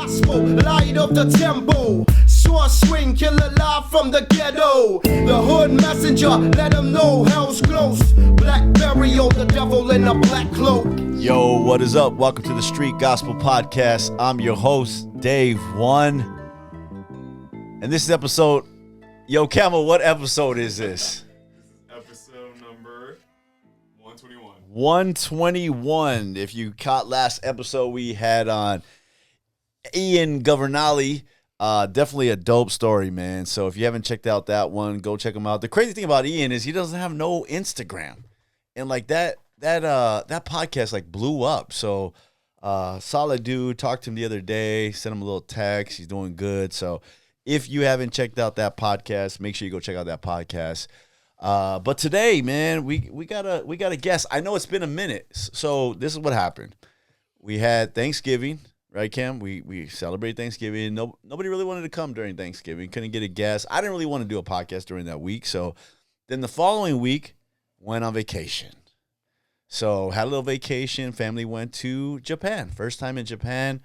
gospel, light of the temple. Sword swing, killer live from the ghetto. The hood messenger, let them know hell's close. Black burial, the devil in a black cloak. Yo, what is up? Welcome to the Street Gospel Podcast. I'm your host, Dave One. And this is episode... Yo, Camel, what episode is this? Episode number 121. 121. If you caught last episode, we had on Ian Governale. Definitely a dope story, man. So if you haven't checked out that one, go check him out. The crazy thing about Ian is he doesn't have no Instagram. And like that podcast like blew up. So solid dude. Talked to him the other day, sent him a little text. He's doing good. So if you haven't checked out that podcast, make sure you go check out that podcast. But today, man, we got a guest. I know it's been a minute. So this is what happened. We had Thanksgiving, right, Cam? We celebrate Thanksgiving. Nobody really wanted to come during Thanksgiving. Couldn't get a guest. I didn't really want to do a podcast during that week. So then the following week, went on vacation. So had a little vacation. Family went to Japan. First time in Japan.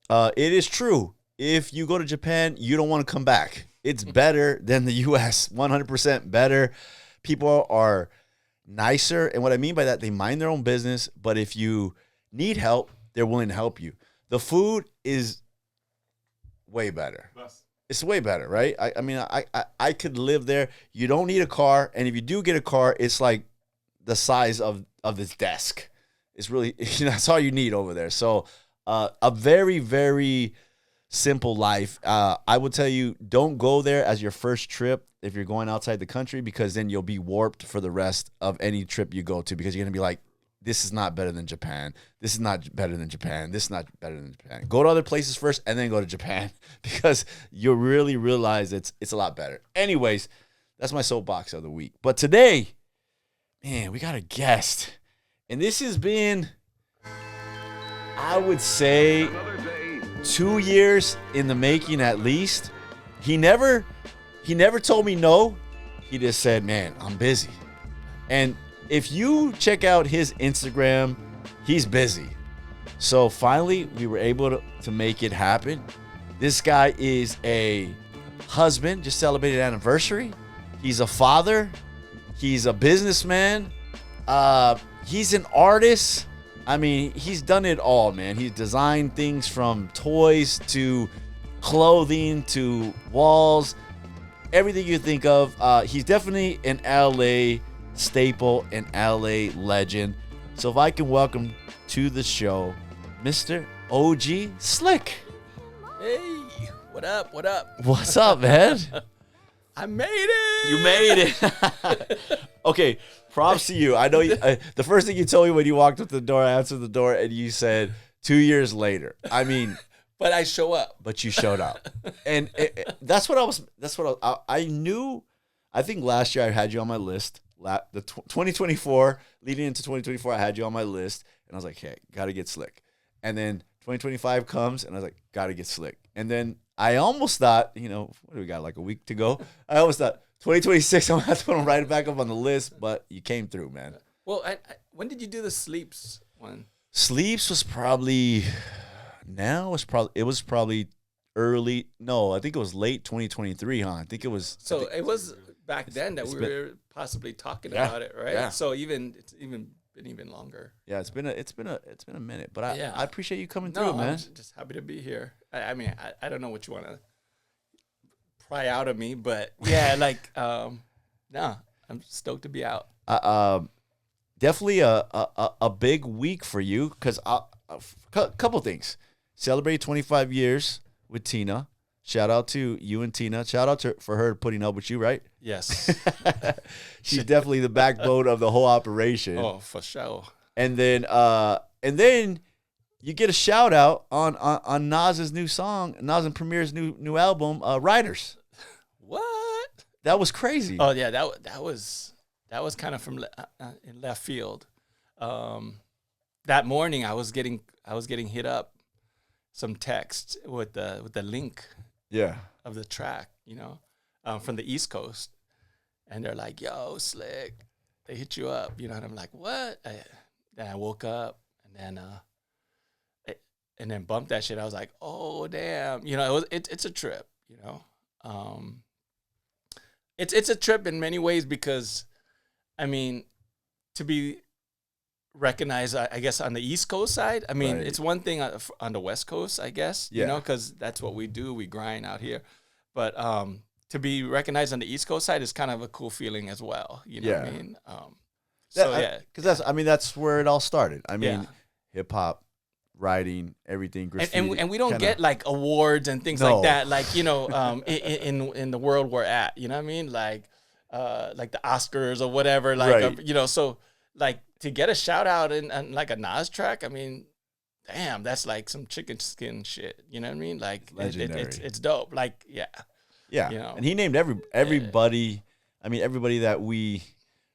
It is true. If you go to Japan, you don't want to come back. It's better than the U.S. 100% better. People are nicer. And what I mean by that, they mind their own business. But if you need help, they're willing to help you. The food is way better. It's way better, right? I mean, I could live there. You don't need a car. And if you do get a car, it's like the size of this desk. It's really, that's all you need over there. So a very, very simple life. I would tell you, don't go there as your first trip if you're going outside the country, because then you'll be warped for the rest of any trip you go to, because you're going to be like, this is not better than Japan. This is not better than Japan. This is not better than Japan. Go to other places first and then go to Japan, because you'll really realize it's a lot better. Anyways, that's my soapbox of the week. But today, man, we got a guest. And this has been, I would say, 2 years in the making at least. He never told me no. He just said, man, I'm busy. And if you check out his Instagram, he's busy. So finally, we were able to make it happen. This guy is a husband, just celebrated anniversary. He's a father. He's a businessman. He's an artist. I mean, he's done it all, man. He's designed things from toys to clothing to walls, everything you think of. He's definitely an LA staple, an LA legend. So if I can welcome to the show, Mr. OG Slick. Hey, what up? What up? What's up, man? I made it. You made it. Okay, props to you. I know the first thing you told me when you walked up the door, I answered the door, and you said 2 years later. I mean, but I show up. But you showed up, and that's what I was. I knew. I think last year I had you on my list. The 2024 leading into 2024, I had you on my list, and I was like, hey, gotta get Slick. And then 2025 comes, and I was like, gotta get Slick. And then I almost thought, what do we got, like a week to go? I almost thought 2026, I'm going to have to put him right back up on the list, but you came through, man. Well, when did you do the Sleeps one? Sleeps was probably, it was probably early, no, I think it was late 2023, huh? I think it was. So it was back then that we were possibly talking about it, right? Yeah. So it's been even longer. Yeah, it's been a minute, but I appreciate you coming No, through, man. I'm just happy to be here. I mean, I don't know what you want to pry out of me, but yeah, like, no, I'm stoked to be out. Definitely a big week for you, because a couple things. Celebrate 25 years with Tina. Shout out to you and Tina. Shout out for her putting up with you, right? Yes. She's definitely the backbone of the whole operation. Oh, for sure. And then you get a shout out on Nas's new song, Nas and Premier's new album, Riders. What? That was crazy. Oh yeah, that was kind of from in left field. That morning I was getting hit up some text with the link of the track, from the East Coast, and they're like, "Yo, Slick, they hit you up," and I'm like, "What?" Then I woke up, and then and then bumped that shit. I was like, oh damn, you know, it's a trip, you know. It's a trip in many ways because, I mean, to be recognized, I guess, on the East Coast side. I mean, Right. it's one thing on the West Coast, I guess, Yeah. you know, because that's what we do. We grind out here. But to be recognized on the East Coast side is kind of a cool feeling as well. You know what I Yeah. mean? So, Because that's where it all started. I mean, Yeah. hip hop, writing, everything, graffiti. and we don't kinda- get like awards and things No. like that, like, you know, in the world we're at, you know what I mean, like the Oscars or whatever, like Right. you know, so like to get a shout out in like a Nas track, I mean, damn, that's like some chicken skin shit, you know what I mean, like Legendary. it's dope, like yeah, Yeah, you know. and he named everybody. I mean, everybody that we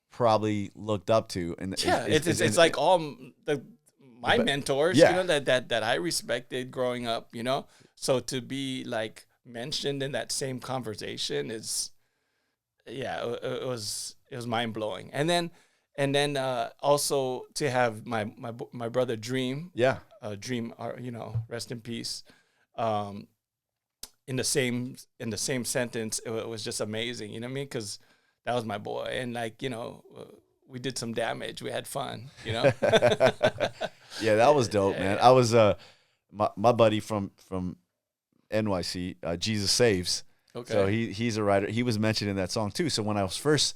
probably looked up to, and yeah, it's like all my mentors, Yeah. you know, that I respected growing up, you know. So to be like mentioned in that same conversation is, yeah, it was mind blowing. And then also to have my brother Dream, yeah, Dream, you know, rest in peace. In the same sentence, it was just amazing, you know what I mean? Because that was my boy, and like, you know, we did some damage. We had fun, you know. yeah. That was dope, man. I was my buddy from NYC, Jesus Saves. Okay. So he's a writer. He was mentioned in that song too. So when I was first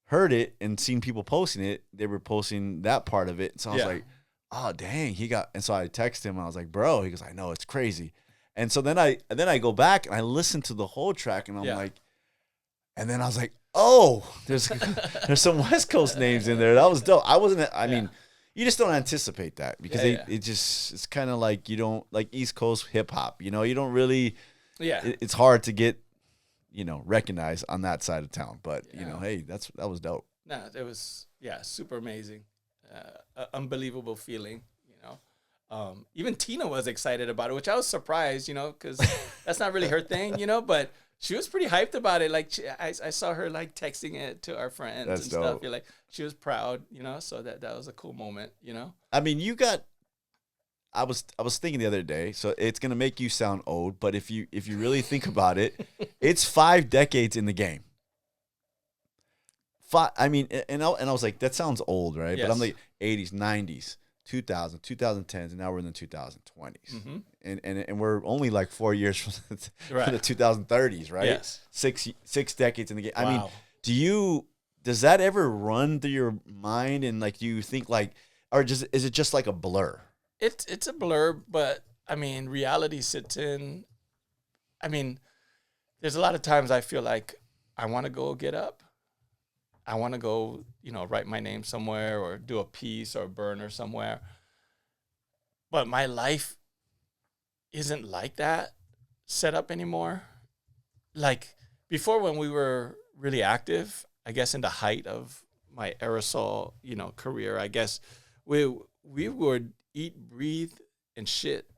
heard it and seen people posting it, they were posting that part of it. So I was Yeah. like, oh dang, he got. And so I texted him. And I was like, bro. He goes, I know, it's crazy. And so then I go back and I listen to the whole track and I'm Yeah. like, and then I was like, oh, there's some West Coast names in there. That was dope. I wasn't. I mean, you just don't anticipate that because it's kind of like you don't like East Coast hip hop. You know, you don't really. Yeah. It's hard to get, you know, recognized on that side of town. But you know, hey, that was dope. No, it was super amazing, unbelievable feeling. You know, even Tina was excited about it, which I was surprised. You know, because that's not really her thing. You know, but she was pretty hyped about it. Like I saw her like texting it to our friends That's and dope. stuff. You're like, she was proud. You know, so that was a cool moment. You know. I mean, you got. I was thinking the other day, so it's gonna make you sound old, but if you really think about it, it's 5 decades in the game. I mean, and I was like, that sounds old, right? Yes. But I'm like 80s, 90s, 2000, 2010s, and now we're in the 2020s, Mm-hmm. and we're only like 4 years from Right. the 2030s, right? Yes. 6 decades in the game. I mean, Wow. does that ever run through your mind, and like, do you think like, or is it just like a blur? It's a blur, but I mean, reality sits in. I mean, there's a lot of times I feel like I want to go get up. I want to go, you know, write my name somewhere or do a piece or a burner somewhere. But my life isn't like that set up anymore. Like before, when we were really active, I guess in the height of my aerosol, you know, career, I guess we would eat, breathe, and shit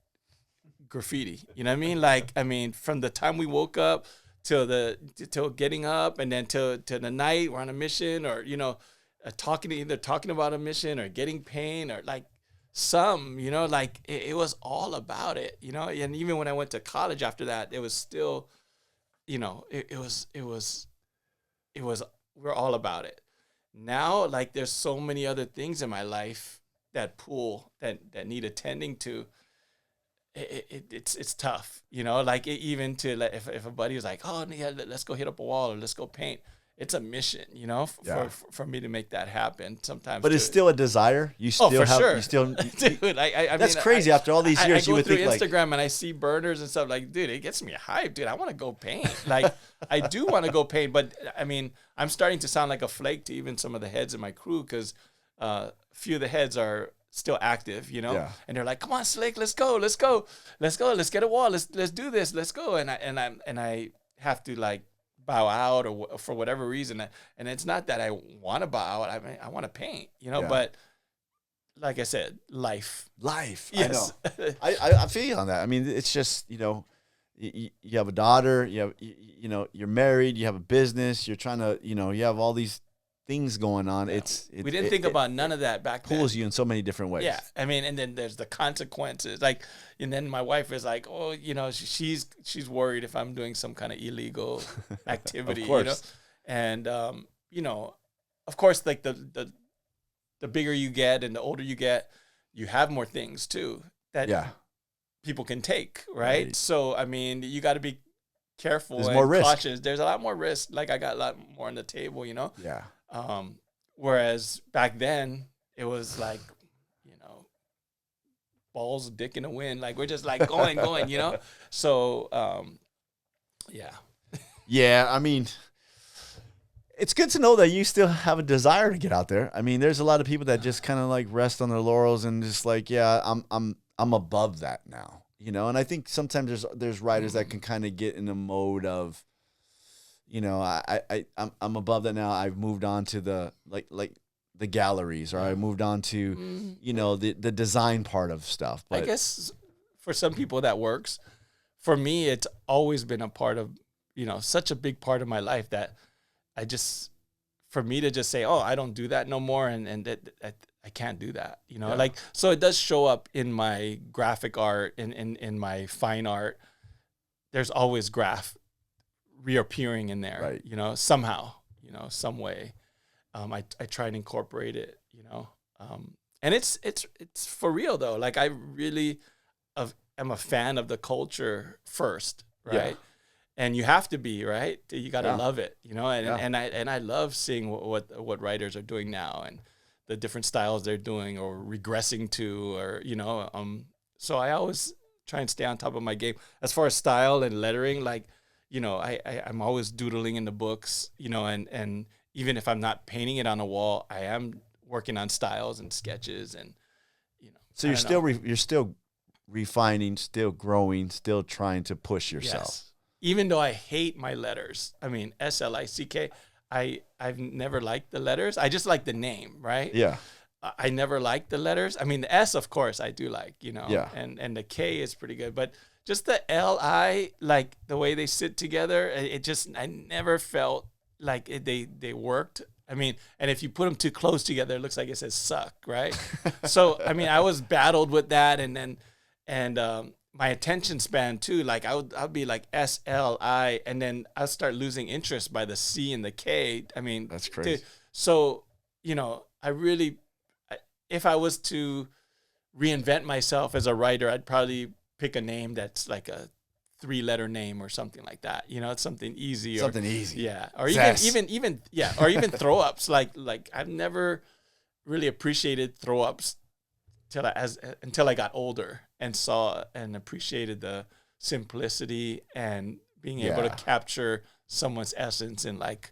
graffiti. You know what I mean? Like, I mean, from the time we woke up till getting up, and then till the night we're on a mission, or you know, either talking about a mission or getting paint or like you know, like it was all about it. You know, and even when I went to college after that, it was still, you know, it was we're all about it. Now, like, there's so many other things in my life that need attending to. It's tough, you know, like even to like, if a buddy was like, oh yeah, let's go hit up a wall or let's go paint, it's a mission, you know, for me to make that happen sometimes. But it's still a desire. You still for have, sure. you still, Dude, I that's mean, crazy. After all these years, I you go would through think like, Instagram and I see burners and stuff, like, dude, it gets me hyped, dude. I want to go paint. Like, I do want to go paint, but I mean, I'm starting to sound like a flake to even some of the heads in my crew, because a few of the heads are still active, you know, and they're like, come on, Slick, let's go, let's get a wall, let's do this, let's go. And I have to like bow out or for whatever reason, and it's not that I want to bow out. I mean, I want to paint, you know, but like I said, life. Yes. I feel you on that. I mean, it's just, you know, you have a daughter, you know, you're married, you have a business, you're trying to, you know, you have all these things going on. We didn't think about none of that back then. Pulls you in so many different ways. Yeah, I mean, and then there's the consequences. Like, and then my wife is like, oh, you know, she's worried if I'm doing some kind of illegal activity, Of course. you know, and you know, of course, like the bigger you get and the older you get, you have more things too that people can take, right? So I mean, you got to be careful and more risk. cautious. There's a lot more risk. Like I got a lot more on the table, you know. Yeah. Whereas back then it was like, you know, balls, dick in the wind. Like we're just like going, you know. So, yeah. Yeah, I mean, it's good to know that you still have a desire to get out there. I mean, there's a lot of people that just kind of like rest on their laurels and just like, yeah, I'm above that now, you know. And I think sometimes there's writers that can kind of get in a mode of, you know, I'm above that now. I've moved on to the like the galleries, or I moved on to, you know, the design part of stuff. But I guess for some people that works. For me, it's always been a part of, you know, such a big part of my life that for me to just say, oh, I don't do that no more, and that I can't do that, you know, like, so it does show up in my graphic art, in my fine art. There's always graph reappearing in there, right, you know, somehow, you know, some way. I try and incorporate it, you know, and it's for real though. Like I really am a fan of the culture first, right? Yeah. And you have to be, right? You got to love it, you know. And I love seeing what writers are doing now, and the different styles they're doing or regressing to, or you know. So I always try and stay on top of my game as far as style and lettering. Like, you know, I'm always doodling in the books, you know, and even if I'm not painting it on a wall, I am working on styles and sketches, and you know. So you're still refining, still growing, still trying to push yourself. Yes. Even though I hate my letters, I mean, SLICK, I've never liked the letters. I just like the name, right? Yeah. I never liked the letters. I mean, the S, of course, I do like, you know. Yeah. And the K is pretty good. But just the LI, like the way they sit together, I never felt like they worked. I mean, and if you put them too close together, it looks like it says suck, right? So, I mean, I was battled with that. And my attention span too, like I'd be like SLI, and then I'd start losing interest by the C and the K. I mean, that's crazy. So, you know, if I was to reinvent myself as a writer, I'd probably pick a name that's like a 3-letter name or something like that. You know, it's something easy. Something easy. Yeah. Or even throw ups. Like I've never really appreciated throw ups until I got older and saw and appreciated the simplicity and being able to capture someone's essence in like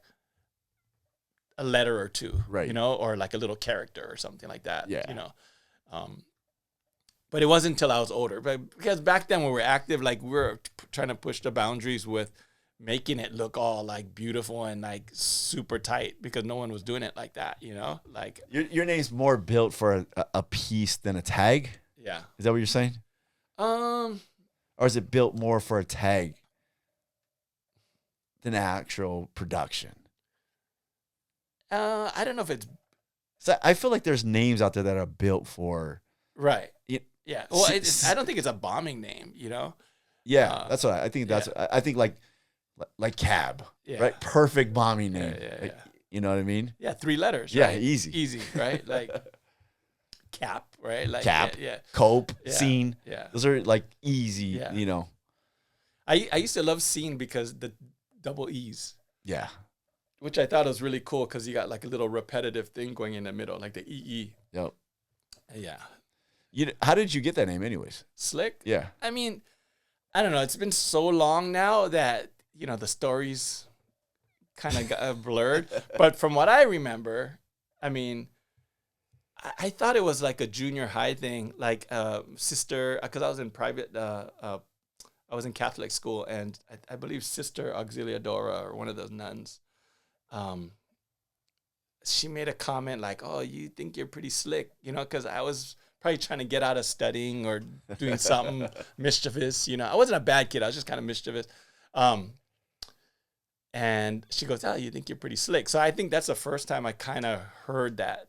a letter or two, right? You know, or like a little character or something like that. Yeah. You know, but it wasn't until I was older. But because back then when we were active, like we were trying to push the boundaries with making it look all like beautiful and like super tight, because no one was doing it like that, you know? Like your name's more built for a piece than a tag. Yeah. Is that what you're saying? Or is it built more for a tag than actual production? I don't know if it's. So I feel like there's names out there that are built for. Right. Yeah. Well, I don't think it's a bombing name, you know? Yeah, that's what I think. I think like cab, right? Perfect bombing name. Yeah. You know what I mean? Yeah, 3 letters. Yeah, right? Easy, right? Like cap, right? Like cap, cope, yeah. scene. Yeah, those are like easy. Yeah. You know, I used to love scene because the double E's. Yeah, which I thought was really cool because you got like a little repetitive thing going in the middle, like the EE. Yep. Yeah. How did you get that name, anyways? Slick. Yeah. I mean, I don't know. It's been so long now that, you know, the stories kind of got blurred. But from what I remember, I mean, I thought it was like a junior high thing, like sister, because I was in private, I was in Catholic school, and I believe Sister Auxiliadora, or one of those nuns, she made a comment like, oh, you think you're pretty slick, you know, because I was probably trying to get out of studying or doing something mischievous, you know. I wasn't a bad kid. I was just kind of mischievous. And she goes, "Oh, you think you're pretty slick." So I think that's the first time I kind of heard that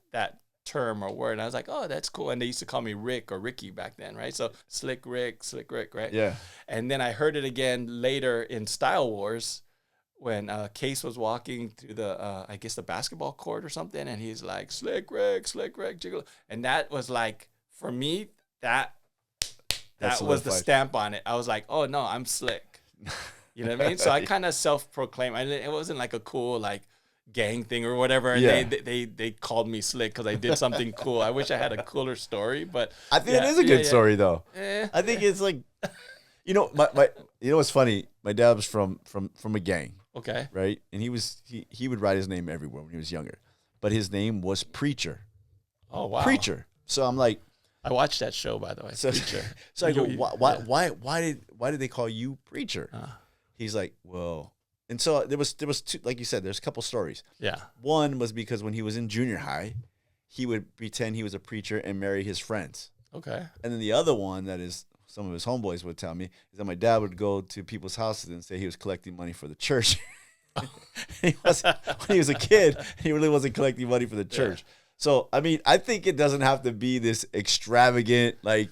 term or word. And I was like, "Oh, that's cool." And they used to call me Rick or Ricky back then, right? So Slick Rick, right? Yeah. And then I heard it again later in Style Wars when Case was walking through the, I guess the basketball court or something, and he's like, Slick Rick, jiggle. And that was like, for me, that was the stamp on it. I was like, oh no, I'm slick. You know what I mean? So I kind of self-proclaimed. It wasn't like a cool like gang thing or whatever. And they called me slick because I did something cool. I wish I had a cooler story, but I think it is a good story though. Eh. I think it's like, you know, my you know what's funny? My dad was from a gang. Okay. Right? And he would write his name everywhere when he was younger. But his name was Preacher. Oh wow. Preacher. So I'm like, I watched that show, by the way. So, Preacher. So I go, why did they call you Preacher? He's like, well, and so there was two, like you said, there's a couple stories. Yeah. One was because when he was in junior high, he would pretend he was a preacher and marry his friends. Okay. And then the other one that is some of his homeboys would tell me is that my dad would go to people's houses and say he was collecting money for the church. When he was a kid, he really wasn't collecting money for the church. Yeah. So, I mean, I think it doesn't have to be this extravagant, like,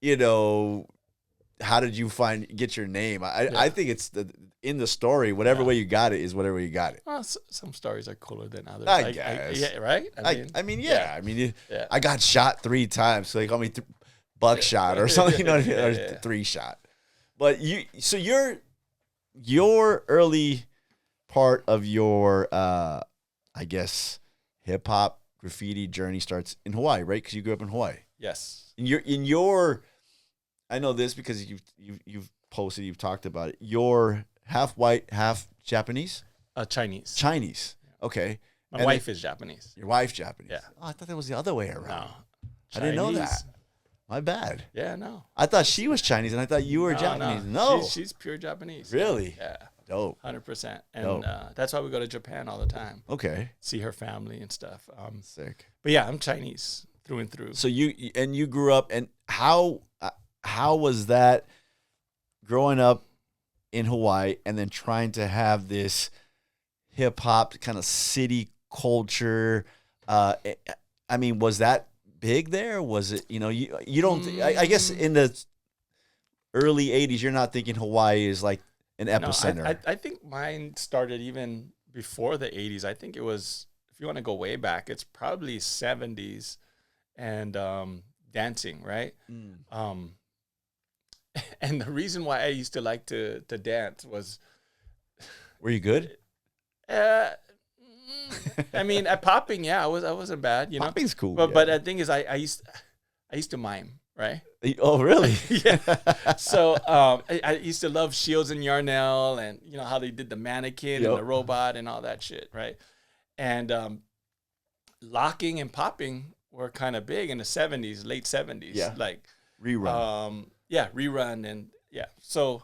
you know, how did you get your name? I think it's in the story, whatever way you got it is whatever you got it. Well, some stories are cooler than others. I guess. Yeah, right? I mean, I got shot 3 times, so they call me buckshot or something, you know, or 3 shot. But so your early part of your, I guess, hip hop graffiti journey starts in Hawaii, right? Because you grew up in Hawaii. Yes. In your, I know this because you've posted, you've talked about it. You're half white, half Japanese. Chinese. Chinese. Okay. My wife is Japanese. Your wife's Japanese. Yeah. Oh, I thought that was the other way around. No. I didn't know that. My bad. Yeah, no. I thought she was Chinese, and I thought you were Japanese. No. She's pure Japanese. Really? Yeah. Dope. 100%. And that's why we go to Japan all the time. Okay. See her family and stuff. Sick. But yeah, I'm Chinese through and through. So you grew up, and how was that growing up in Hawaii and then trying to have this hip hop kind of city culture? I mean, was that big there? Was it, you know, you don't, I guess in the early 80s, you're not thinking Hawaii is like an epicenter. No, I think mine started even before the 80s. I think it was, if you want to go way back, it's probably 70s and dancing, right? And the reason why I used to like to dance was... Were you good? I mean, at popping, I wasn't bad, you know. Popping's cool. But the thing is, I used to mime, right? Oh, really? Yeah. So I used to love Shields and Yarnell, and you know how they did the mannequin and the robot and all that shit, right? And locking and popping were kind of big in the 70s, late 70s. Yeah. Like rerun. Rerun and So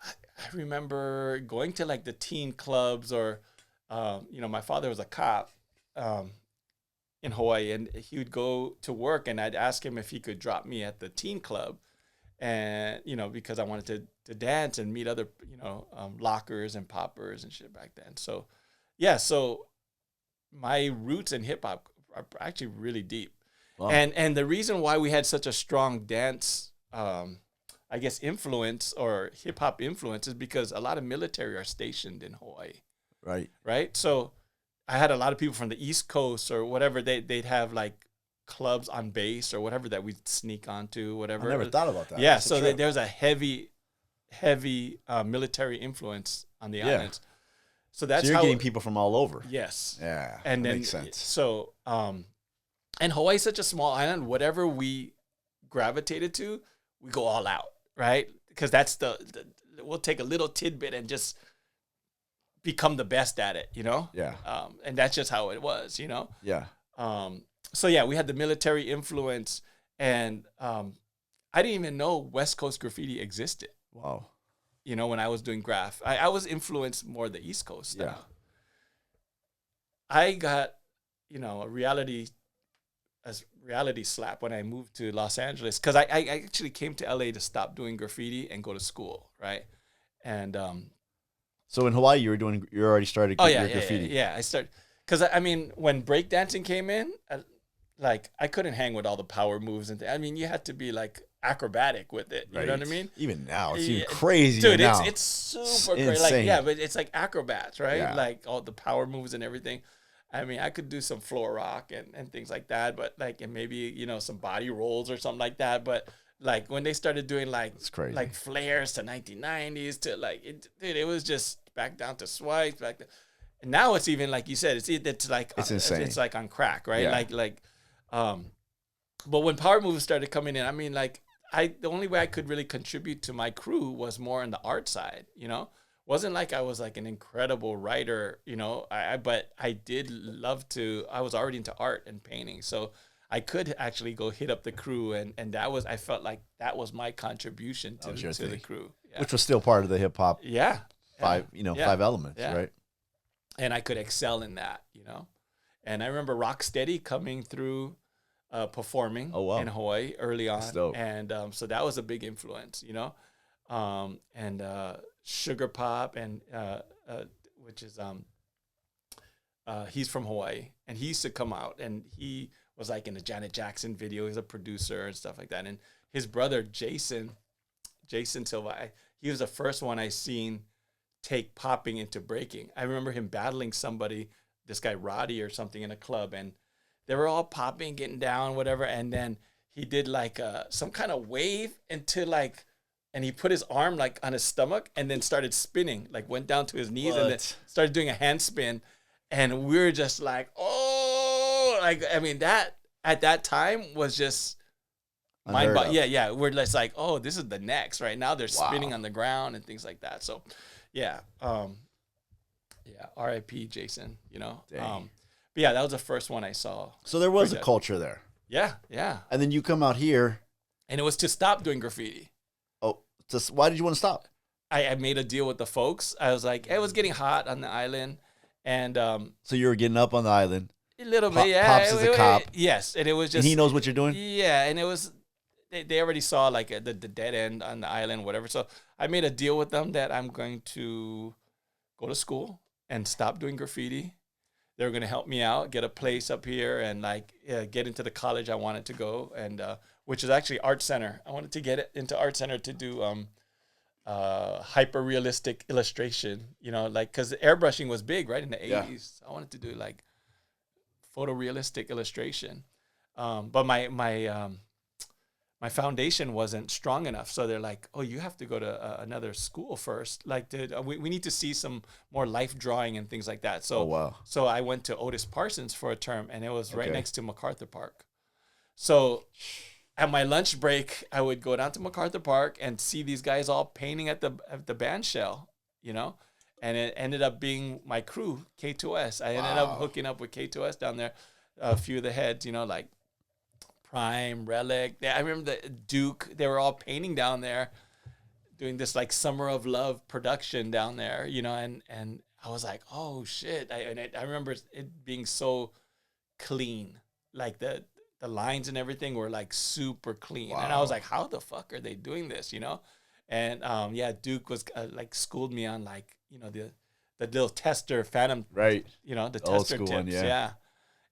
I remember going to like the teen clubs or. You know, my father was a cop in Hawaii, and he would go to work, and I'd ask him if he could drop me at the teen club, and you know, because I wanted to dance and meet other, you know, lockers and poppers and shit back then. So, so my roots in hip hop are actually really deep, and the reason why we had such a strong dance, I guess, influence or hip hop influence is because a lot of military are stationed in Hawaii. Right. So I had a lot of people from the East Coast or whatever. They'd have like clubs on base or whatever that we'd sneak onto, whatever. I never thought about that. Yeah. So there's a heavy military influence on the islands. So that's you're getting people from all over. Yes. Yeah. And that makes sense. So, and Hawaii's such a small island. Whatever we gravitated to, we go all out, right? Because that's we'll take a little tidbit and just become the best at it, you know? Yeah. And that's just how it was, you know? Yeah. So we had the military influence, and I didn't even know West Coast graffiti existed. Wow. You know, when I was doing graph, I was influenced more the East Coast style. I got, you know, a reality slap when I moved to Los Angeles, because I actually came to LA to stop doing graffiti and go to school, right? And So in Hawaii, you already started Oh your yeah, graffiti. yeah. I started because I mean when breakdancing came in, like I couldn't hang with all the power moves and I mean you had to be like acrobatic with it. You know what I Right. mean? Even now, it's Yeah, even crazy. Dude, now. it's super crazy. Like insane. yeah, but it's like acrobats, right? Yeah. Like all the power moves and everything. I mean, I could do some floor rock and things like that, but like and maybe you know some body rolls or something like that. But like when they started doing like It's crazy. like flares to 1990s to like dude, it was just back down to swipes and now it's even like you said, it's like It's insane. It's like on crack, right? Yeah. But when power moves started coming in, I mean, like the only way I could really contribute to my crew was more on the art side, you know. Wasn't like I was like an incredible writer, you know. But I did love to. I was already into art and painting, so I could actually go hit up the crew, and that was I felt like that was my contribution to the crew, yeah. Which was still part of the hip hop Yeah. five elements, Yeah. right? And I could excel in that, you know. And I remember Rocksteady coming through, performing in Hawaii early on, and so that was a big influence, you know. And Sugar Pop, and which is he's from Hawaii, and he used to come out, and he was like in the Janet Jackson video. He's a producer and stuff like that. And his brother Jason Silva, he was the first one I seen take popping into breaking. I remember him battling somebody, this guy Roddy or something, in a club, and they were all popping, getting down, whatever. And then he did like some kind of wave into like, and he put his arm like on his stomach and then started spinning, like went down to his knees and then started doing a handspin. And we were just like, oh, like, I mean, that at that time was just mind-boggling. Yeah. We're just like, oh, this is the next, right? Now they're spinning on the ground and things like that. So, yeah. R.I.P. Jason, you know. But yeah, that was the first one I saw. So there was a culture there. Yeah, yeah. And then you come out here. And it was to stop doing graffiti. Oh, why did you want to stop? I made a deal with the folks. I was like, it was getting hot on the island. And so you were getting up on the island. A little bit, yeah. Pops is a cop. Yes, and it was just... And he knows what you're doing? Yeah, and it was... They already saw like the dead end on the island, whatever. So I made a deal with them that I'm going to go to school and stop doing graffiti. They were going to help me out, get a place up here, and like get into the college I wanted to go, and which is actually Art Center. I wanted to get it into Art Center to do hyper realistic illustration. You know, like because airbrushing was big, right, in the 80s. So I wanted to do like photorealistic illustration, but my foundation wasn't strong enough. So they're like, oh, you have to go to another school first. Like, we need to see some more life drawing and things like that. So, So I went to Otis Parsons for a term, and it was right next to MacArthur Park. So at my lunch break, I would go down to MacArthur Park and see these guys all painting at the band shell, you know? And it ended up being my crew, K2S. I ended up hooking up with K2S down there. A few of the heads, you know, like Prime, Relic. I remember the Duke. They were all painting down there, doing this like Summer of Love production down there, you know. And I was like, oh shit! I remember it being so clean, like the lines and everything were like super clean. And I was like, how the fuck are they doing this, you know? And Duke was like schooled me on like, you know, the little tester Phantom, right? You know, the Old tester school tips, one, yeah.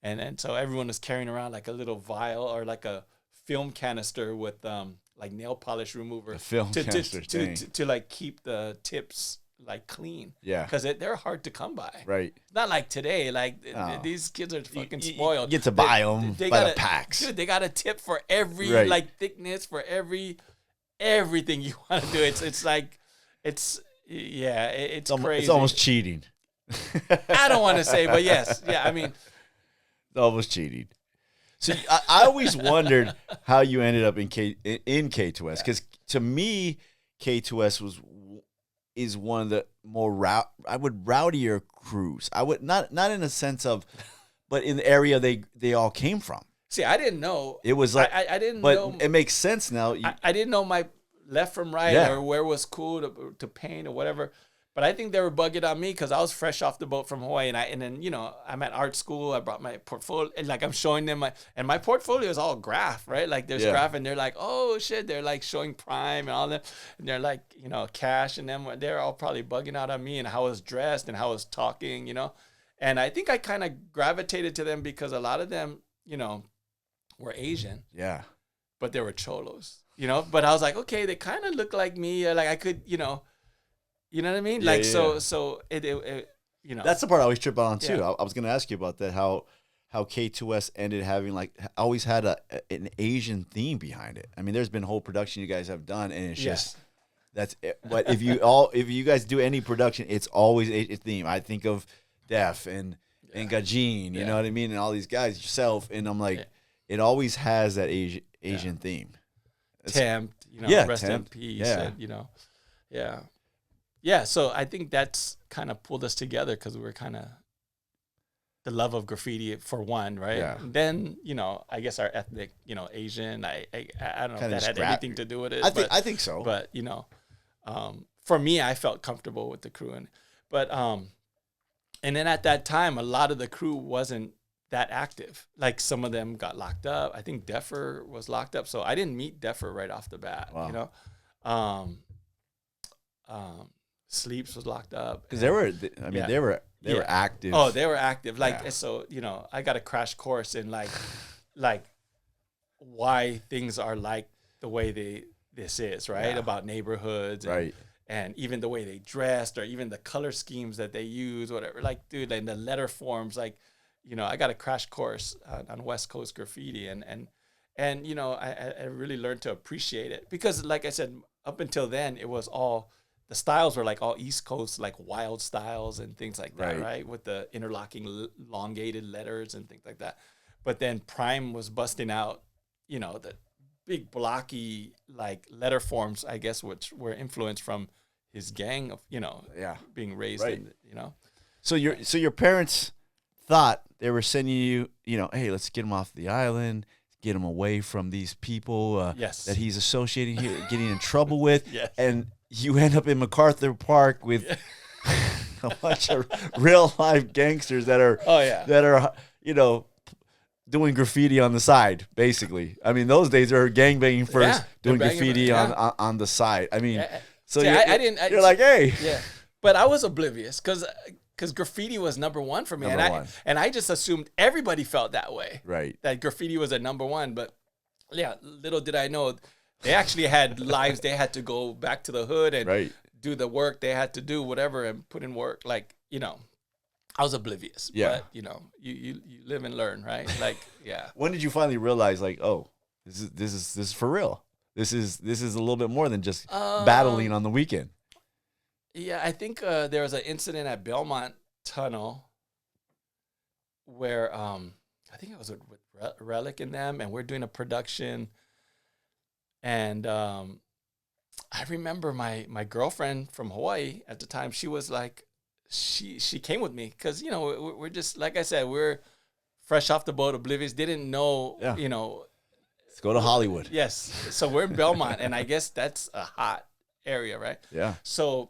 And so everyone was carrying around like a little vial or like a film canister with like nail polish remover. A film canister to like keep the tips like clean. Yeah. Because they're hard to come by. Right. Not like today. Like these kids are fucking spoiled. You get to buy them by the packs. Dude, they got a tip for every like thickness, for everything you want to do. It's like it's crazy. It's almost cheating. I don't want to say, but yes. Yeah, I mean, almost cheating. So I always wondered how you ended up in K2S, because to me K2S is one of the more rowdier crews. I would not in a sense of, but in the area they all came from. See, I didn't know. It was like I didn't know. But it makes sense now. I didn't know my left from right or where was cool to paint or whatever. But But I think they were bugging on me because I was fresh off the boat from Hawaii, and then I'm at art school. I brought my portfolio, and like I'm showing them my portfolio is all graph, right? Like there's graph, and they're like, oh shit, they're like showing Prime and all that, and they're like, Cash and them, they're all probably bugging out on me and how I was dressed and how I was talking, and I think I kind of gravitated to them because a lot of them, were Asian, but they were cholos, But I was like, okay, they kind of look like me, like I could, You know what I mean? Yeah, like yeah, so it That's the part I always trip on too. Yeah. I was going to ask you about that. How K2S ended having always had an Asian theme behind it. I mean, there's been whole production you guys have done, and it's just that's it. But if you guys do any production, it's always Asian theme. I think of Def and Gajin, you know what I mean, and all these guys, yourself, and I'm like, it always has that Asian theme. Tempt, rest in peace, and, Yeah, so I think that's kind of pulled us together because we were kind of the love of graffiti for one, right? Yeah. And then, I guess our ethnic, Asian, I don't know Kinda if that had anything to do with it. I think so. But, for me, I felt comfortable with the crew. And then at that time, a lot of the crew wasn't that active. Like some of them got locked up. I think Deffer was locked up. So I didn't meet Deffer right off the bat, Sleeps was locked up Because they were active. Oh, they were active. So I got a crash course in like why things are like the way this is, right? About neighborhoods, and even the way they dressed, or even the color schemes that they use, whatever. Like, dude, and the letter forms, I got a crash course on West Coast graffiti, and I really learned to appreciate it because, like I said, up until then, it was all. The styles were like all East Coast, like wild styles and things like that, right? With the interlocking, elongated letters and things like that. But then Prime was busting out, the big blocky like letter forms, I guess, which were influenced from his gang of, being raised in, So your parents thought they were sending you, hey, let's get him off the island, get him away from these people that he's associating here, getting in trouble with, and you end up in MacArthur Park with a bunch of real life gangsters that are doing graffiti on the side, basically. I mean, those days they were gangbanging first, doing graffiti on the side. I mean, so you're like, hey. Yeah. But I was oblivious because graffiti was number one for me. And I just assumed everybody felt that way. Right. That graffiti was at number one. But yeah, little did I know, they actually had lives. They had to go back to the hood and do the work they had to do, whatever, and put in work. Like, I was oblivious. Yeah. But, you live and learn, right? Like, yeah. When did you finally realize, like, oh, this is for real? This is a little bit more than just battling on the weekend. Yeah, I think there was an incident at Belmont Tunnel where I think it was with Relic and them, and we're doing a production. And I remember my girlfriend from Hawaii at the time, she was like, she came with me because, we're just, like I said, we're fresh off the boat, oblivious, didn't know, Let's go to Hollywood. Yes. So we're in Belmont, and I guess that's a hot area, right? Yeah. So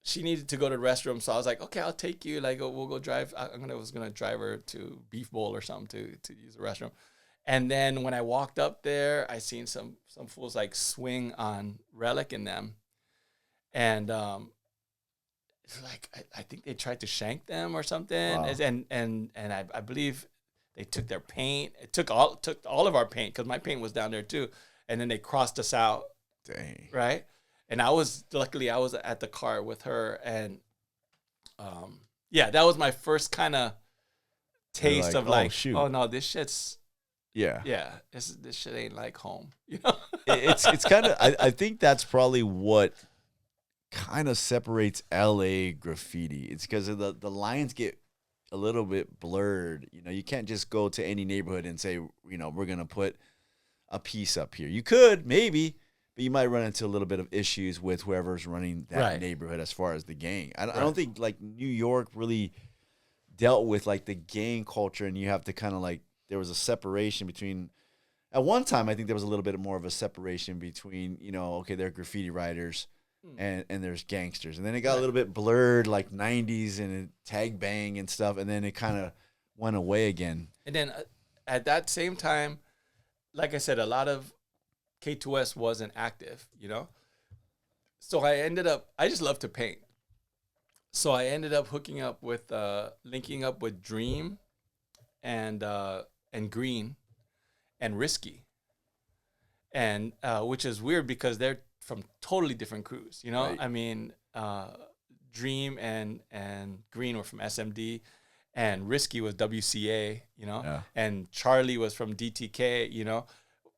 she needed to go to the restroom, so I was like, okay, I'll take you. Like, we'll go drive. I was gonna drive her to Beef Bowl or something to use the restroom. And then when I walked up there, I seen some fools like swing on Relic in them, and it's like I think they tried to shank them or something. Wow. And I believe they took their paint. It took all of our paint because my paint was down there too. And then they crossed us out. Dang. Right. And luckily I was at the car with her, and that was my first kind of taste of like, shoot. Oh no, this shit's. Yeah. This shit ain't like home, It's kind of. I think that's probably what kind of separates LA graffiti. It's because of the lines get a little bit blurred. You can't just go to any neighborhood and say, we're gonna put a piece up here. You could maybe, but you might run into a little bit of issues with whoever's running that neighborhood as far as the gang. I don't think like New York really dealt with like the gang culture, and you have to kind of like. There was a separation between, at one time, I think there was a little bit more of a separation between, okay, they're graffiti writers, and there's gangsters. And then it got a little bit blurred, like 90s and tag bang and stuff. And then it kind of went away again. And then at that same time, like I said, a lot of K2S wasn't active, you know? So I just love to paint. So I ended up hooking up with, linking up with Dream and Green and Risky. And which is weird because they're from totally different crews, you know? Right. I mean, Dream and Green were from SMD, and Risky was WCA, you know? Yeah. And Charlie was from DTK, you know?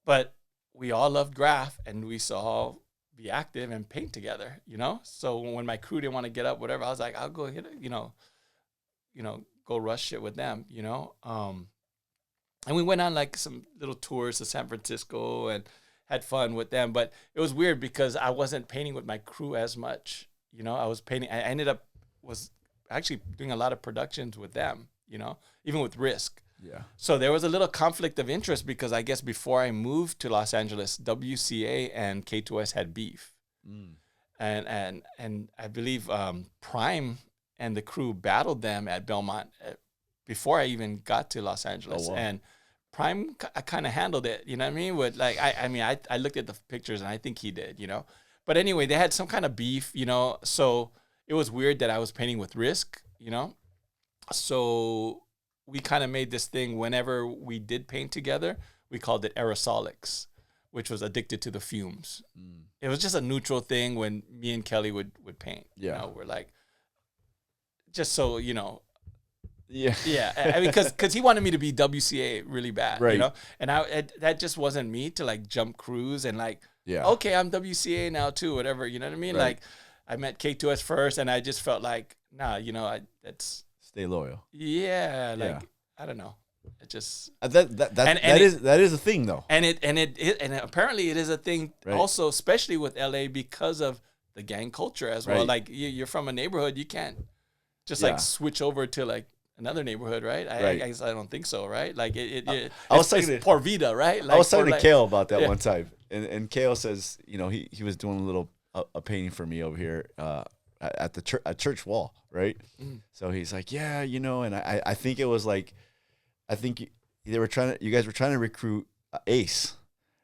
But we all loved graph, and we saw be active and paint together, you know? So when my crew didn't want to get up, whatever, I was like, I'll go hit it, you know, go rush shit with them, you know? And we went on like some little tours to San Francisco and had fun with them. But it was weird because I wasn't painting with my crew as much, you know? I ended up was actually doing a lot of productions with them, you know, even with Risk. Yeah. So there was a little conflict of interest because I guess before I moved to Los Angeles, WCA and K2S had beef. And I believe Prime and the crew battled them at Belmont before I even got to Los Angeles. Oh, wow. And Prime kind of handled it, you know what I mean? With like, I looked at the pictures and I think he did, you know? But anyway, they had some kind of beef, you know? So it was weird that I was painting with Risk, you know? So we kind of made this thing whenever we did paint together, we called it aerosolics, which was addicted to the fumes. It was just a neutral thing when me and Kelly would paint. Yeah. You know, we're like, just so, you know. Yeah. Yeah. I mean, because he wanted me to be WCA really bad, Right. you know? And that just wasn't me to like jump crews and like, Yeah. okay, I'm WCA now too, whatever, you know what I mean? Right. Like, I met K2S first and I just felt like, nah, you know, that's, Stay loyal. yeah, like Yeah. I don't know. It just That is a thing though. and apparently it is a thing Right. also, especially with LA because of the gang culture as well. Right. Like you're from a neighborhood, you can't just Yeah. like switch over to like another neighborhood, right? Right. I guess I don't think so, right? Like I was it's talking to- Por Vida, right? Like, I was talking to like, Kale about that yeah. one time, and Kale says, you know, he was doing a little a painting for me over here at the church wall, right? So he's like, yeah, you know, and I think it was like, I think you guys were trying to recruit Ace,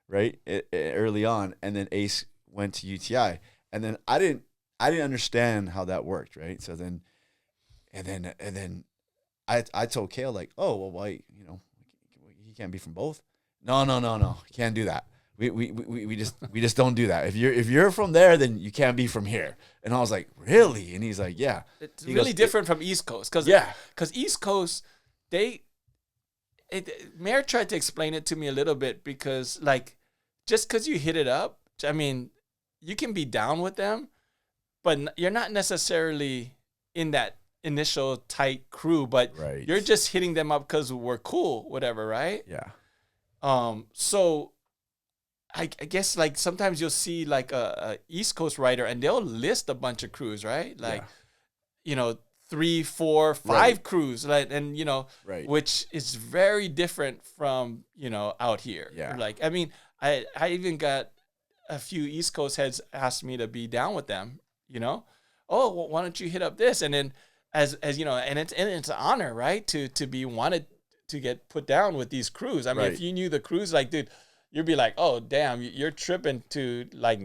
right, early on, and then Ace went to UTI, and then I didn't understand how that worked, right? So then, and then I told Kale like, oh well, why, you know, he can't be from both. No, he can't do that. We just don't do that. If you're from there, then you can't be from here. And I was like, really? And he's like, yeah. It's He really goes, different from East Coast, because East Coast, Mayor tried to explain it to me a little bit because like just because you hit it up, I mean, you can be down with them, but you're not necessarily in that initial tight crew. But Right. you're just hitting them up because we're cool, whatever, right? Yeah. So I guess like sometimes you'll see like a East Coast writer and they'll list a bunch of crews, right? Like, you know, 3, 4, 5 Right. crews, like, and you know, Right. which is very different from, you know, out here. Yeah. Like, I mean, I even got a few East Coast heads asked me to be down with them, you know? Oh, well, why don't you hit up this? And then as you know, and it's an honor, right? To be wanted to get put down with these crews. I mean, Right. if you knew the crews, like, dude, you'd be like, oh, damn, you're tripping to like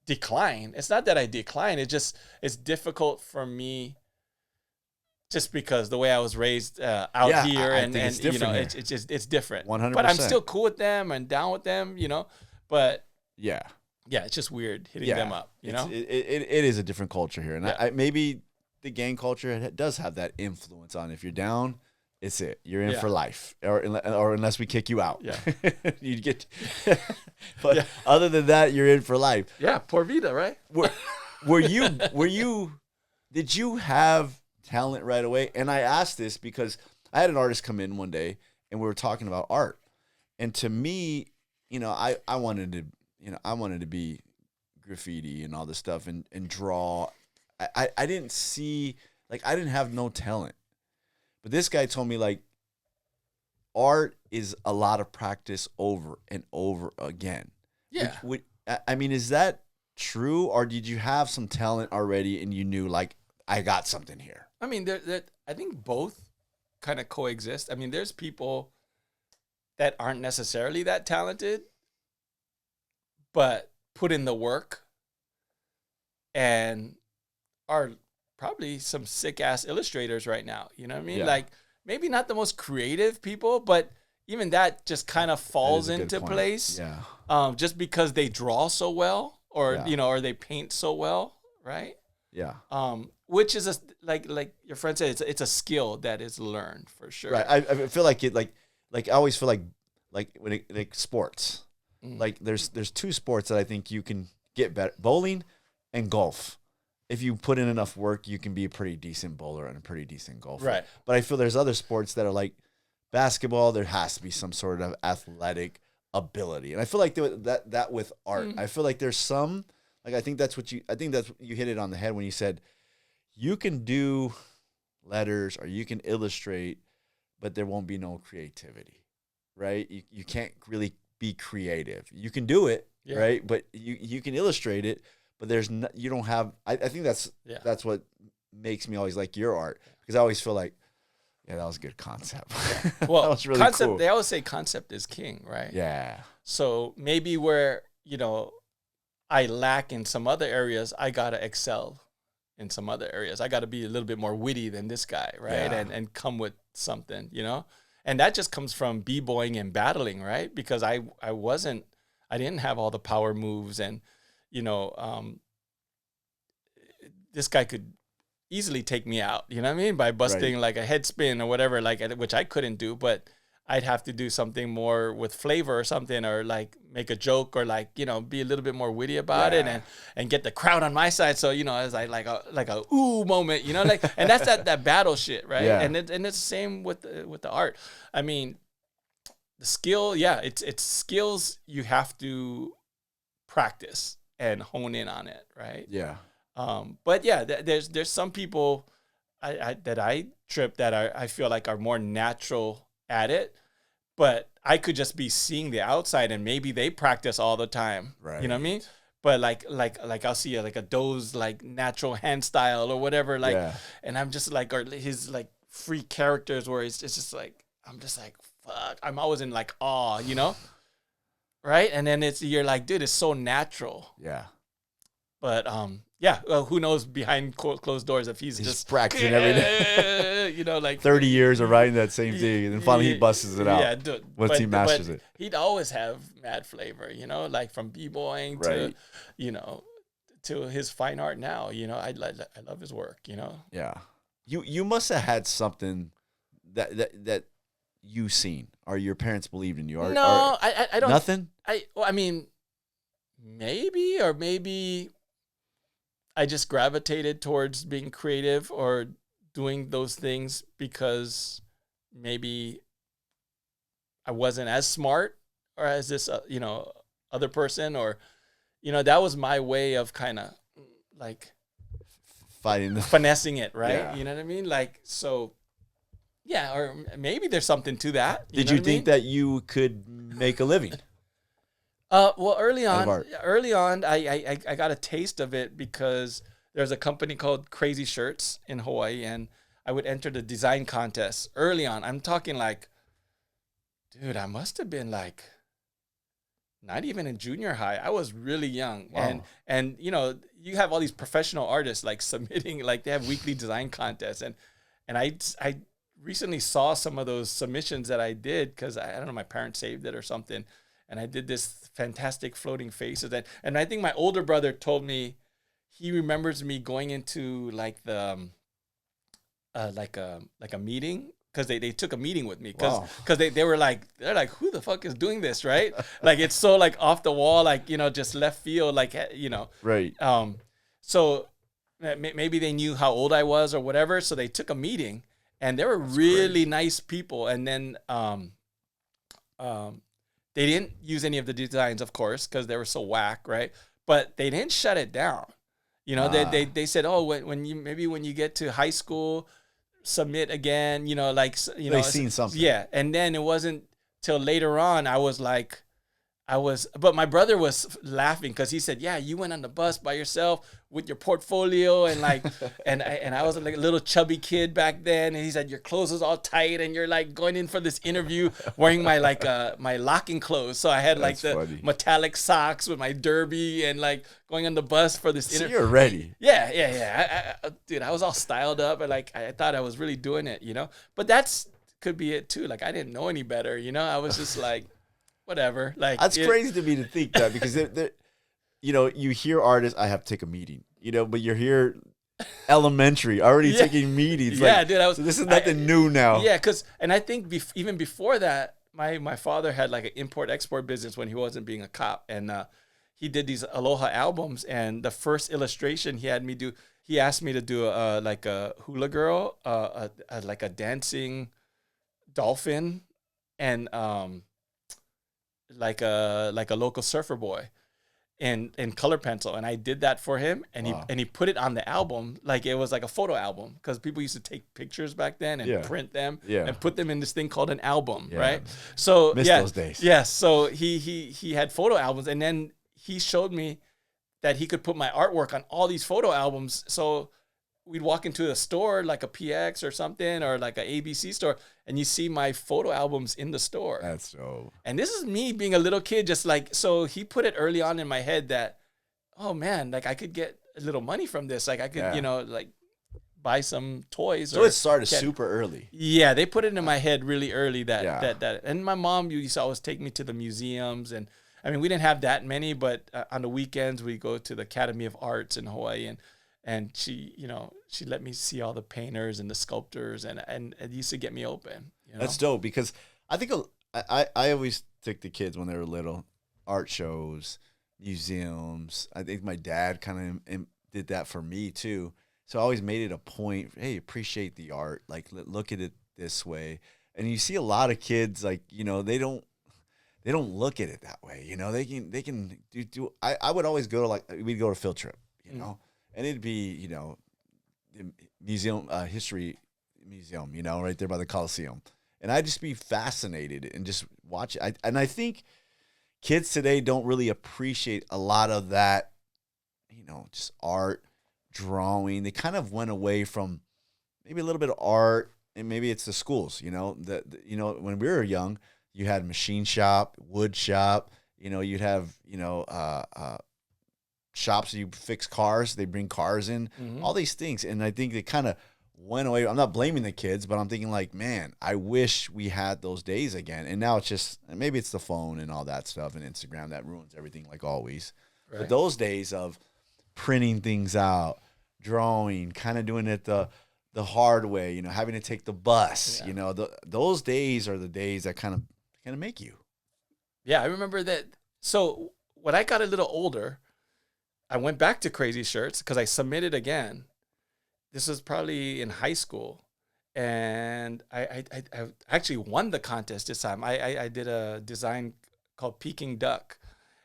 decline. It's not that I decline. It's difficult for me just because the way I was raised out Yeah, here, I and think it's you know, different here. it's just it's different. 100%. But I'm still cool with them and down with them, you know. But Yeah. yeah, it's just weird hitting them up, you know. It is a different culture here, and Yeah. I maybe the gang culture does have that influence on. If you're down, it's it. You're in Yeah. for life, or unless we kick you out. Yeah. You get. But Yeah. other than that, you're in for life. Yeah, Por Vida, right? Were you? Did you have talent right away? And I asked this because I had an artist come in one day, and we were talking about art, and to me, you know, I wanted to be graffiti and all this stuff and draw. I didn't see, like, I didn't have no talent. But this guy told me, like, art is a lot of practice over and over again. Yeah. I mean, is that true, or did you have some talent already and you knew like I got something here? I mean, I think both kind of coexist. I mean, there's people that aren't necessarily that talented, but put in the work and are probably some sick ass illustrators right now. You know what I mean? Yeah. Like maybe not the most creative people, but even that just kind of falls That is a good into point. place. Yeah. Just because they draw so well, or Yeah. or they paint so well, right? Yeah. Which is like your friend said, it's a skill that is learned for sure. Right. I feel like it like I always feel like when it like sports. Like there's two sports that I think you can get better: bowling and golf. If you put in enough work, you can be a pretty decent bowler and a pretty decent golfer. Right. But I feel there's other sports that are like basketball. There has to be some sort of athletic ability, and I feel like that with art. I feel like there's some like I think that's you hit it on the head when you said you can do letters or you can illustrate, but there won't be no creativity, right? You can't really be creative. You can do it, Yeah. right? But you can illustrate it, but you don't have. I think that's what makes me always like your art, because I always feel like, yeah, that was a good concept. Well, that was really concept. cool. They always say concept is king, right? Yeah, So maybe where I lack in some other areas, I gotta excel in some other areas. I gotta be a little bit more witty than this guy, right? Yeah. And come with something, And that just comes from b-boying and battling, right? Because I didn't have all the power moves, and this guy could easily take me out, you know what I mean? By busting Right. like a head spin or whatever, like, which I couldn't do, but I'd have to do something more with flavor or something, or like make a joke, or like, be a little bit more witty about it, and get the crowd on my side. So, as I like a ooh moment, like, and that's that battle shit, right? Yeah. And it's the same with the art. I mean, the skill, yeah, it's skills you have to practice and hone in on it, right? yeah, But yeah, there's some people that I trip that I feel like are more natural at it, but I could just be seeing the outside, and maybe they practice all the time, Right. You know what I mean? But like I'll see like a Doe's like natural hand style or whatever, like, Yeah. and I'm just like, or his like free characters where it's just like, I'm just like, fuck, I'm always in like awe, right? And then you're like, dude, it's so natural. yeah. But yeah, well, who knows behind closed doors if he's just practicing every day. like 30 years of writing that same thing, and then finally he busts it out. Yeah, dude. Once he masters it. He'd always have mad flavor, like from b-boying to, Right. To his fine art now. I love his work. Yeah. You must have had something that you seen or your parents believed in you. Or, No, I don't. Nothing? I mean, maybe I just gravitated towards being creative or doing those things because maybe I wasn't as smart or as this, other person, or, that was my way of kind of like Fighting the finessing it, right? Yeah. You know what I mean? Like, so yeah, or maybe there's something to that. Did know you what I think mean? that you could make a living? Well, early Out of on, art. I got a taste of it because there's a company called Crazy Shirts in Hawaii, and I would enter the design contest early on. I'm talking like, dude, I must have been like not even in junior high. I was really young. Wow. And you have all these professional artists like submitting, like they have weekly design contests, and I recently saw some of those submissions that I did because I don't know, my parents saved it or something. And I did this fantastic floating faces. And I think my older brother told me he remembers me going into like the like a meeting, because they took a meeting with me because Wow. they were like, they're like, who the fuck is doing this, right? Like it's so like off the wall, like just left field, like Right. So maybe they knew how old I was or whatever, so they took a meeting, and they were really nice people. And then they didn't use any of the designs, of course, because they were so whack, right? But they didn't shut it down. They said, oh, when you get to high school, submit again. They seen something. Yeah, and then it wasn't till later on I was like, but my brother was laughing because he said, "Yeah, you went on the bus by yourself with your portfolio and like, and I was like a little chubby kid back then." And he said, "Your clothes was all tight, and you're like going in for this interview wearing my like my locking clothes." So I had like That's the funny. metallic socks with my derby and like going on the bus for this So interview. you're ready. Yeah. Dude, I was all styled up and like I thought I was really doing it, you know. But that's could be it too. Like I didn't know any better, you know. I was just like. Whatever, like That's crazy to me to think that because they're, you know, you hear artists, I have to take a meeting, you know, but you're here elementary already taking meetings. Yeah, like, dude, so this is nothing new now. Yeah, and I think even before that, my father had like an import export business when he wasn't being a cop, and he did these Aloha albums. And the first illustration he asked me to do like a hula girl, like a dancing dolphin, and like a local surfer boy in color pencil, and I did that for him, and he put it on the album like it was like a photo album because people used to take pictures back then and print them and put them in this thing called an album, right? So Miss those days. Yes, so he had photo albums, and then he showed me that he could put my artwork on all these photo albums. So we'd walk into a store like a PX or something or like a ABC store, and you see my photo albums in the store. That's so. And this is me being a little kid, just like, so he put it early on in my head that, oh man, like I could get a little money from this. Like I could, you know, like buy some toys. So it started super early. Yeah, they put it in my head really early that. And my mom used to always take me to the museums, and I mean, we didn't have that many, but on the weekends we go to the Academy of Arts in Hawaii, and she, you know, she let me see all the painters and the sculptors, and it used to get me open. You know? That's dope because I think I always took the kids when they were little, art shows, museums. I think my dad kind of did that for me too. So I always made it a point, hey, appreciate the art, like look at it this way. And you see a lot of kids like, you know, they don't look at it that way. You know, they can do I would always go to we'd go to a field trip, you know. And it'd be, you know, the museum, history museum, you know, right there by the Coliseum. And I'd just be fascinated and just watch it. And I think kids today don't really appreciate a lot of that, you know, just art, drawing. They kind of went away from maybe a little bit of art, and maybe it's the schools, you know. You know, when we were young, you had machine shop, wood shop, you know, you'd have, you know, shops you fix cars, they bring cars in, all these things. And I think they kind of went away. I'm not blaming the kids, but I'm thinking like, man, I wish we had those days again. And now it's just, maybe it's the phone and all that stuff and Instagram that ruins everything like always. Right. But those days of printing things out, drawing, kind of doing it the hard way, you know, having to take the bus, you know, those days are the days that kind of make you. Yeah, I remember that. So when I got a little older, I went back to Crazy Shirts because I submitted again. This was probably in high school. And I actually won the contest this time. I did a design called Peking Duck.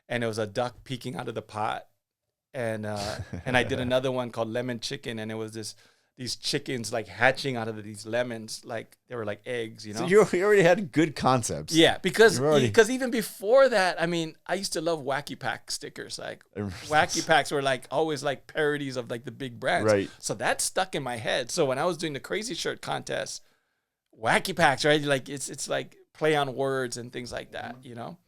And it was a duck peeking out of the pot. And I did another one called Lemon Chicken. And it was these chickens like hatching out of these lemons, like they were like eggs, you know. So you already had good concepts. Yeah, because even before that, I mean, I used to love Wacky Pack stickers. Like Wacky Packs were like always like parodies of like the big brands. Right. So that stuck in my head. So when I was doing the Crazy Shirt contest, Wacky Packs, right? Like it's like play on words and things like that, you know.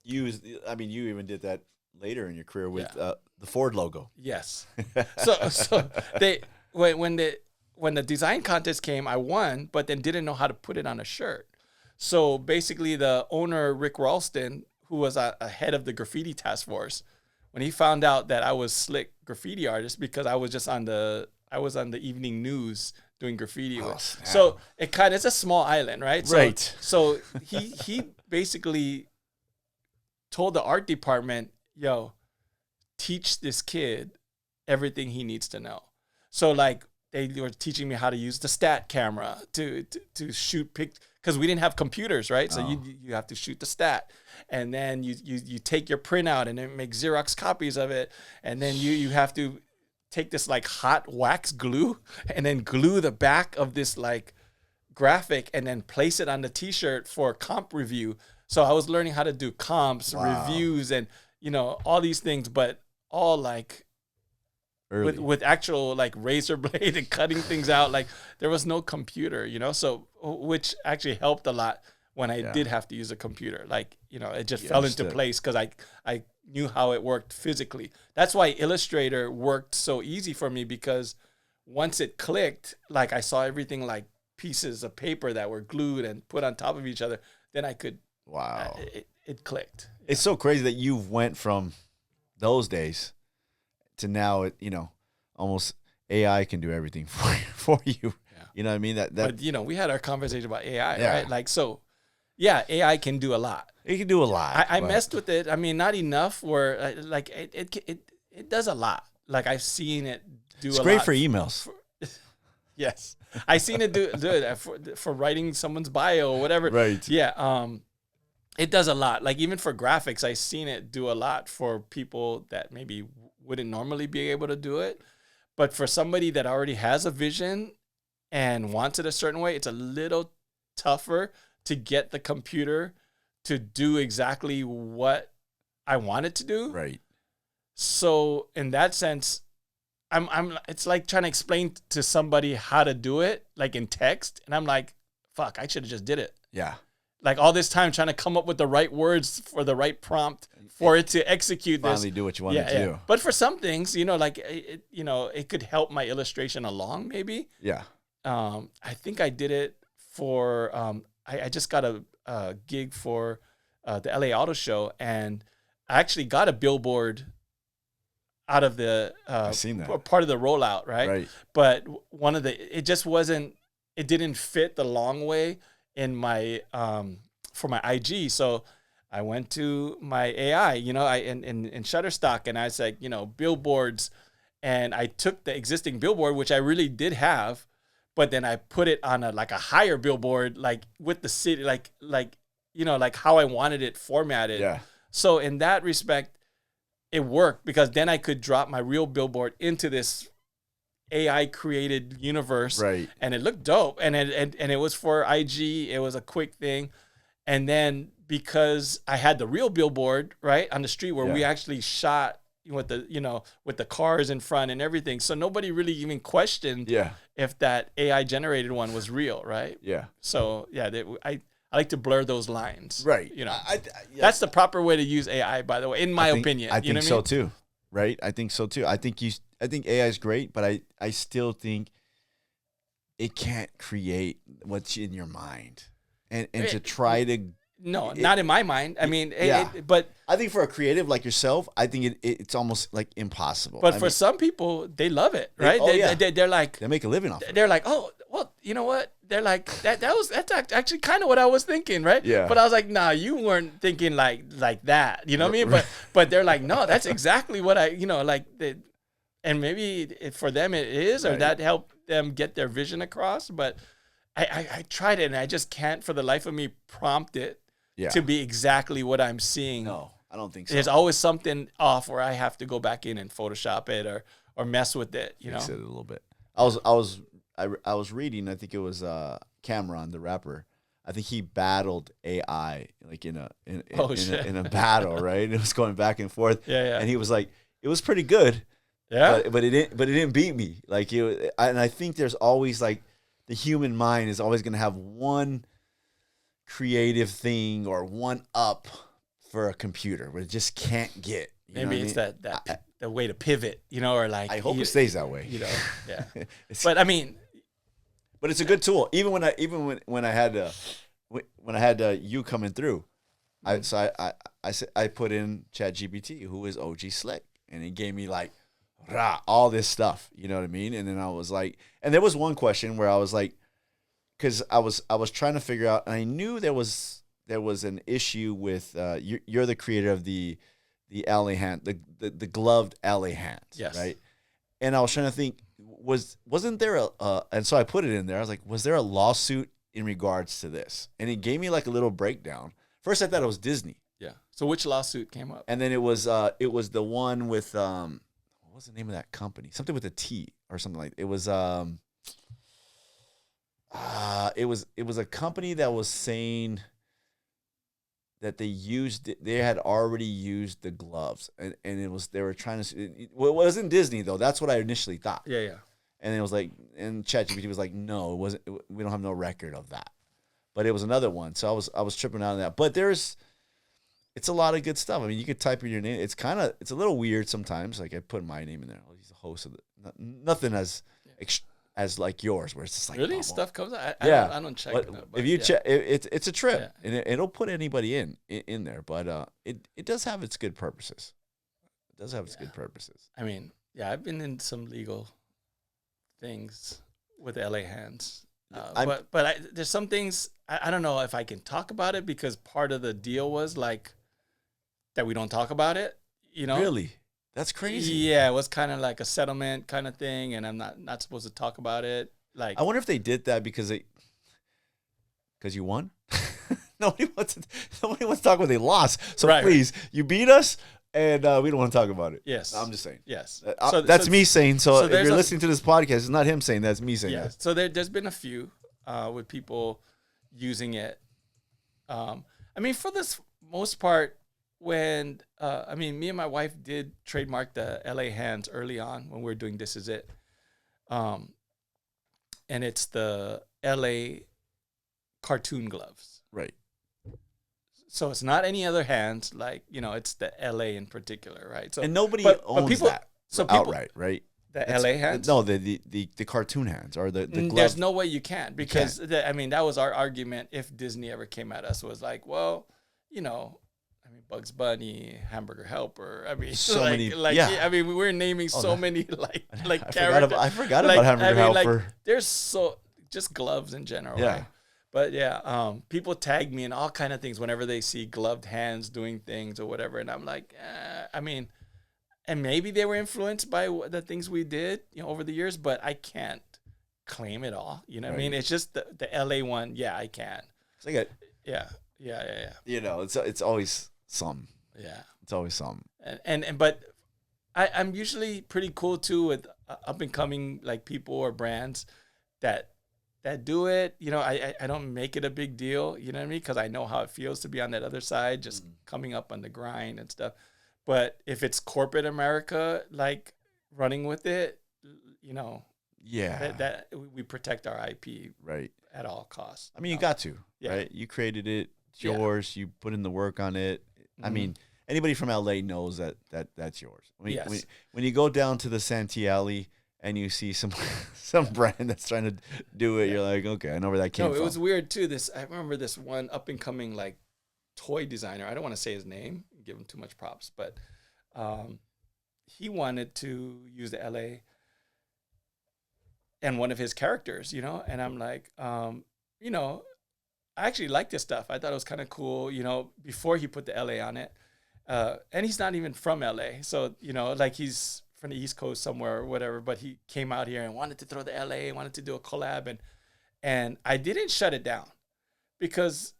You even did that later in your career with the Ford logo. Yes. So they when the design contest came, I won, but then didn't know how to put it on a shirt. So basically, the owner Rick Ralston, who was a head of the graffiti task force, when he found out that I was slick graffiti artist because I was on the evening news doing graffiti. So it's a small island, right? Right. So he basically told the art department, yo, teach this kid everything he needs to know. So like they were teaching me how to use the stat camera to shoot because we didn't have computers, right? So you have to shoot the stat, and then you take your printout and then make Xerox copies of it, and then you have to take this like hot wax glue and then glue the back of this like graphic and then place it on the t-shirt for comp review. So I was learning how to do comps, Wow. reviews, and all these things, but all like Early. with actual like razor blade and cutting things out. Like there was no computer, so which actually helped a lot when I did have to use a computer. Like it just fell into place because I knew how it worked physically. That's why Illustrator worked so easy for me, because once it clicked, like I saw everything like pieces of paper that were glued and put on top of each other. Then I could. Wow. It clicked. It's so crazy that you've went from those days to now. Almost AI can do everything for you. Yeah. You know what I mean? But we had our conversation about AI, Yeah. right? Like so. Yeah, AI can do a lot. It can do a lot. I but- messed with it. I mean, not enough where like it does a lot. Like I've seen it do It's a great lot. for emails. Yes. I seen it do it for writing someone's bio or whatever. Right. Yeah. It does a lot. Like even for graphics, I seen it do a lot for people that maybe wouldn't normally be able to do it. But for somebody that already has a vision and wants it a certain way, it's a little tougher to get the computer to do exactly what I want it to do. Right. So in that sense, it's like trying to explain to somebody how to do it, like in text. And I'm like, fuck, I should have just did it. Yeah. Like all this time trying to come up with the right words for the right prompt for it to execute Finally this. do what you wanted to do. But for some things, like it could help my illustration along maybe. Yeah. I think I did it for, I just got a gig for the LA Auto Show, and I actually got a billboard out of the I've seen that. part of the rollout, right? Right. But it didn't fit the long way in my for my IG. So I went to my AI, in Shutterstock, and I said, billboards, and I took the existing billboard, which I really did have, but then I put it on a higher billboard, like with the city, like how I wanted it formatted. Yeah. So in that respect, it worked, because then I could drop my real billboard into this AI created universe, Right. and it looked dope. And it was for IG. It was a quick thing. And then because I had the real billboard right on the street where we actually shot with the cars in front and everything, so nobody really even questioned if that AI generated one was real, right? Yeah. So yeah, I like to blur those lines, Right. That's the proper way to use AI, by the way, in my opinion. I You know think what so mean? too. Right. I think so too. I think AI is great, but I still think it can't create what's in your mind, and to try to. No, not in my mind. I mean, but I think for a creative like yourself, I think it's almost like impossible. But for some people, they love it, right? They're like, they make a living off of it. they're like, oh, well, you know what? They're like, that's actually kind of what I was thinking, right? Yeah. But I was like, nah, you weren't thinking like that. You know what I mean? But they're like, no, that's exactly what and maybe for them it is, or that helped them get their vision across. But I tried it, and I just can't for the life of me prompt it to be exactly what I'm seeing. No, I don't think so. There's always something off where I have to go back in and Photoshop it or mess with it. Fix it a little bit. I was reading. I think it was Cameron, the rapper. I think he battled AI like in a battle, right? It was going back and forth. Yeah. And he was like, it was pretty good. Yeah. But it didn't beat me. Like and I think there's always like the human mind is always going to have one creative thing or one up for a computer where it just can't get. Maybe it's that the way to pivot, or like. I hope it stays that way. Yeah. But I mean, but it's a good tool. Even when I had you coming through, I put in ChatGPT, who is OG Slick, and he gave me like all this stuff. You know what I mean? And then I was like, and there was one question where I was like, because I was trying to figure out, and I knew there was an issue with you're the creator of the alley hand, the gloved alley hand, yes, right? And I was trying to think, wasn't there and so I put it in there. I was like, was there a lawsuit in regards to this? And it gave me like a little breakdown. First, I thought it was Disney. Yeah. So which lawsuit came up? And then it was the one with what was the name of that company? Something with a T or something like it was. It was a company that was saying that they had already used the gloves, and they were trying to. Well, it wasn't Disney though. That's what I initially thought. Yeah. And it was like, and ChatGPT was like, no, it wasn't. We don't have no record of that. But it was another one. So I was tripping out on that. But it's a lot of good stuff. I mean, you could type in your name. It's a little weird sometimes. Like I put my name in there. Oh, he's the host of nothing as like yours, where it's just like really well, stuff comes out. I don't check but it out, if you check, it's a trip, Yeah. and it'll put anybody in there. But it does have its good purposes. It does have its good purposes. I mean, yeah, I've been in some legal things with LA hands. But there's some things I don't know if I can talk about it, because part of the deal was like that we don't talk about it. You know, Really, that's crazy. Yeah, it was kind of like a settlement kind of thing, and I'm not supposed to talk about it. Like, I wonder if they did that because you won. Nobody wants to talk when they lost. So Right. please, you beat us, and we don't want to talk about it. Yes. I'm just saying. yes, That's me saying. So if there's you're a- listening to this podcast, it's not him saying. That's me saying Yeah. that. So there's been a few with people using it. I mean, for this most part, when me and my wife did trademark the LA hands early on when we were doing This Is It, and it's the LA cartoon gloves. Right. So it's not any other hands, like, it's the LA in particular, right? So And nobody but owns people- that so people- outright, right? the It's- LA hands. No, the cartoon hands or the glove. There's no way you can, because that was our argument. If Disney ever came at us, was like, well, Bugs Bunny, Hamburger Helper. I mean, So like, many- like yeah. I mean, we were naming so many like characters. I forgot about Hamburger Helper. There's just gloves in general. Yeah. Right? But yeah, people tag me in all kind of things whenever they see gloved hands doing things or whatever, and I'm like, I mean, and maybe they were influenced by the things we did, over the years, but I can't claim it all. You know what I mean? It's just the LA one. Yeah, I can. It's like Yeah. it's always some. Yeah. It's always some. But I'm usually pretty cool too with up and coming like people or brands that do it. I don't make it a big deal. You know what I mean? Because I know how it feels to be on that other side, just coming up on the grind and stuff. But if it's corporate America, like running with it, Yeah. that we protect our IP Right. at all costs. I mean, you got to, Yeah. right? You created it. It's Yeah. yours. You put in the work on it. I mean, anybody from LA knows that's yours. Yes. When you go down to the Santee Alley and you see some brand that's trying to do it, you're like, okay, I know where that came No, from. it was weird too. I remember this one up and coming like toy designer. I don't want to say his name, give him too much props, but he wanted to use the LA and one of his characters, and I'm like, I actually like this stuff. I thought it was kind of cool, before he put the LA on it. And he's not even from LA. So, like he's from the East Coast somewhere or whatever, but he came out here and wanted to throw the LA, wanted to do a collab. And I didn't shut it down, because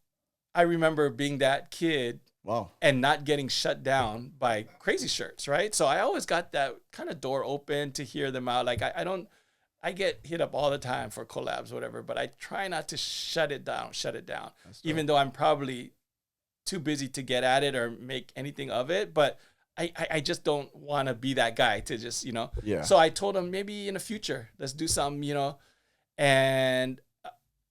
I remember being that kid Wow. and not getting shut down by Crazy Shirts, right? So I always got that kind of door open to hear them out. Like I get hit up all the time for collabs, whatever, but I try not to shut it down, even though I'm probably too busy to get at it or make anything of it. But I just don't want to be that guy to just, Yeah. So I told him, maybe in the future, let's do something, and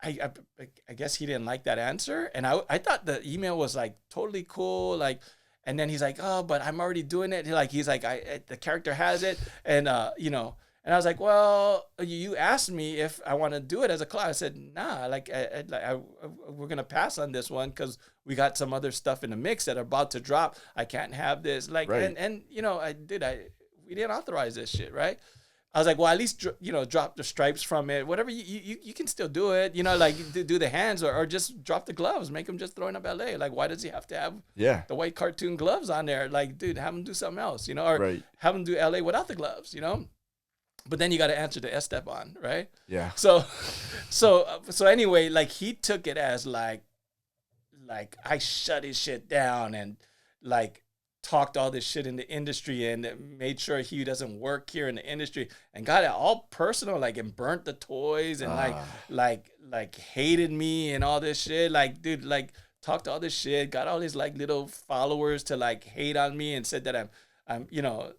I guess he didn't like that answer. And I thought the email was like totally cool. Like, and then he's like, oh, but I'm already doing it. He's like, the character has it. And, and I was like, well, you asked me if I want to do it as a collab. I said, nah, we're going to pass on this one because we got some other stuff in the mix that are about to drop. I can't have this. Like, right. and we didn't authorize this shit, right? I was like, well, at least, drop the stripes from it. Whatever, you can still do it, like do the hands or just drop the gloves. Make him just throwing up LA. Like, why does he have to have the white cartoon gloves on there? Like, dude, have him do something else, or Right. have him do LA without the gloves, But then you got to answer to Esteban, right? Yeah. So anyway, like he took it as like I shut his shit down and like talked all this shit in the industry and made sure he doesn't work here in the industry and got it all personal, like, and burnt the toys and like hated me and all this shit. Like, dude, like talked all this shit, got all his like little followers to like hate on me and said that I'm you know,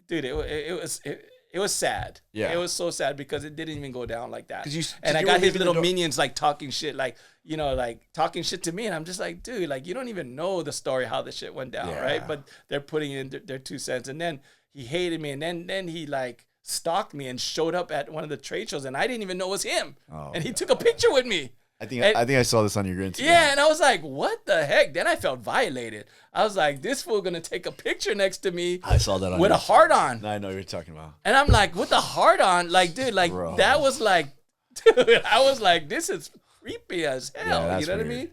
dude, it was sad. Yeah. It was so sad because it didn't even go down like that. And And I got his little minions like talking shit, like, you know, like talking shit to me. And I'm just like, dude, like, you don't even know the story, how the shit went down, Yeah. right? But they're putting in their 2 cents. And then he hated me. And then he like stalked me and showed up at one of the trade shows. And I didn't even know it was him. Oh, and he took a picture with me. I think I saw this on your Instagram. Yeah, and I was like, what the heck? Then I felt violated. I was like, this fool gonna take a picture next to me I saw that on with your, a heart on. I know what you're talking about. And I'm like, with the heart on, like, dude, like Bro. that was like, dude, I was like, this is creepy as hell. Yeah, You know what I weird. mean?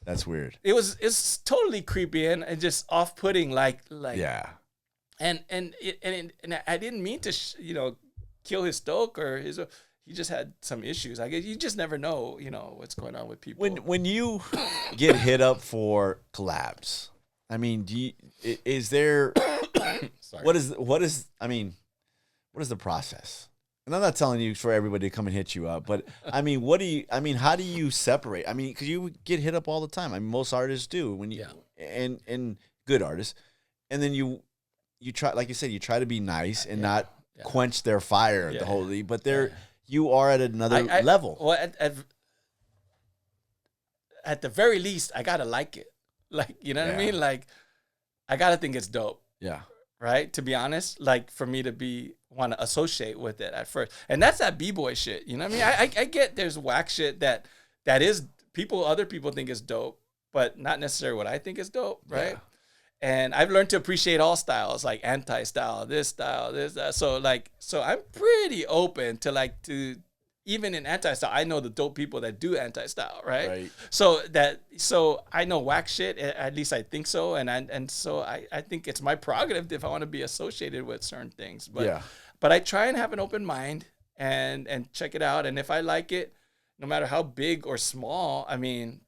That's weird. It's totally creepy and just off putting, like Yeah. And I didn't mean to kill his stoke or his. He just had some issues. I guess you just never know, what's going on with people. When you get hit up for collabs, I mean, is there Sorry. what is the process? And I'm not telling you for everybody to come and hit you up, but I mean, how do you separate? I mean, because you get hit up all the time. I mean, most artists do and good artists, and then you try, like you said, you try to be nice and not quench their fire the whole league, but you are at another level. Well, at the very least, I gotta like it. Like, you know what I mean? Like, I gotta think it's dope. Yeah. Right? To be honest, like for me to want to associate with it at first. And that's that B-boy shit. You know what I mean? I get there's whack shit that is other people think is dope, but not necessarily what I think is dope, right? Yeah. And I've learned to appreciate all styles, like anti-style, this style, this, that. So I'm pretty open to even in anti-style. I know the dope people that do anti-style, right? Right. So I know whack shit. At least I think so. And so I think it's my prerogative if I want to be associated with certain things. But I try and have an open mind and check it out. And if I like it, no matter how big or small, I mean,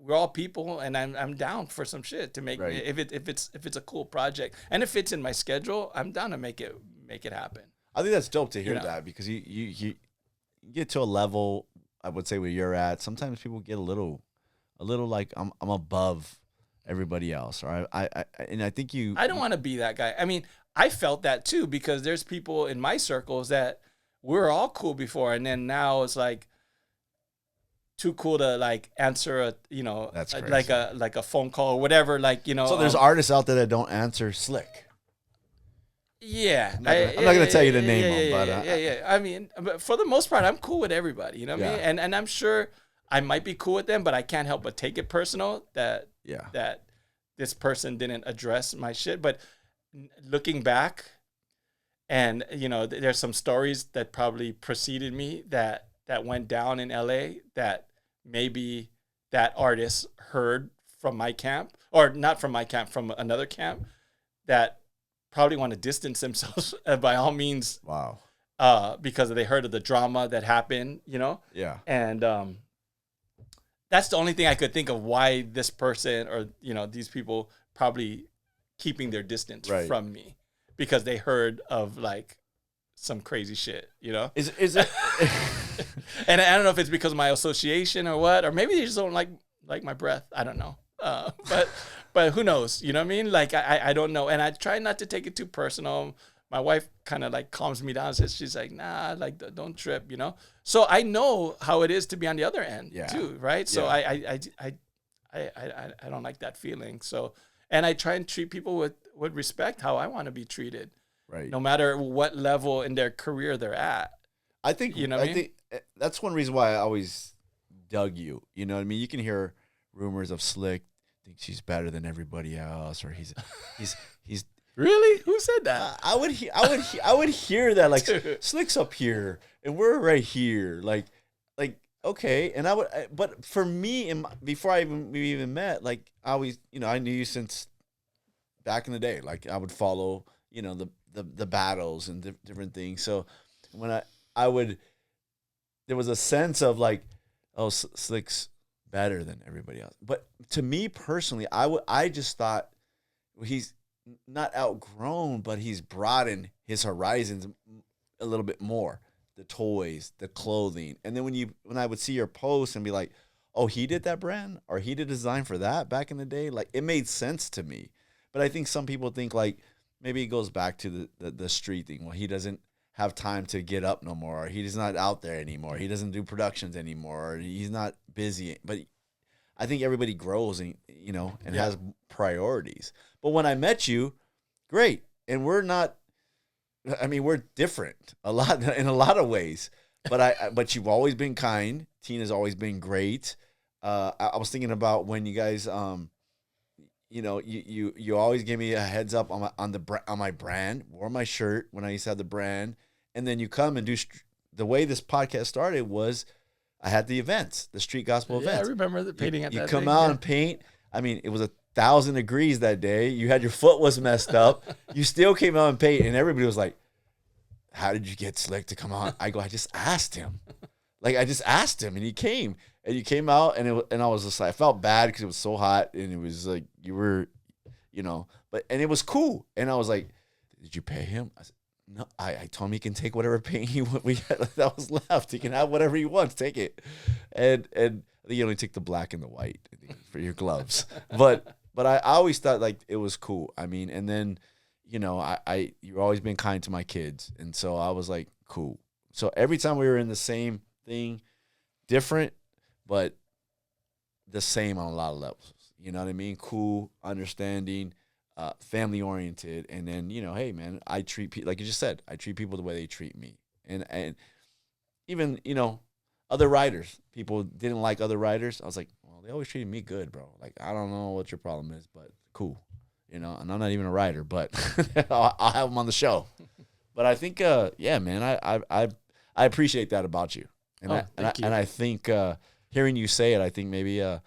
we're all people, and I'm down for some shit to make. Right. If it's a cool project and it fits in my schedule, I'm down to make it happen. I think that's dope to hear that because you get to a level, I would say, where you're at. Sometimes people get a little like I'm above everybody else, or I think you. I don't want to be that guy. I mean, I felt that too because there's people in my circles that we're all cool before, and then now it's like too cool to like answer like a phone call or whatever, like, So there's artists out there that don't answer slick. Yeah. I'm not going to tell you to name them, but yeah. I mean, but for the most part, I'm cool with everybody, you know what I mean? And I'm sure I might be cool with them, but I can't help but take it personal that this person didn't address my shit. But looking back, and there's some stories that probably preceded me that went down in LA that maybe that artist heard from my camp, or not from my camp, from another camp, that probably want to distance themselves by all means. Wow. Because they heard of the drama that happened, Yeah. And that's the only thing I could think of why this person or these people probably keeping their distance from me, because they heard of like some crazy shit, Is it? And I don't know if it's because of my association or what, or maybe they just don't like my breath. I don't know. But who knows? You know what I mean? Like I don't know. And I try not to take it too personal. My wife kind of like calms me down. Says she's like, nah, like don't trip, So I know how it is to be on the other end too, right? So I don't like that feeling. So, and I try and treat people with respect, how I want to be treated. Right. No matter what level in their career they're at. I think I think that's one reason why I always dug you. You know what I mean? You can hear rumors of Slick think she's better than everybody else, or he's Really? Who said that? I would hear that, like, Slick's up here and we're right here, like okay. And but for me, before we even met, like I always, I knew you since back in the day. Like I would follow, the battles and different things. So when there was a sense of like, oh, Slick's better than everybody else. But to me personally, I just thought he's not outgrown, but he's broadened his horizons a little bit more the toys, the clothing. And then when I would see your posts and be like, oh, he did that brand or he did design for that back in the day, like it made sense to me. But I think some people think like maybe it goes back to the street thing. Well, he doesn't have time to get up no more, or he's not out there anymore. He doesn't do productions anymore, or he's not busy. But I think everybody grows and has priorities. But when I met you, great. And we're different in a lot of ways. But you've always been kind. Tina's always been great. I was thinking about when you guys you always give me a heads up on my brand, wore my shirt when I used to have the brand, and then you come and do the way this podcast started was I had the events, the street gospel events. I remember the painting at that. You come out and paint. I mean, it was 1,000 degrees that day. You had your foot was messed up. You still came out and paint, and everybody was like, "How did you get Slick to come out?" I go, "I just asked him." Like I just asked him, and he came, and you came out, and I was just like, I felt bad because it was so hot, and it was like you were, and it was cool, and I was like, "Did you pay him?" I said, "No." I told him he can take whatever paint we had that was left. He can have whatever he wants, take it, and I think he only took the black and the white for your gloves, but I always thought like it was cool. I mean, and then you've always been kind to my kids, and so I was like, cool. So every time we were in the same thing, different, but the same on a lot of levels. You know what I mean? Cool, understanding, family oriented, and then hey man, I treat people like you just said. I treat people the way they treat me, and even other writers. People didn't like other writers. I was like, well, they always treated me good, bro. Like I don't know what your problem is, but cool. And I'm not even a writer, but I'll have them on the show. But I think, man, I appreciate that about you. And I think hearing you say it, I think maybe the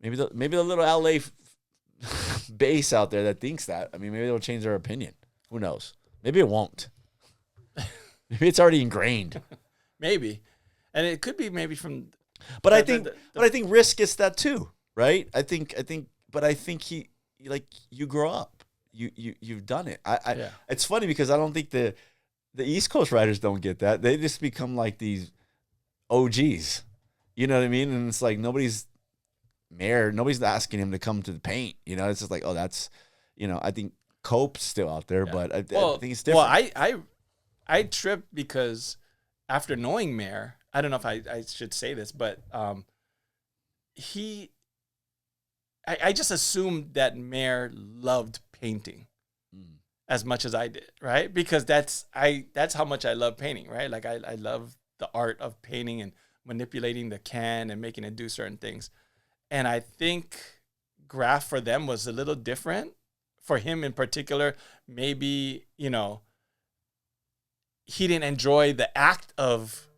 little LA base out there that thinks that. I mean, maybe they'll change their opinion. Who knows? Maybe it won't. Maybe it's already ingrained. Maybe, and it could be maybe from. But I think Risk gets that too, right? I think he. Like you grow up, you've done it. It's funny because I don't think the East Coast writers don't get that. They just become like these OGs. You know what I mean? And it's like nobody's asking him to come to the paint. It's just like, oh, that's I think Cope's still out there, but I think it's different. Well, I tripped because after knowing Mayor, I don't know if I should say this, but I just assumed that Mayor loved painting as much as I did, right? Because that's how much I love painting, right? Like I love the art of painting and manipulating the can and making it do certain things. And I think Graph for them was a little different. For him in particular, maybe, he didn't enjoy the act of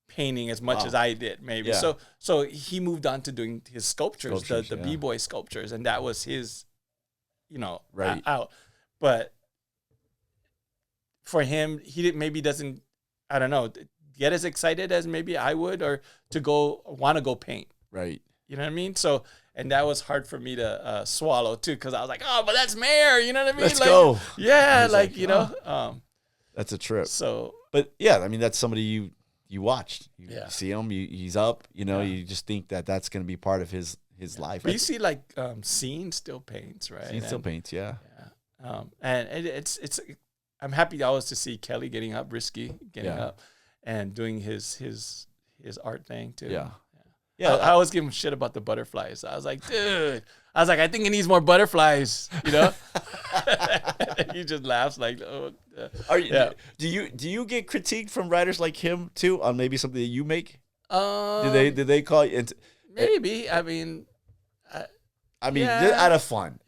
painting as much as I did, maybe. Yeah. So he moved on to doing his sculptures, the b-boy sculptures, and that was his, right out. But for him, he doesn't, I don't know, get as excited as maybe I would, or to want to go paint. Right. You know what I mean? So, and that was hard for me to swallow too, because I was like, oh, but that's Mayor. You know what I mean? Let's go. Yeah, like, that's a trip. So, but yeah, I mean, that's somebody you watched. You see him. He's up. You just think that that's going to be part of his life. But you see, like Scene still paints, right? Scene still paints, yeah. And it's. I'm happy always to see Kelly getting up, Risky getting up, and doing his art thing too. Yeah. Yeah, I always give him shit about the butterflies. I was like, dude, I think it needs more butterflies, He just laughs like, oh. Do you get critiqued from writers like him too on maybe something that you make? Did they call you? Maybe. I mean, out of fun.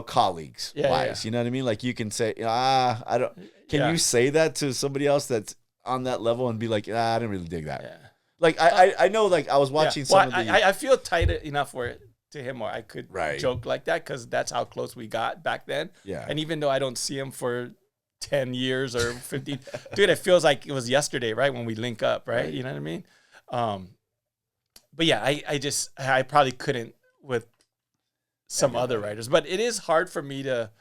Colleagues wise. Yeah. You know what I mean? Like you can say, I don't. Can you say that to somebody else that's on that level and be like, I didn't really dig that. Yeah. Like I know, like I was watching some of the. I feel tight enough to him where I could Right. joke like that, because that's how close we got back then. Yeah. And even though I don't see him for 10 years or 15, dude, it feels like it was yesterday, right? When we link up, right? You know what I mean? But yeah, I probably couldn't with some other writers, but it is hard for me to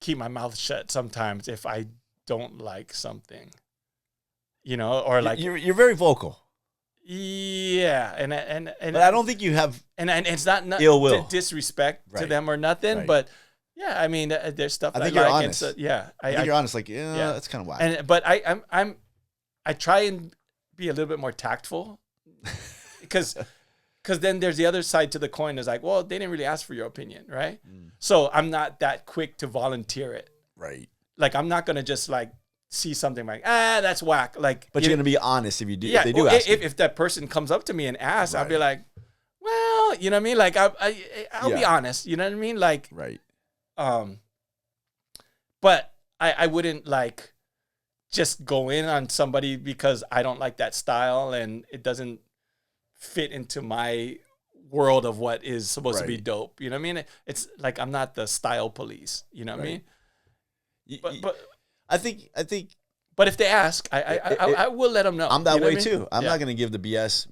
keep my mouth shut sometimes if I don't like something. you know, or like, you're very vocal, yeah. And but I don't think you have and it's not ill will, disrespect to Right. them or nothing, Right. but yeah, I mean, there's stuff I that think I you're like. honest. Yeah. I think you're honest. Like, yeah, Yeah. that's kind of whack. But I try and be a little bit more tactful because then there's the other side to the coin is like, well, they didn't really ask for your opinion, right? So I'm not that quick to volunteer it. Right. Like, I'm not going to just like see something like, that's whack. Like, But you're going to be honest if you do. yeah, if they do well, ask you. if that person comes up to me and asks, I'll be Right. like, well, you know what I mean? Like, I'll be Yeah. honest, you know what I mean? Like, Right. but I wouldn't like just go in on somebody because I don't like that style and it doesn't fit into my world of what is supposed to be Right. dope. You know what I mean? It's like I'm not the style police. You know what I Right. mean? Y- But I think but if they ask, I will let them know. I'm that You know way what I mean? too. I'm Yeah. not going to give the BS,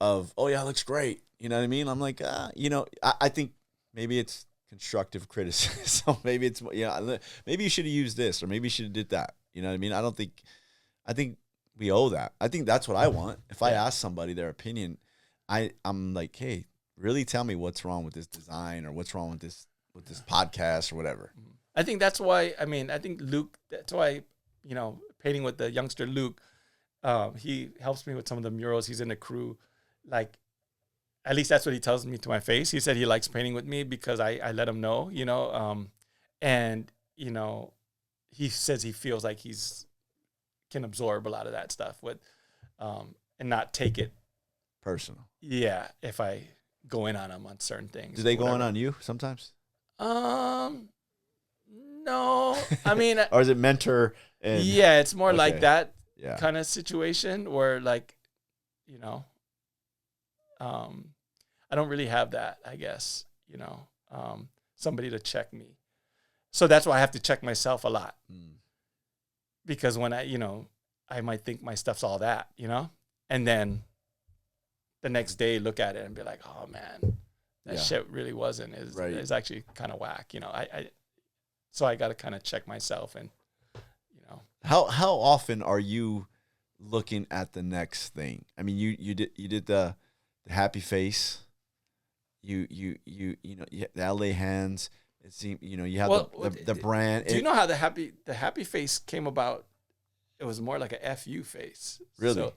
of, oh yeah, it looks great. You know what I mean? I'm like, I think maybe it's constructive criticism. Maybe it's, maybe you should have used this or maybe you should have did that. You know what I mean? I think we owe that. I think that's what I want. If I ask somebody their opinion, I'm like, hey, really tell me what's wrong with this design or what's wrong with this podcast or whatever. I think that's why, I think Luke, that's why, painting with the youngster Luke, he helps me with some of the murals. He's in the crew. Like, at least that's what he tells me to my face. He said he likes painting with me because I let him know, and, he says he feels like can absorb a lot of that stuff with, and not take it Personal. Yeah, if I go in on them on certain things. Do they go in whatever. on you sometimes? No. I mean, Or is it mentor and yeah, it's more like Okay. that yeah. kind of situation where, like, I don't really have that, I guess, somebody to check me. So that's why I have to check myself a lot. Because when I might think my stuff's all that, and then the next day look at it and be like, oh man, that Yeah. shit really wasn't. Right. It's actually kind of whack, so I got to kind of check myself and, How often are you looking at the next thing? I mean, you did the happy face. You the LA hands. It seemed you have the brand. Do you know how the happy face came about? It was more like a FU face. Really? So,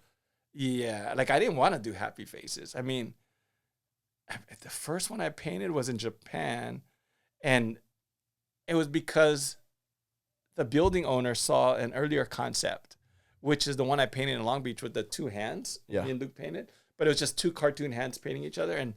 yeah. Like, I didn't want to do happy faces. I mean, the first one I painted was in Japan, and it was because the building owner saw an earlier concept, which is the one I painted in Long Beach with the two hands. Yeah. Me and Luke painted, but it was just two cartoon hands painting each other. And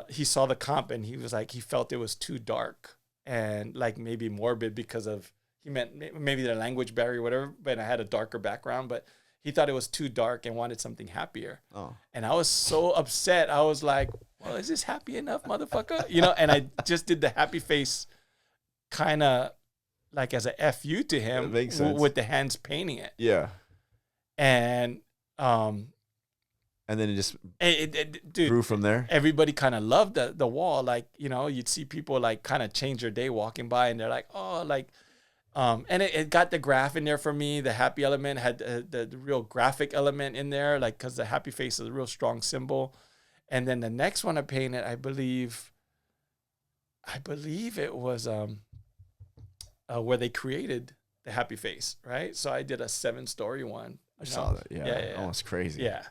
he saw the comp and he was like, he felt it was too dark and like maybe morbid because of, he meant maybe the language barrier or whatever, but I had a darker background, but he thought it was too dark and wanted something happier. Oh. And I was so upset. I was like, well, is this happy enough, motherfucker? And I just did the happy face kind of like as a FU to him That makes sense. with the hands painting it. Yeah. And And then it just dude, grew from there. everybody kind of loved the wall. Like, you'd see people like kind of change their day walking by and they're like, oh, like, and it got the graph in there for me. The happy element had the real graphic element in there, like, because the happy face is a real strong symbol. And then the next one I painted, I believe it was where they created the happy face, right? So I did a 7-story one. I saw that. Yeah. Yeah. Almost crazy. Yeah.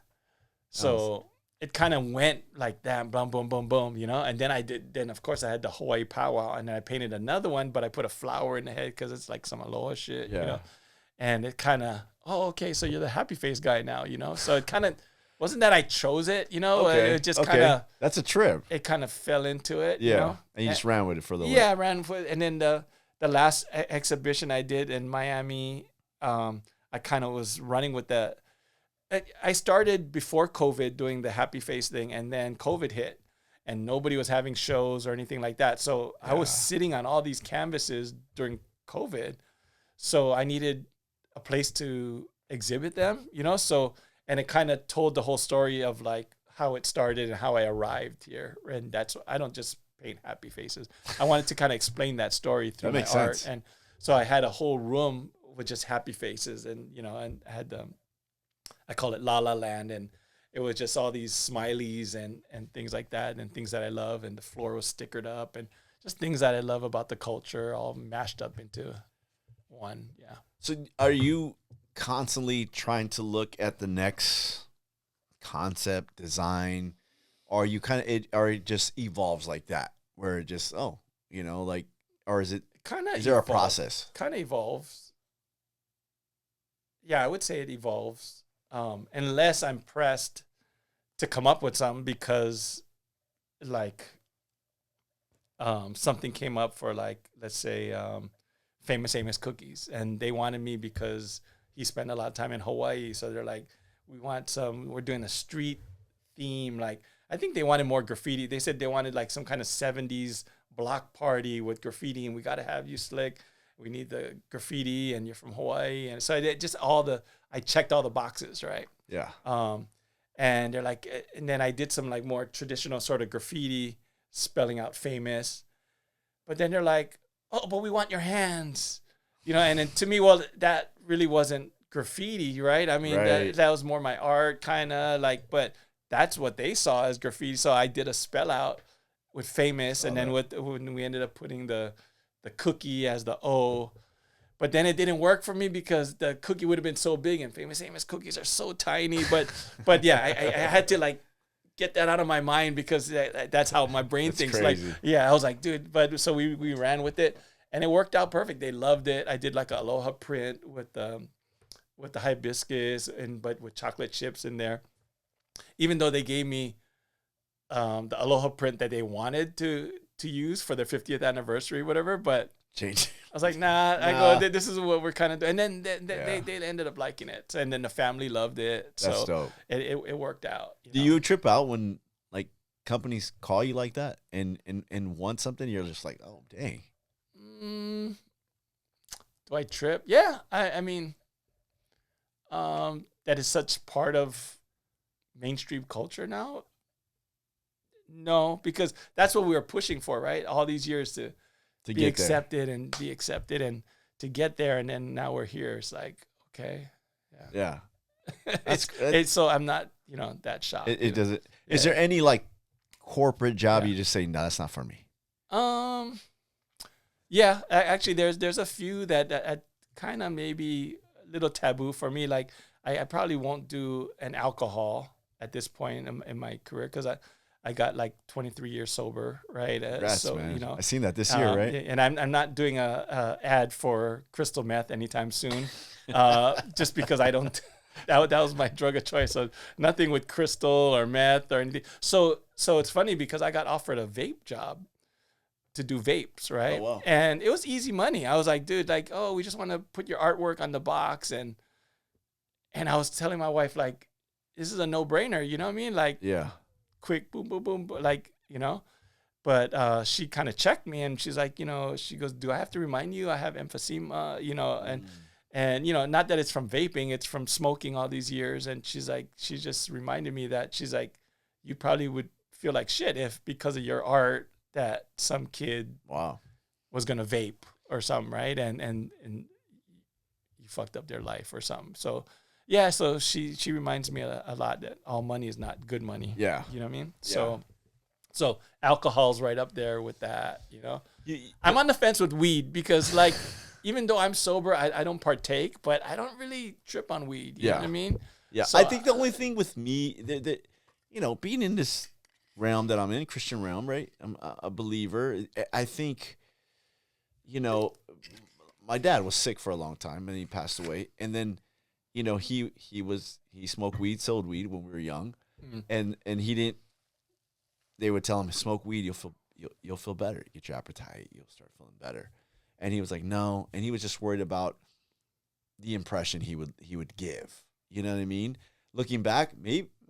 So it kind of went like that, boom, boom, boom, boom, and then of course I had the Hawaii powwow, and then I painted another one, but I put a flower in the head because it's like some aloha shit, Yeah. and it kind of, oh, okay, so you're the happy face guy now, So it kind of wasn't that I chose it, Okay. it just kind of, That's a trip. it kind of fell into it, Yeah. And you just ran with it for a little yeah, I ran with, and then the last exhibition I did in Miami, I kind of was running with I started before COVID doing the happy face thing, and then COVID hit and nobody was having shows or anything like that. So I was sitting on all these canvases during COVID. So I needed a place to exhibit them, so, and it kind of told the whole story of like how it started and how I arrived here. And I don't just paint happy faces. I wanted to kind of explain that story through That my makes art. sense. And so I had a whole room with just happy faces, and and I had I call it La La Land, and it was just all these smileys and things like that, and things that I love, and the floor was stickered up, and just things that I love about the culture, all mashed up into one. Yeah. So are you constantly trying to look at the next concept, design, or you or it just evolves like that, where it just like, or is it Kind of is there a process? Kind of evolves. Yeah, I would say it evolves. Unless I'm pressed to come up with something because, like, something came up for, like, let's say, Famous Amos Cookies, and they wanted me because he spent a lot of time in Hawaii. So they're like, we're doing a street theme. Like, I think they wanted more graffiti. They said they wanted like some kind of 70s block party with graffiti, and we got to have you slick. We need the graffiti, and you're from Hawaii. And so I checked all the boxes, right? Yeah. And they're like, and then I did some like more traditional sort of graffiti, spelling out famous. But then they're like, oh, but we want your hands, and then to me, well, that really wasn't graffiti, right? I mean, Right. that was more my art, kind of like, but that's what they saw as graffiti. So I did a spell out with famous, and then when we ended up putting the cookie as the O. But then it didn't work for me because the cookie would have been so big, and Famous Amos cookies are so tiny. But yeah, I had to like get that out of my mind because that's how my brain thinks. Crazy. Like, yeah, I was like, dude. But so we ran with it, and it worked out perfect. They loved it. I did like a aloha print with the hibiscus but with chocolate chips in there. Even though they gave me the aloha print that they wanted to use for their 50th anniversary, whatever, but Change. I was like, nah. I go, this is what we're kind of doing. And then they ended up liking it. And then the family loved it. That's So dope. it worked out. Do you trip out when like companies call you like that and want something? You're just like, oh, dang. Do I trip? Yeah. I mean, that is such part of mainstream culture now. No, because that's what we were pushing for, right? All these years to be get accepted and be accepted and to get there. And then now we're here. It's like, okay. Yeah. So I'm not, that shocked. It doesn't. Is there any like corporate job you just say, no, that's not for me? Yeah, actually there's a few that kind of maybe a little taboo for me. Like I probably won't do an alcohol at this point in my career because I got like 23 years sober, right? Congrats, So man. I seen that this year, right? And I'm not doing a ad for crystal meth anytime soon, just because I don't. That was my drug of choice. So nothing with crystal or meth or anything. So it's funny because I got offered a vape job to do vapes, right? Oh, wow. And it was easy money. I was like, dude, like, oh, we just want to put your artwork on the box, and I was telling my wife like, this is a no-brainer. You know what I mean? Like, Yeah. quick, boom, boom, boom, like, but she kind of checked me, and she's like, she goes, do I have to remind you I have emphysema, and not that it's from vaping, it's from smoking all these years. And she's like, she just reminded me that she's like, you probably would feel like shit if because of your art that some kid was going to vape or something. Right. And you fucked up their life or something. So yeah, so she reminds me a lot that all money is not good money. Yeah. You know what I mean? Yeah. So alcohol's right up there with that, I'm on the fence with weed because, like, even though I'm sober, I don't partake, but I don't really trip on weed. You know what I mean? Yeah. So, I think the only thing with me, being in this realm that I'm in, Christian realm, right? I'm a believer. I think, my dad was sick for a long time and he passed away. And then, he smoked weed, sold weed when we were young, and he didn't. They would tell him, smoke weed, you'll feel better. Get your appetite, you'll start feeling better. And he was like, no, and he was just worried about the impression he would give. You know what I mean? Looking back,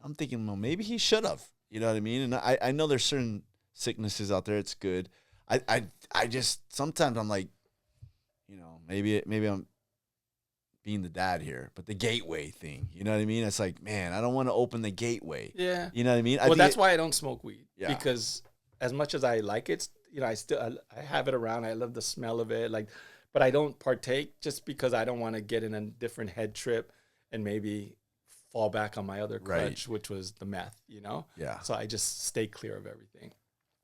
I'm thinking, well, maybe he should have. You know what I mean? And I know there's certain sicknesses out there. It's good. I just sometimes I'm like, maybe I'm being the dad here, but the gateway thing, you know what I mean? It's like, man, I don't want to open the gateway. Yeah. You know what I mean? Well, that's why I don't smoke weed. Yeah. Because as much as I like it, I have it around. I love the smell of it. Like but I don't partake just because I don't want to get in a different head trip and maybe fall back on my other crutch, which was the meth, you know? Yeah. So I just stay clear of everything.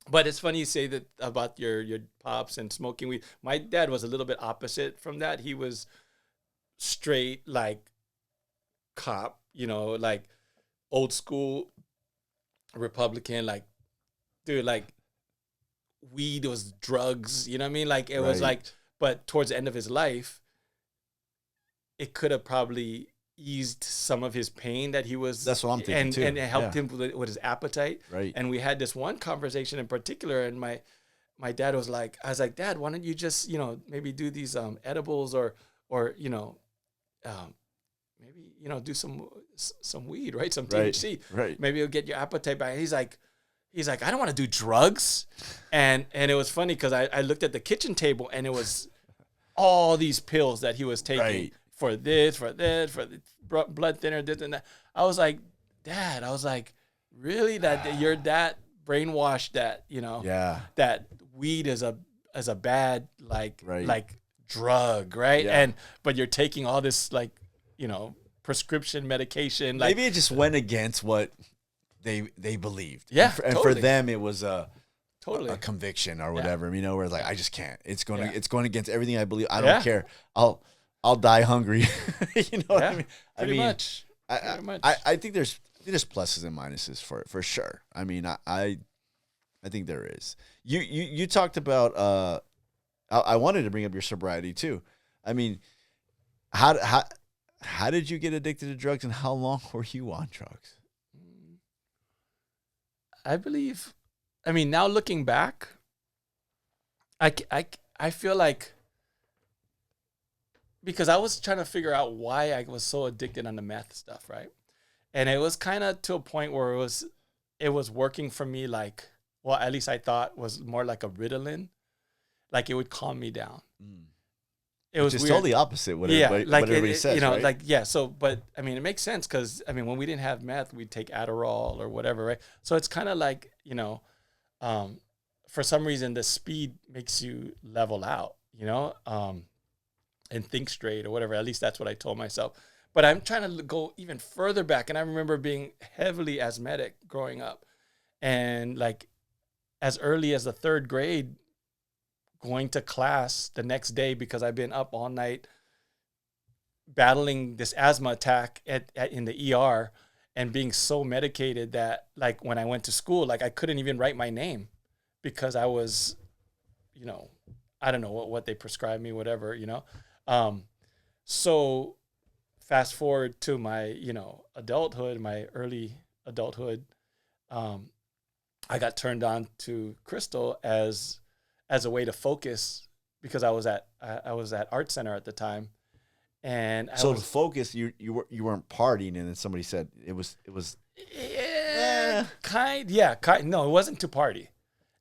But it's funny you say that about your pops and smoking weed. My dad was a little bit opposite from that. He was straight like cop, you know, like old school Republican, like, dude, like weed was drugs, you know what I mean? Like it was like, but towards the end of his life, it could have probably eased some of his pain that he was. That's what I'm thinking too. And it helped him with his appetite. Right. And we had this one conversation in particular, and my dad was like, I was like, Dad, why don't you just, you know, maybe do these edibles or you know, maybe, you know, do some weed, right? Some THC. Right. Maybe it'll get your appetite back. He's like, I don't want to do drugs. And it was funny because I looked at the kitchen table and it was all these pills that he was taking for this, for the blood thinner, this and that. I was like, Dad, really? That you're that brainwashed that, you know, that weed is a bad like drug, right? Yeah. But you're taking all this like, you know, prescription medication. Like, maybe it just went against what they believed. Yeah, and for them it was a conviction or whatever. You know, where like I just can't. It's going against everything I believe. I don't care. I'll die hungry. You know what I mean? Pretty much. I think there's pluses and minuses for sure. I mean, I think there is. You talked about. I wanted to bring up your sobriety too. I mean, how did you get addicted to drugs, and how long were you on drugs? I believe, I mean, now looking back, I feel like, because I was trying to figure out why I was so addicted on the meth stuff, right? And it was kind of to a point where it was working for me, like, well, at least I thought was more like a Ritalin, like it would calm me down. It was just weird. totally opposite what everybody says, you know, right? like, yeah. So, but I mean, it makes sense because I mean, when we didn't have meth, we'd take Adderall or whatever, right? So it's kind of like, you know, for some reason, the speed makes you level out, you know, and think straight or whatever. At least that's what I told myself. But I'm trying to go even further back, and I remember being heavily asthmatic growing up, and like as early as the third grade, going to class the next day because I've been up all night battling this asthma attack in the ER and being so medicated that like when I went to school, like I couldn't even write my name because I was, you know, I don't know what they prescribed me, whatever, you know? So fast forward to my, you know, adulthood, my early adulthood, I got turned on to crystal as a way to focus because I was at Art Center at the time, and to focus, you weren't partying, and then somebody said it was. Kind. No, it wasn't to party.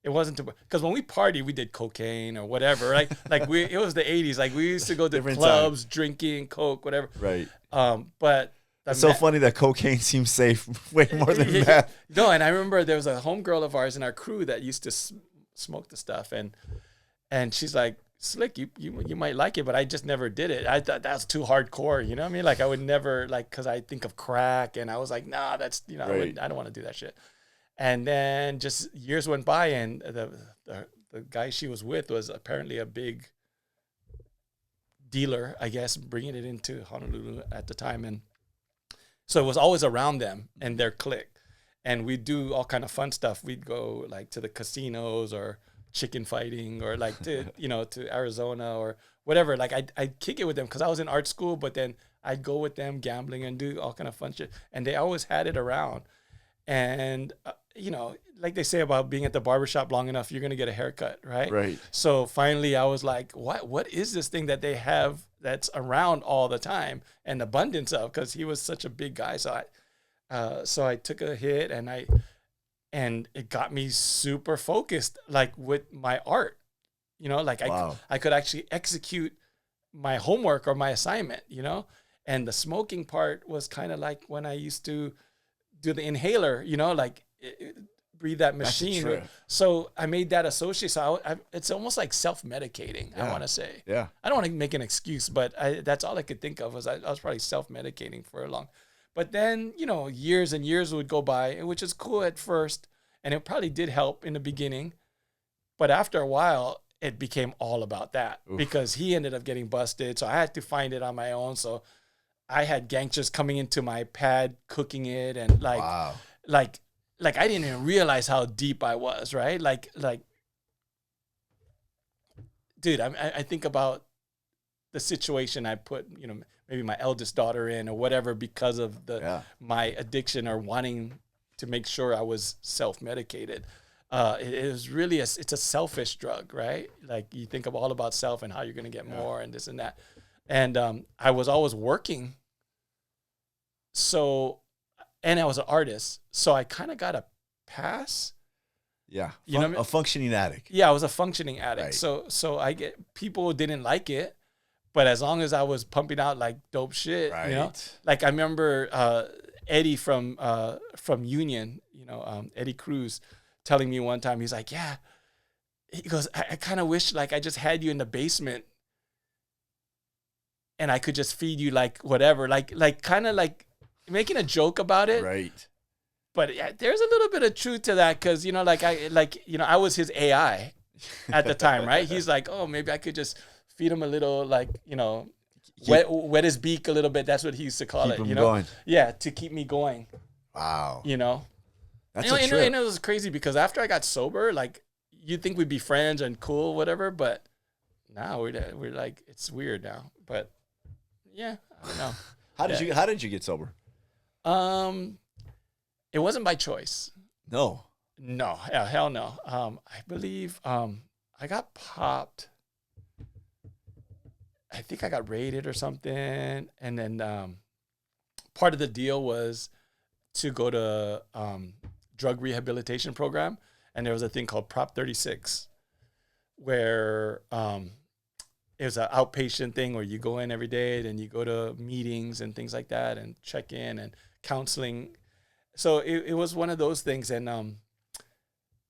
It wasn't to, because when we party, we did cocaine or whatever, right? Like it was the 80s. Like we used to go to Different clubs, drinking coke, whatever. Right. But it's so funny that cocaine seems safe way more than meth. No, and I remember there was a homegirl of ours in our crew that used to smoke the stuff, and she's like, Slick, you might like it, but I just never did it. I thought that's too hardcore, you know what I mean? Like I would never, like, because I think of crack, and I was like, nah, that's, you know, right. I don't want to do that shit. And then just years went by, and the guy she was with was apparently a big dealer, I guess, bringing it into Honolulu at the time, and so it was always around them and their clique. And we'd do all kind of fun stuff. We'd go like to the casinos or chicken fighting or like to, you know, to Arizona or whatever. Like I'd kick it with them because I was in art school, but then I'd go with them gambling and do all kind of fun shit. And they always had it around. And, you know, like they say about being at the barbershop long enough, you're going to get a haircut, right? Right. So finally I was like, what is this thing that they have that's around all the time and abundance of? Because he was such a big guy. So I took a hit, and it got me super focused, like with my art, you know, like wow. I could actually execute my homework or my assignment, you know, and the smoking part was kind of like when I used to do the inhaler, you know, like breathe that machine. trip. So I made that associate. So it's almost like self-medicating, I want to say. Yeah. I don't want to make an excuse, but that's all I could think of was I was probably self-medicating for a long. But then, you know, years and years would go by, which is cool at first. And it probably did help in the beginning. But after a while, it became all about that because he ended up getting busted. So I had to find it on my own. So I had gangsters coming into my pad, cooking it. And like I didn't even realize how deep I was, right? Like, dude, I think about the situation I put, you know, maybe my eldest daughter in or whatever because of my addiction or wanting to make sure I was self-medicated. It was really it's a selfish drug, right? Like you think all about self and how you're going to get more and this and that. And I was always working. So, and I was an artist. So I kind of got a pass. Yeah. You know what I mean? A functioning addict. Yeah, I was a functioning addict. Right. So I get people didn't like it. But as long as I was pumping out like dope shit, you know, like I remember Eddie from Union, you know, Eddie Cruz telling me one time, he's like, yeah, he goes, I kind of wish like I just had you in the basement and I could just feed you like whatever, like kind of like making a joke about it. Right. But yeah, there's a little bit of truth to that because, you know, I was his AI at the time, right? He's like, oh, maybe I could just feed him a little, like, you know, wet his beak a little bit. That's what he used to call it, you know? Going. Yeah, to keep me going. Wow. You know? That's a trip. And it was crazy because after I got sober, like, you'd think we'd be friends and cool, whatever, but now we're like, it's weird now. But, yeah, I don't know. How did you get sober? It wasn't by choice. No. No, hell no. I believe I got popped. I think I got raided or something. And then part of the deal was to go to drug rehabilitation program. And there was a thing called Prop 36 where it was an outpatient thing where you go in every day and you go to meetings and things like that and check in and counseling. So it was one of those things. And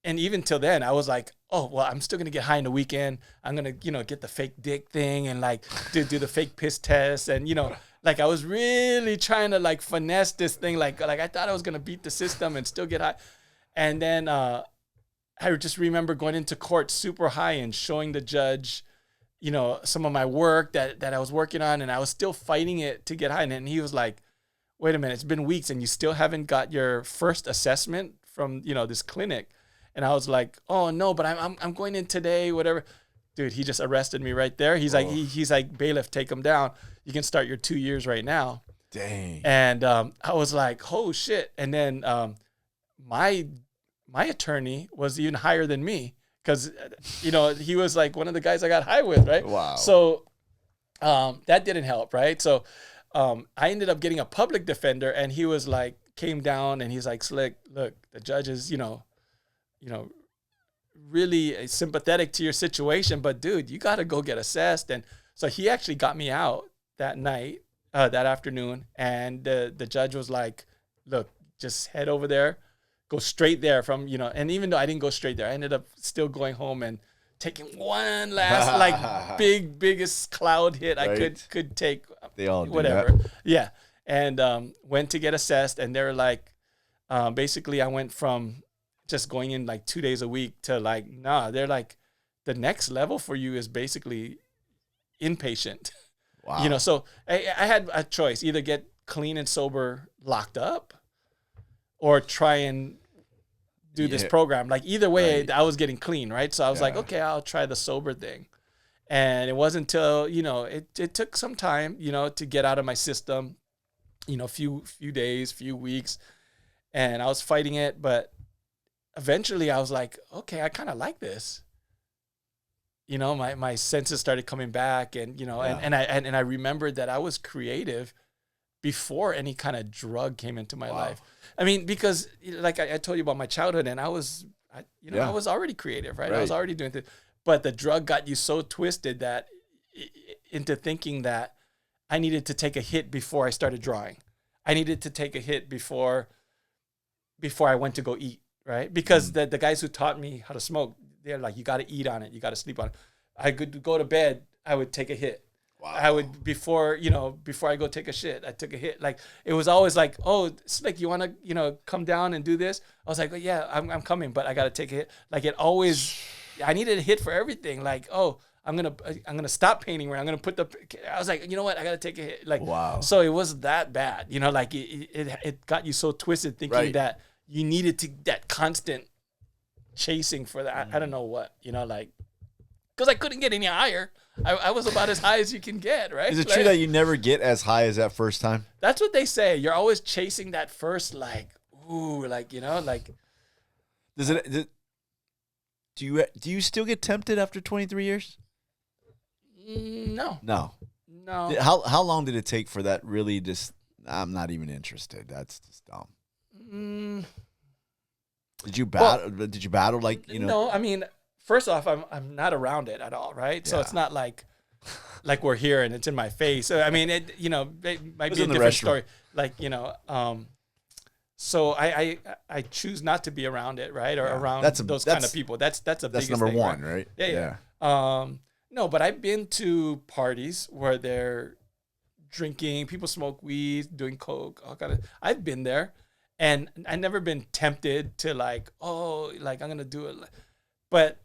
even till then, I was like, oh, well, I'm still going to get high in the weekend. I'm going to, you know, get the fake dick thing and like do the fake piss test. And, you know, like I was really trying to like finesse this thing. Like I thought I was going to beat the system and still get high. And then I just remember going into court super high and showing the judge, you know, some of my work that I was working on. And I was still fighting it to get high. And he was like, wait a minute, it's been weeks and you still haven't got your first assessment from, you know, this clinic. And I was like, oh no, but I'm going in today, whatever. Dude, he just arrested me right there. He's like, he's like, bailiff, take him down. You can start your 2 years right now. Dang. And I was like, oh shit. And then my attorney was even higher than me because, you know, he was like one of the guys I got high with, right? Wow. So that didn't help, right? So I ended up getting a public defender, and he was like, came down, and he's like, Slick, look, the judge is, you know, really sympathetic to your situation, but dude, you got to go get assessed. And so he actually got me out that night, that afternoon. And the judge was like, look, just head over there, go straight there from, you know, and even though I didn't go straight there, I ended up still going home and taking one last like biggest cloud hit I could take. They all do whatever. that. Yeah. And went to get assessed, and they're like, basically I went from just going in like 2 days a week to like, nah, they're like, the next level for you is basically inpatient. Wow. You know, so I had a choice, either get clean and sober locked up or try and do this program. Like either way, I was getting clean, right? So I was like, okay, I'll try the sober thing. And it wasn't until, you know, it took some time, you know, to get out of my system, you know, few days, few weeks. And I was fighting it, but eventually I was like, okay, I kind of like this. You know, my senses started coming back, and, you know, and I remembered that I was creative before any kind of drug came into my life. I mean, because like I told you about my childhood, and I was already creative, right? I was already doing things, but the drug got you so twisted that into thinking that I needed to take a hit before I started drawing. I needed to take a hit before I went to go eat. right? Because the guys who taught me how to smoke, they're like, you got to eat on it, you got to sleep on it. I could go to bed, I would take a hit. Wow. I would before I go take a shit, I took a hit. Like it was always like, oh, Slick, you want to come down and do this? I was like, oh, yeah, I'm coming, but I got to take a hit. Like it always, I needed a hit for everything. Like, oh, I'm gonna stop painting. I'm gonna put I was like, you know what? I got to take a hit. Like, wow. So it was that bad. Like it got you so twisted thinking that you needed that constant chasing for that. I don't know what, like. Because I couldn't get any higher. I was about as high as you can get, right? Is it true that you never get as high as that first time? That's what they say. You're always chasing that first, like, ooh, like, like. Do you still get tempted after 23 years? No. No. How long did it take for that really just, I'm not even interested. That's just dumb. Did you battle like, No, I mean, first off, I'm not around it at all, right? Yeah. So it's not like we're here and it's in my face. So I mean, it might be a different story. Like, so I choose not to be around it, right? Or around those kind of people. That's number one, thing, right? Yeah. No, but I've been to parties where they're drinking, people smoke weed, doing coke, all kind of. I've been there, and I've never been tempted to like, oh, like I'm gonna do it, but.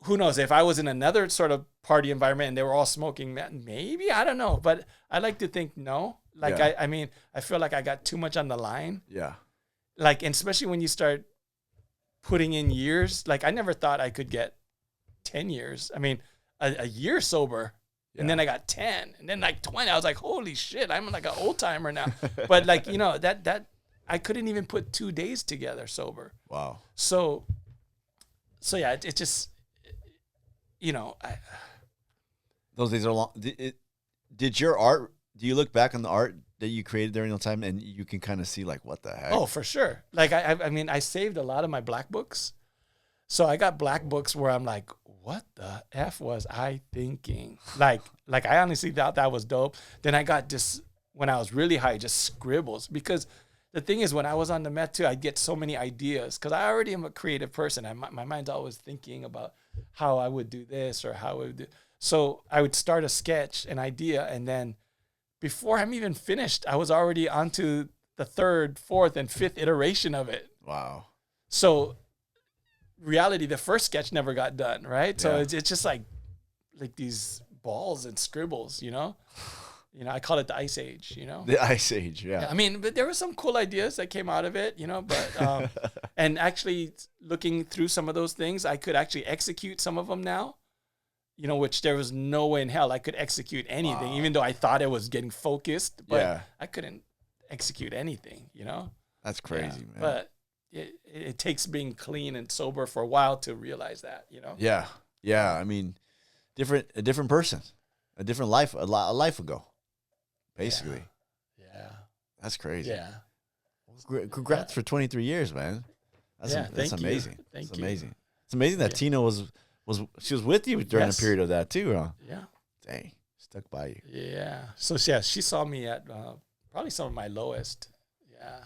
Who knows? If I was in another sort of party environment and they were all smoking, maybe, I don't know. But I like to think no. Like, I mean, I feel like I got too much on the line. Yeah. Like, and especially when you start putting in years. Like, I never thought I could get 10 years. I mean, a year sober. Yeah. And then I got 10. And then like 20. I was like, holy shit, I'm like an old timer now. But like, that I couldn't even put 2 days together sober. Wow. So yeah, it just... those days are long. Did your art? Do you look back on the art that you created during the time, and you can kind of see like what the heck? Oh, for sure. Like I mean, I saved a lot of my black books, so I got black books where I'm like, what the f was I thinking? Like I honestly thought that was dope. Then I got just when I was really high, just scribbles because. The thing is, when I was on the meth too, I'd get so many ideas because I already am a creative person. My mind's always thinking about how I would do this or how I would do. So I would start a sketch, an idea, and then before I'm even finished, I was already onto the third, fourth, and fifth iteration of it. Wow. So reality, the first sketch never got done, right? So it's just like these balls and scribbles, I call it the Ice Age, The Ice Age, yeah. I mean, but there were some cool ideas that came out of it, but, and actually looking through some of those things, I could actually execute some of them now, which there was no way in hell I could execute anything, even though I thought it was getting focused, but I couldn't execute anything, That's crazy, man. But it takes being clean and sober for a while to realize that, Yeah. Yeah. I mean, a different person, a different life, a life ago. Basically. Yeah. That's crazy. Yeah. Congrats for 23 years, man. That's amazing. Thank you. You. Amazing. It's amazing that Tina was with you during a period of that too, huh? Yeah. Dang. Stuck by you. Yeah. So yeah, she saw me at probably some of my lowest. Yeah.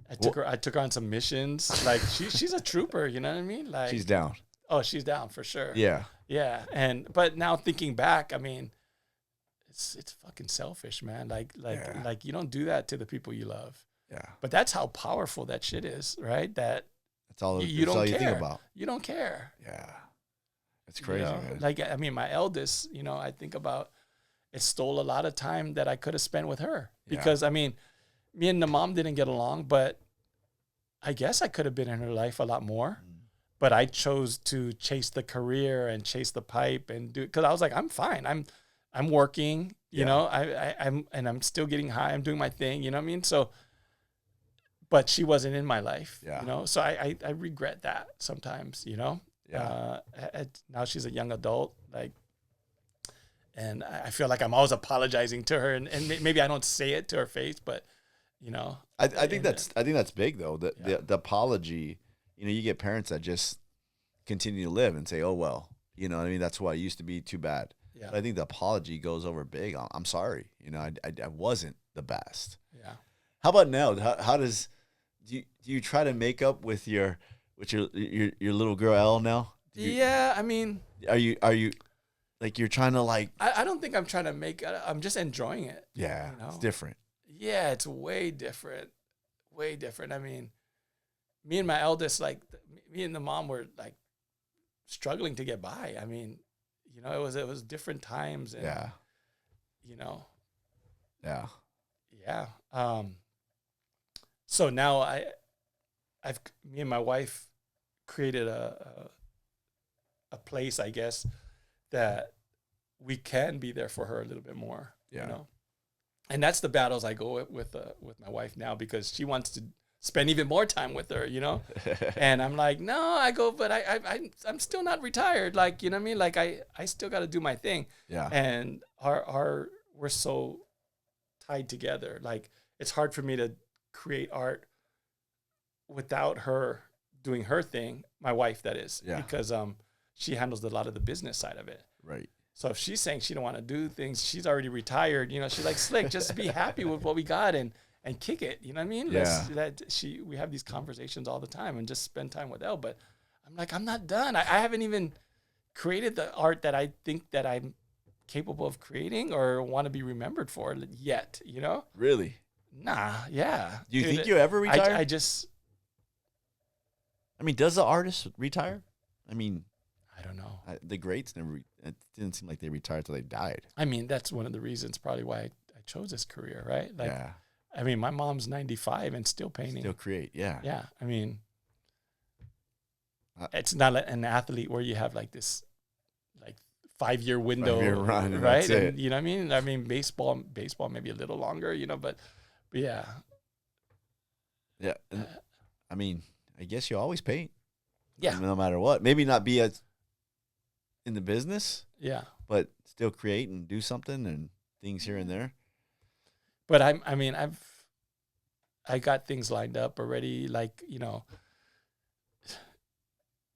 I took her on some missions. Like she's a trooper, you know what I mean? Like she's down. Oh, she's down for sure. Yeah. Yeah. But now thinking back, I mean, it's fucking selfish, man. Like you don't do that to the people you love. Yeah. But that's how powerful that shit is, right? That's all you don't care. You think about. You don't care. Yeah. It's crazy, man. Like, I mean, my eldest, I think about it stole a lot of time that I could have spent with her because I mean, me and the mom didn't get along, but I guess I could have been in her life a lot more. But I chose to chase the career and chase the pipe and do, because I was like, I'm fine. I'm working, you know, I'm still getting high. I'm doing my thing, you know what I mean? So, but she wasn't in my life, you know? So I regret that sometimes, you know? Yeah. Now she's a young adult, like, and I feel like I'm always apologizing to her and maybe I don't say it to her face, but you know, I think that's big though. The apology, you know, you get parents that just continue to live and say, oh, well, you know what I mean? That's why I used to be too bad. Yeah. But I think the apology goes over big. I'm sorry. You know, I wasn't the best. Yeah. How about now? How does do you try to make up with your little girl Elle now? Yeah, I mean, Are you like you're trying to like? I don't think I'm trying to I'm just enjoying it. Yeah, You know? it's different. Yeah, it's way different. Way different. I mean, me and my eldest, like, me and the mom were like struggling to get by. I mean, you know, it was different times. And, Yeah. You know, Yeah. yeah. So now me and my wife created a place, I guess, that we can be there for her a little bit more. Yeah. You know, and that's the battles I go with my wife now, because she wants to spend even more time with her, you know, and I'm like, no, I go, but I'm still not retired, like, you know what I mean, like I still got to do my thing. Yeah. And we're so tied together, like it's hard for me to create art without her doing her thing, my wife, that is. Yeah. Because she handles a lot of the business side of it. Right. So if she's saying she don't want to do things, she's already retired, you know, she's like, Slick, just be happy with what we got and kick it. You know what I mean? Yeah. We have these conversations all the time and just spend time with Elle. But I'm like, I'm not done. I haven't even created the art that I think that I'm capable of creating or want to be remembered for yet, you know? Really? Nah, yeah. Do you Dude, think you ever retire? I mean, does the artist retire? I mean, I don't know. the greats never. It didn't seem like they retired till they died. I mean, that's one of the reasons probably why I chose this career, right? Like, yeah. I mean, my mom's 95 and still painting. Still create. Yeah. Yeah. I mean, it's not like an athlete where you have like this, like 5-year window, 5-year run, and right? that's it. And you know what I mean? I mean, baseball maybe a little longer, you know, but yeah. Yeah. And, I mean, I guess you always paint. Yeah. No matter what. Maybe not be as in the business. Yeah. But still create and do something and things here and there. But I got things lined up already, like, you know,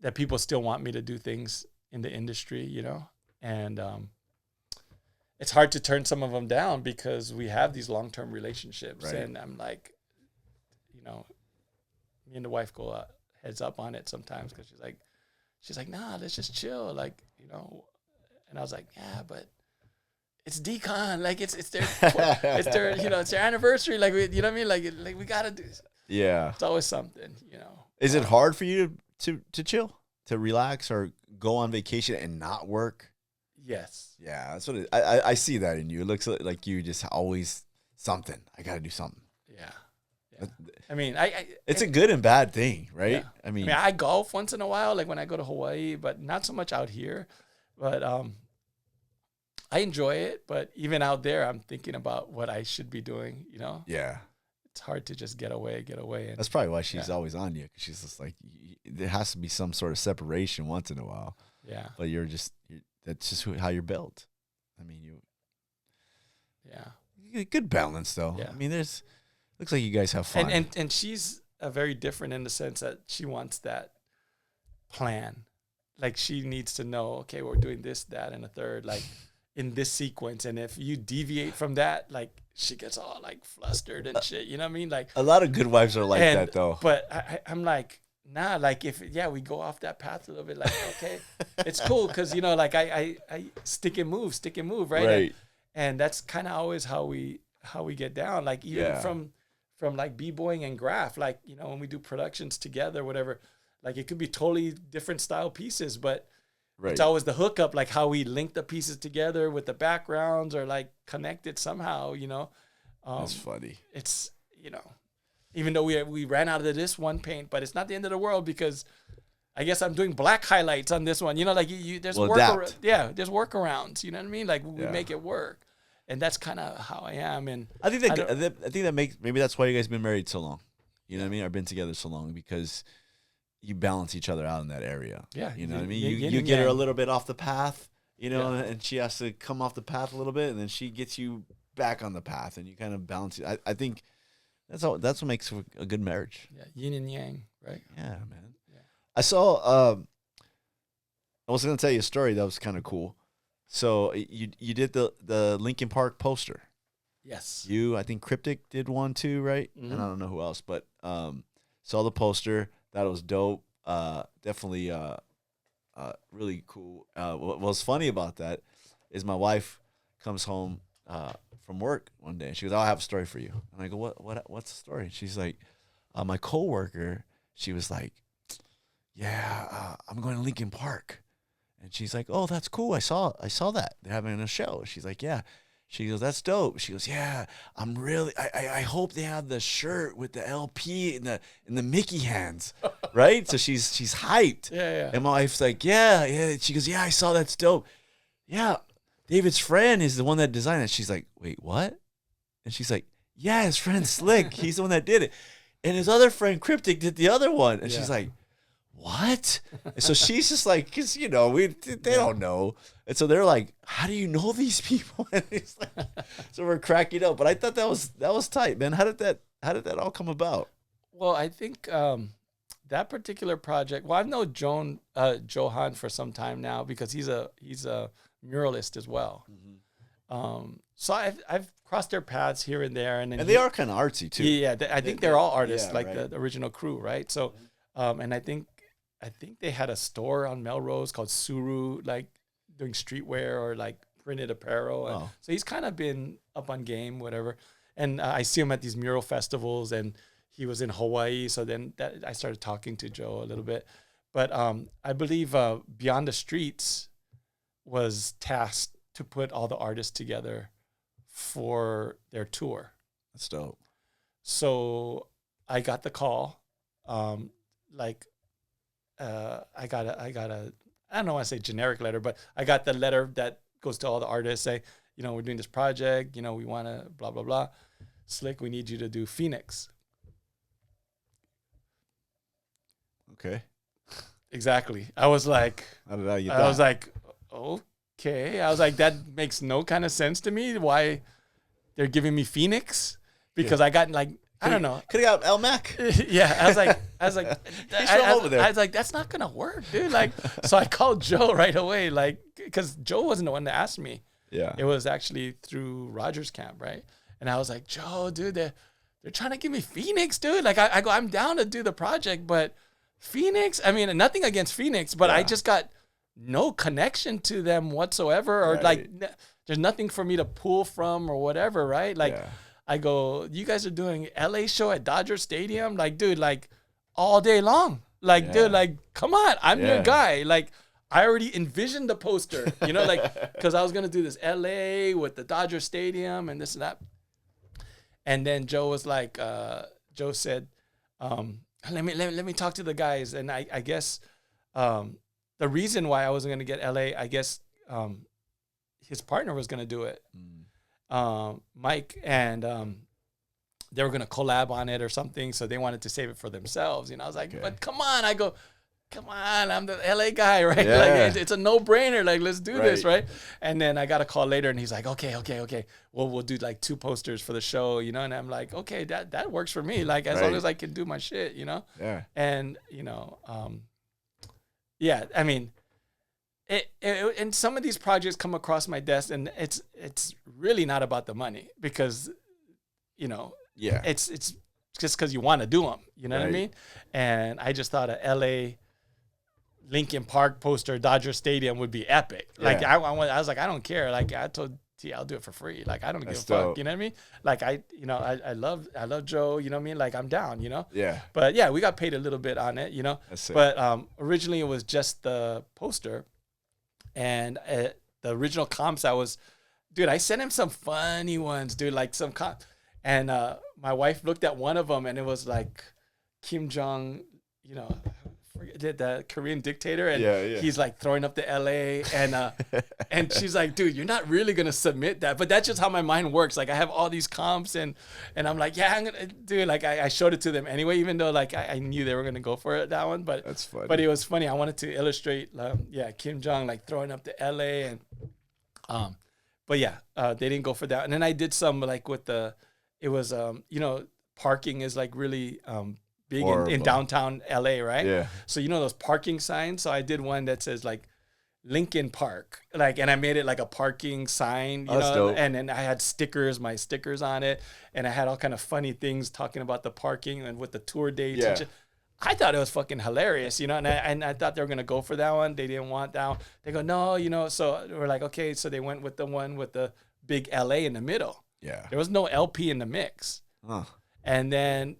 that people still want me to do things in the industry, you know, and it's hard to turn some of them down because we have these long-term relationships. Right. And I'm like, you know, me and the wife go heads up on it sometimes because she's like, nah, let's just chill, like, you know. And I was like, yeah, but it's decon, like it's their you know, it's their anniversary, like you know what I mean, like we gotta do. Yeah. It's always something, you know. Is it hard for you to chill, to relax, or go on vacation and not work? Yes. Yeah, that's what it, I see that in you. It looks like you just always something. I got to do something. Yeah. I mean, it's a good and bad thing, right? Yeah. I mean, I golf once in a while, like when I go to Hawaii, but not so much out here. But I enjoy it. But even out there, I'm thinking about what I should be doing, you know? yeah. It's hard to just get away. And, That's probably why she's always on you, because she's just like, there has to be some sort of separation once in a while. yeah. But that's just how you're built. I mean, Yeah. good balance though. Yeah. I mean, looks like you guys have fun. And she's very different in the sense that she wants that plan. Like she needs to know, okay, we're doing this, that, and a third, like in this sequence. And if you deviate from that, like she gets all like flustered and shit. You know what I mean? Like a lot of good wives are like that though. But I'm like, nah, like if we go off that path a little bit, like, okay, it's cool. Cause you know, like I stick and move, right? Right. And that's kind of always how we get down. Like even from like b-boying and graph, like, you know, when we do productions together, whatever, like it could be totally different style pieces, but it's always the hookup, like how we link the pieces together with the backgrounds or like connect it somehow, you know. That's funny. It's, you know, even though we ran out of this one paint, but it's not the end of the world because I guess I'm doing black highlights on this one. You know, like there's there's workarounds. You know what I mean? Like we make it work, and that's kind of how I am. And I think that makes, maybe that's why you guys been married so long. You know what I mean? Or been together so long, because you balance each other out in that area. Yeah, you know what I mean? You get her a little bit off the path, you know, and she has to come off the path a little bit, and then she gets you back on the path, and you kind of balance it. I think that's what makes a good marriage. Yeah, yin and yang, right? Yeah, man. Yeah. I saw. I was gonna tell you a story that was kind of cool. So you did the Linkin Park poster. Yes. I think Cryptic did one too, right? Mm-hmm. And I don't know who else, but Saw the poster. Thought it was dope. Definitely really cool. What was funny about that is my wife comes home from work one day and she goes, "Oh, I have a story for you." And I go, what's the story? And she's like, my coworker, she was like, "Yeah, I'm going to Lincoln Park." And she's like, "Oh, that's cool. I saw that. They're having a show." She's like, "Yeah." She goes, "That's dope." She goes, "Yeah, I'm really. I hope they have the shirt with the LP and the Mickey hands, right?" So she's hyped. Yeah. And my wife's like, "Yeah." She goes, "Yeah, I saw that's dope. Yeah, David's friend is the one that designed it." She's like, "Wait, what?" And she's like, "Yeah, his friend Slick. He's the one that did it, and his other friend Cryptic did the other one." And she's like, "What?" And so she's just like, because they don't know, and so they're like, "How do you know these people?" And he's like, so we're cracking up. But I thought that was tight, man. How did that all come about? Well, I think that particular project. Well, I've known Johan for some time now because he's a muralist as well. So I've crossed their paths here and there, and they are kind of artsy too. Yeah, I think they're all artists, like right. the original crew, right? So, and I think they had a store on Melrose called Suru, like doing streetwear or like printed apparel. And so he's kind of been up on game, whatever. And I see him at these mural festivals, and he was in Hawaii. So then I started talking to Joe a little bit. But I believe Beyond the Streets was tasked to put all the artists together for their tour. That's dope. So I got the call, I got a I don't know why I say generic letter, but I got the letter that goes to all the artists, say, we're doing this project, we want to blah, blah, blah. Slick, we need you to do Phoenix. Okay. Exactly. I was like, How did I get that? I was like, okay. I was like, that makes no kind of sense to me. Why they're giving me Phoenix? Because I got like, I don't know. Could have got El Mac. Yeah, I was like, over there. I was like, that's not gonna work, dude. Like, so I called Joe right away, like, because Joe wasn't the one that asked me. Yeah. It was actually through Rogers Camp, right? And I was like, Joe, dude, they're trying to give me Phoenix, dude. Like, I go, I'm down to do the project, but Phoenix. I mean, nothing against Phoenix, but I just got no connection to them whatsoever, or like, there's nothing for me to pull from or whatever, right? Like. I go, you guys are doing LA show at Dodger Stadium? Like, dude, like all day long. Like, dude, like, come on. I'm your guy. Like, I already envisioned the poster, like, because I was going to do this LA with the Dodger Stadium and this and that. And then Joe was like, Joe said, let me talk to the guys. And I guess the reason why I wasn't going to get LA, I guess his partner was going to do it. Mike, and they were going to collab on it or something, so they wanted to save it for themselves. I was like, but come on. I go, come on, I'm the LA guy, right? Yeah. Like, it's a no-brainer. Like, let's do this, right? And then I got a call later, and he's like, okay. Well, we'll do like 2 posters for the show, and I'm like, okay, that works for me. Like, as long as I can do my shit, Yeah. And, yeah, I mean, and some of these projects come across my desk, and it's really not about the money, because it's just because you want to do them, you know what I mean? And I just thought a LA Lincoln Park poster, Dodger Stadium would be epic. Like, I was like, I don't care. Like, I told T, I'll do it for free. Like, I don't give a fuck. You know what I mean? Like, I love Joe. You know what I mean? Like, I'm down. Yeah. But yeah, we got paid a little bit on it. That's it. But originally it was just the poster. And the original comps, I sent him some funny ones, dude, like some comp. And my wife looked at one of them, and it was like Kim Jong, the Korean dictator, and he's like throwing up the LA, and she's like, dude, you're not really gonna submit that. But that's just how my mind works. Like, I have all these comps, and I'm like, yeah, I'm gonna do it. Like, I showed it to them anyway, even though like I knew they were gonna go for it, that one. But that's funny. But it was funny. I wanted to illustrate, Kim Jong like throwing up the LA, and but yeah, they didn't go for that. And then I did some like with parking is like really big in downtown LA, right? Yeah. So those parking signs. So I did one that says like Lincoln Park, like, and I made it like a parking sign, you That's know, dope. and then I had my stickers on it, and I had all kind of funny things talking about the parking and with the tour dates. Yeah. And shit. I thought it was fucking hilarious, you know, and I thought they were gonna go for that one. They didn't want that one. They go, no, you know. So we're like, okay. So they went with the one with the big LA in the middle. Yeah. There was no LP in the mix. Huh. And then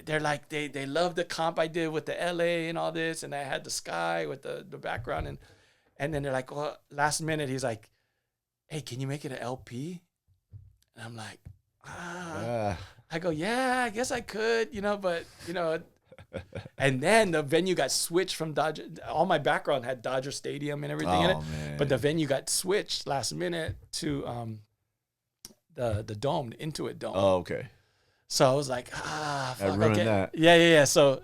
they're like, they love the comp I did with the LA and all this, and I had the sky with the background, and then they're like, well, last minute he's like, hey, can you make it an LP? And I'm like, I go, yeah, I guess I could, you know, but you know, and then the venue got switched from Dodger. All my background had Dodger Stadium and everything in it, man. but the venue got switched last minute to the dome, the Intuit Dome. Oh, okay. So I was like, fuck, ruined okay. that. Yeah. So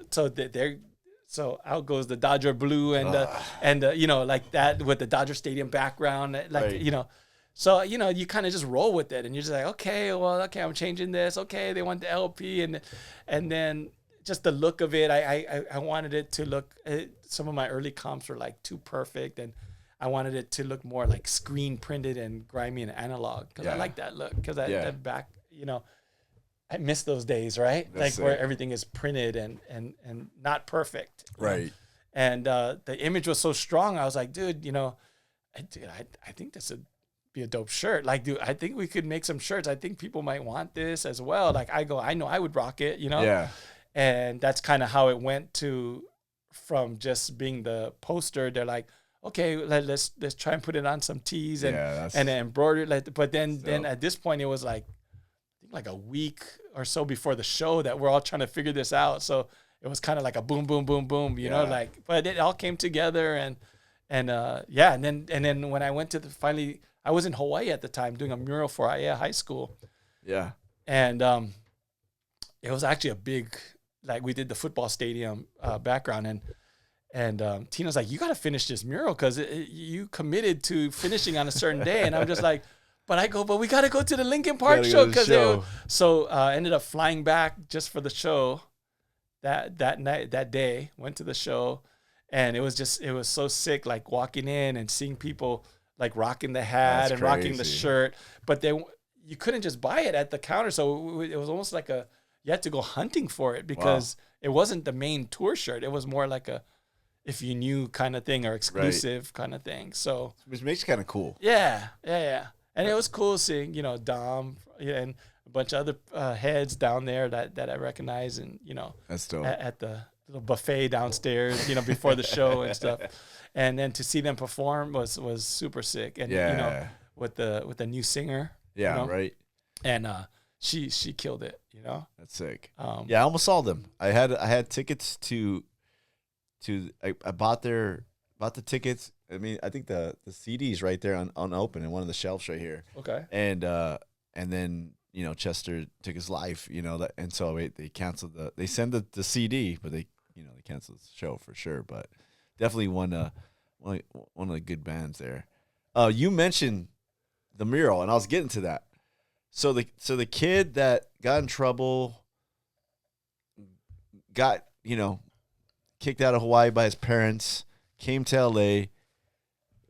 so out goes the Dodger blue and you know, like that with the Dodger Stadium background, like Right. you know. So you know, you kind of just roll with it, and you're just like, okay, I'm changing this. Okay, they want the LP, and then just the look of it, I wanted it to look. Some of my early comps were like too perfect, and I wanted it to look more like screen printed and grimy and analog because I like that look because that back, you know. I miss those days, right? That's like where it. everything is printed and not perfect. you know? Right. And the image was so strong. I was like, dude, you know, I think this would be a dope shirt. Like, dude, I think we could make some shirts. I think people might want this as well. Like I know I would rock it, you know? Yeah. And that's kind of how it went from just being the poster. They're like, okay, let's try and put it on some tees and embroider. But then at this point it was like a week or so before the show that we're all trying to figure this out. So it was kind of like a boom, boom, boom, boom, you know, like, but it all came together and then when I went to I was in Hawaii at the time doing a mural for Aiea High School. Yeah. And it was actually a big, like we did the football stadium background and Tina's like, you got to finish this mural because you committed to finishing on a certain day. And I'm just like, but we got to go to the Lincoln Park show so ended up flying back just for the show that day, went to the show, and it was so sick, like walking in and seeing people like rocking the hat and rocking the shirt, but you couldn't just buy it at the counter. So it was almost like you had to go hunting for it because it wasn't the main tour shirt. It was more like a, if you knew kind of thing or exclusive kind of thing. So Which makes it kind of cool. Yeah. And it was cool seeing, you know, Dom and a bunch of other heads down there that I recognize, and, you know, That's dope. at the little buffet downstairs, you know, before the show and stuff. And then to see them perform was super sick. And, you know, with the new singer. Yeah, you know? right. And she killed it, you know. That's sick. I almost saw them. I had tickets I bought the tickets. I mean, I think the CD's right there on open in one of the shelves right here. Okay. And then, you know, Chester took his life, you know, and so they canceled they send the CD, but they canceled the show for sure. But definitely one of the good bands there. You mentioned the mural, and I was getting to that. So the kid that got in trouble, got, you know, kicked out of Hawaii by his parents, came to LA,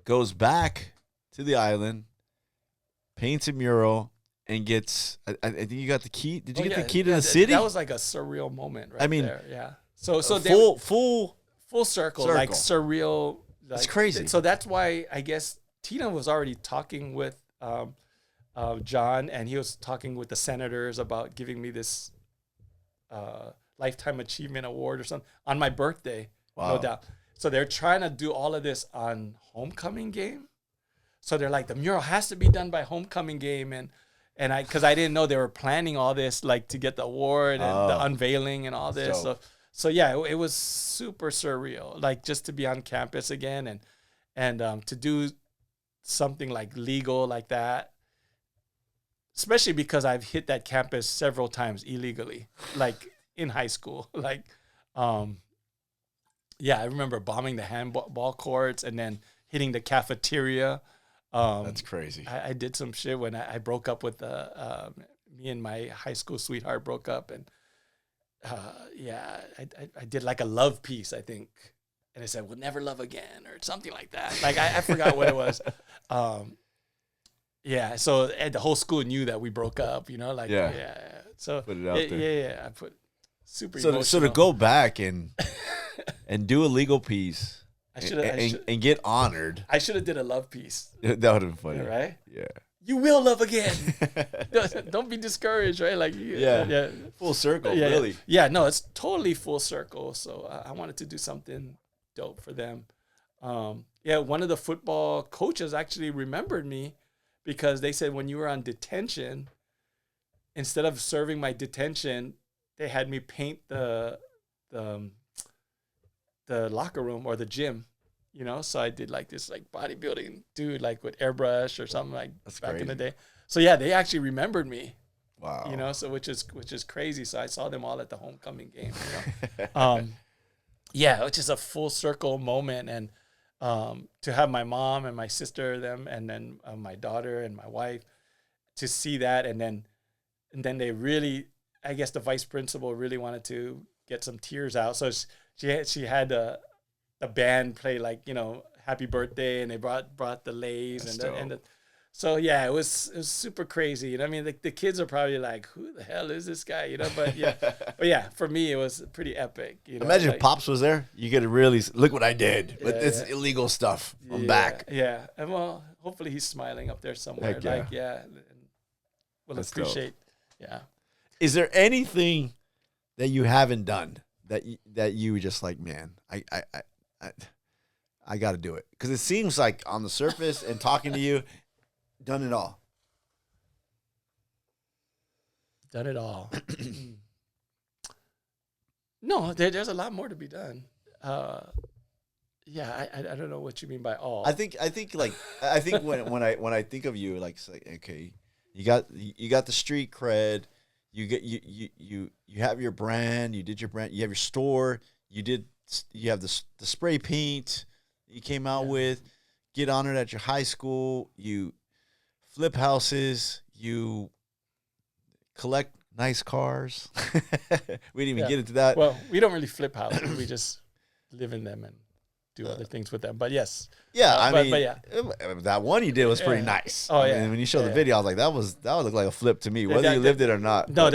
goes back to the island, paints a mural, and gets. I think you got the key. Did you get the key to the city? That was like a surreal moment, right? I mean, there. Yeah. So full circle, like surreal. Like, That's crazy. So that's why I guess Tina was already talking with John, and he was talking with the senators about giving me this Lifetime Achievement Award or something on my birthday. Wow. No doubt. So they're trying to do all of this on homecoming game. So they're like, the mural has to be done by homecoming game, and because I didn't know they were planning all this, like to get the award and the unveiling and all this. So yeah, it was super surreal, like just to be on campus again and to do something like legal like that, especially because I've hit that campus several times illegally, like in high school, like. Yeah, I remember bombing the handball courts and then hitting the cafeteria. That's crazy. I did some shit when I broke up with me and my high school sweetheart broke up, and I did like a love piece, I think, and it said, "We'll never love again," or something like that. Like I forgot what it was. Yeah, so and the whole school knew that we broke up. Like So Put it out there. Yeah. I put super. So emotional. to go back and do a legal piece and get honored. I should have did a love piece. That would have been funny, Right? Yeah. You will love again. Don't be discouraged, right? Like yeah. Full circle, Yeah, really. Yeah, no, it's totally full circle. So I wanted to do something dope for them. One of the football coaches actually remembered me because they said when you were on detention, instead of serving my detention, they had me paint the locker room or the gym. So I did like this like bodybuilding dude like with airbrush or something like That's back crazy. in the day. So yeah, they actually remembered me. Wow. So which is crazy. So I saw them all at the homecoming game. Which is a full circle moment, and to have my mom and my sister, them, and then my daughter and my wife, to see that, and then they really, I guess the vice principal really wanted to get some tears out. So she had a band play like happy birthday, and they brought the lays so yeah, it was super crazy. I mean, the kids are probably like, who the hell is this guy? But yeah, for me it was pretty epic. Imagine if Pops was there. You could really look what I did. But it's yeah. illegal stuff. I'm back. Yeah, and well, hopefully he's smiling up there somewhere. Heck yeah. We'll That's appreciate. Dope. Yeah. Is there anything that you haven't done that you were just like, man, I got to do it? Because it seems like on the surface and talking to you, done it all. Done it all. No, there's a lot more to be done. I don't know what you mean by all. I think when I think of you, like, it's like, okay, you got the street cred, you have your brand, you did your brand, you have your store, you have the spray paint you came out with, get honored at your high school, you flip houses, you collect nice cars. We didn't even get into that. Well, we don't really flip houses. We just live in them and do other things with them. But yes. Yeah, that one you did was pretty nice. Oh, I mean, when you showed the video, I was like, that would look like a flip to me, whether you lived it or not. No,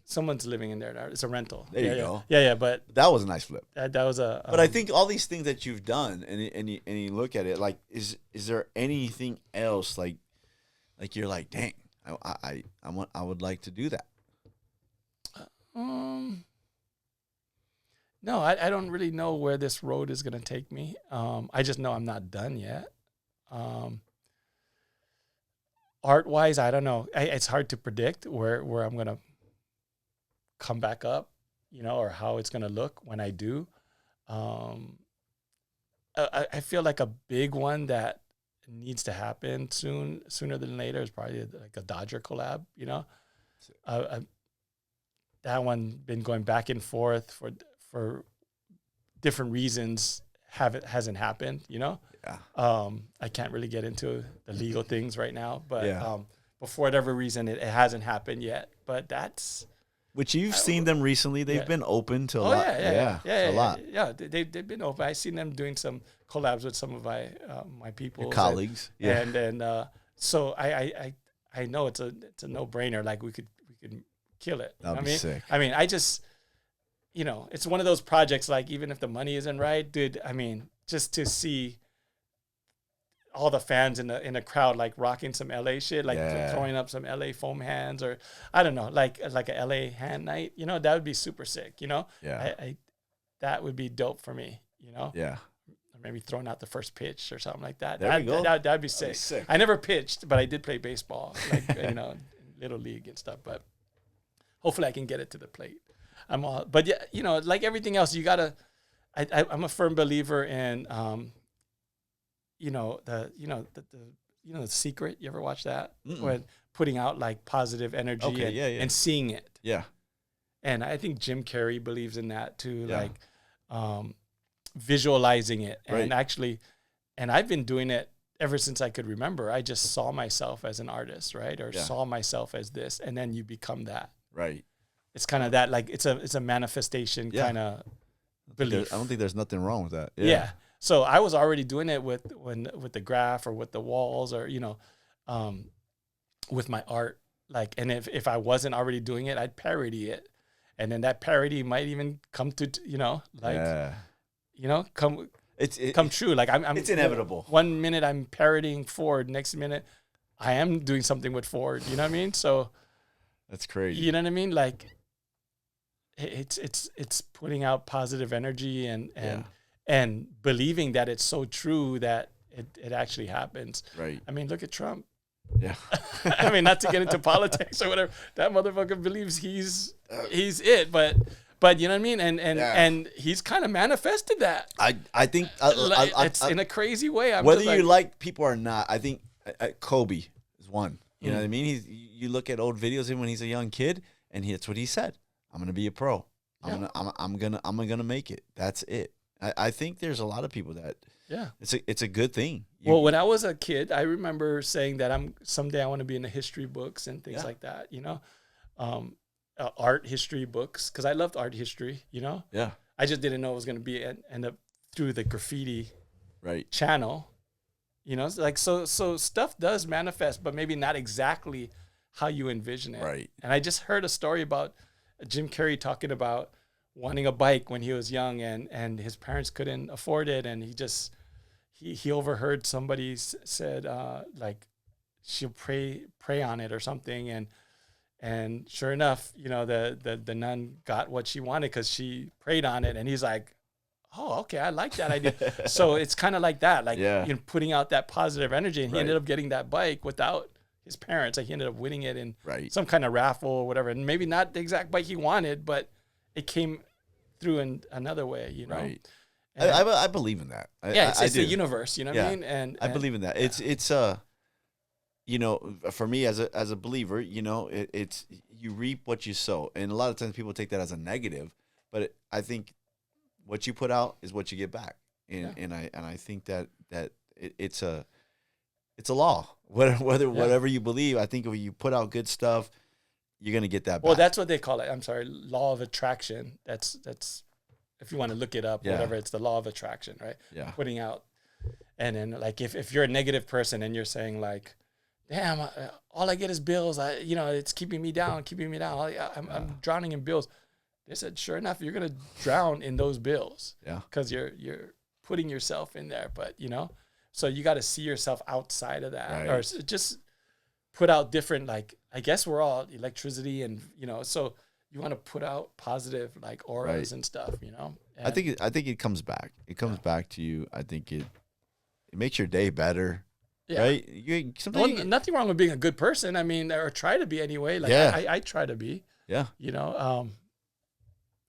someone's living in there now. It's a rental. There you go. Yeah, but that was a nice flip. That was a. But I think all these things that you've done, and you look at it, like, is there anything else like you're like, dang, I would like to do that. No, I don't really know where this road is going to take me. I just know I'm not done yet. Art-wise, I don't know. It's hard to predict where I'm going to come back up, or how it's going to look when I do. I feel like a big one that needs to happen sooner than later is probably like a Dodger collab, that one been going back and forth for different reasons. Hasn't happened, Yeah. I can't really get into the legal things right now, but for whatever reason, it hasn't happened yet. But that's which you've seen them recently. They've been open to a lot. A lot. Yeah, they've been open. I've seen them doing some collabs with some of my people, your colleagues. And so I know it's a no brainer. Like we could kill it. That'd be sick. I mean, I just, it's one of those projects, like, even if the money isn't right, dude, I mean, just to see all the fans in the crowd, like, rocking some LA shit, like throwing up some LA foam hands, or I don't know, like a LA hand night, that would be super sick, Yeah. I that would be dope for me, Yeah. Or maybe throwing out the first pitch or something like that. There you go. That'd be sick. I never pitched, but I did play baseball, like, little league and stuff, but hopefully I can get it to the plate. But yeah, like everything else, you gotta. I'm a firm believer in, the Secret. You ever watch that? When putting out like positive energy and seeing it. Yeah. And I think Jim Carrey believes in that too, like visualizing it, and actually, and I've been doing it ever since I could remember. I just saw myself as an artist, right, or saw myself as this, and then you become that. Right. It's kind of that, like, it's a manifestation kind of belief. I don't think there's nothing wrong with that. Yeah. So I was already doing it with the graph or with the walls or with my art. Like, and if I wasn't already doing it, I'd parody it, and then that parody might even come to come true. Like I'm it's inevitable. One minute I'm parodying Ford, next minute I am doing something with Ford. You know what I mean? So that's crazy. You know what I mean? Like it's putting out positive energy and believing that it's so true that it actually happens. Right. I mean, look at Trump. Yeah. I mean, not to get into politics or whatever. That motherfucker believes he's it, but you know what I mean? And he's kind of manifested that. I think it's in a crazy way. Whether you like people or not, I think Kobe is one. You know what I mean? You look at old videos of him when he's a young kid, and that's what he said. I'm gonna be a pro. I'm gonna make it. That's it. I think there's a lot of people that it's a good thing. Well, when I was a kid, I remember saying that someday I want to be in the history books and things like that. You know, art history books because I loved art history. You know, I just didn't know it was gonna be end up through the graffiti channel. You know, like so stuff does manifest, but maybe not exactly how you envision it. Right. And I just heard a story about Jim Carrey talking about wanting a bike when he was young and his parents couldn't afford it. And he overheard somebody said, like she'll pray on it or something. And sure enough, you know, the nun got what she wanted because she prayed on it. And he's like, oh, okay, I like that idea. So it's kind of like that, like putting out that positive energy. And he ended up getting that bike without his parents. Like he ended up winning it in some kind of raffle or whatever. And maybe not the exact bike he wanted, but it came through in another way, you know? Right. I believe in that. It's the universe, you know what I mean? And I believe in that. It's you know, for me as a believer, you know, it's you reap what you sow. And a lot of times people take that as a negative, but I think what you put out is what you get back. And I think that it's a law. Whatever you believe, I think if you put out good stuff, you're gonna get that back. Well, that's what they call it. I'm sorry, law of attraction. That's if you want to look it up, whatever. It's the law of attraction, right? Yeah. Putting out, and then like if you're a negative person and you're saying like, damn, all I get is bills. It's keeping me down. I'm drowning in bills. They said, sure enough, you're gonna drown in those bills. Yeah. Because you're putting yourself in there, but you know. So you got to see yourself outside of that, or just put out different. Like I guess we're all electricity, and you know, so you want to put out positive like auras and stuff, you know. And I think it comes back. It comes back to you. I think it makes your day better. Yeah. Right. Nothing wrong with being a good person. I mean, or try to be anyway. Like I try to be. Yeah. You know.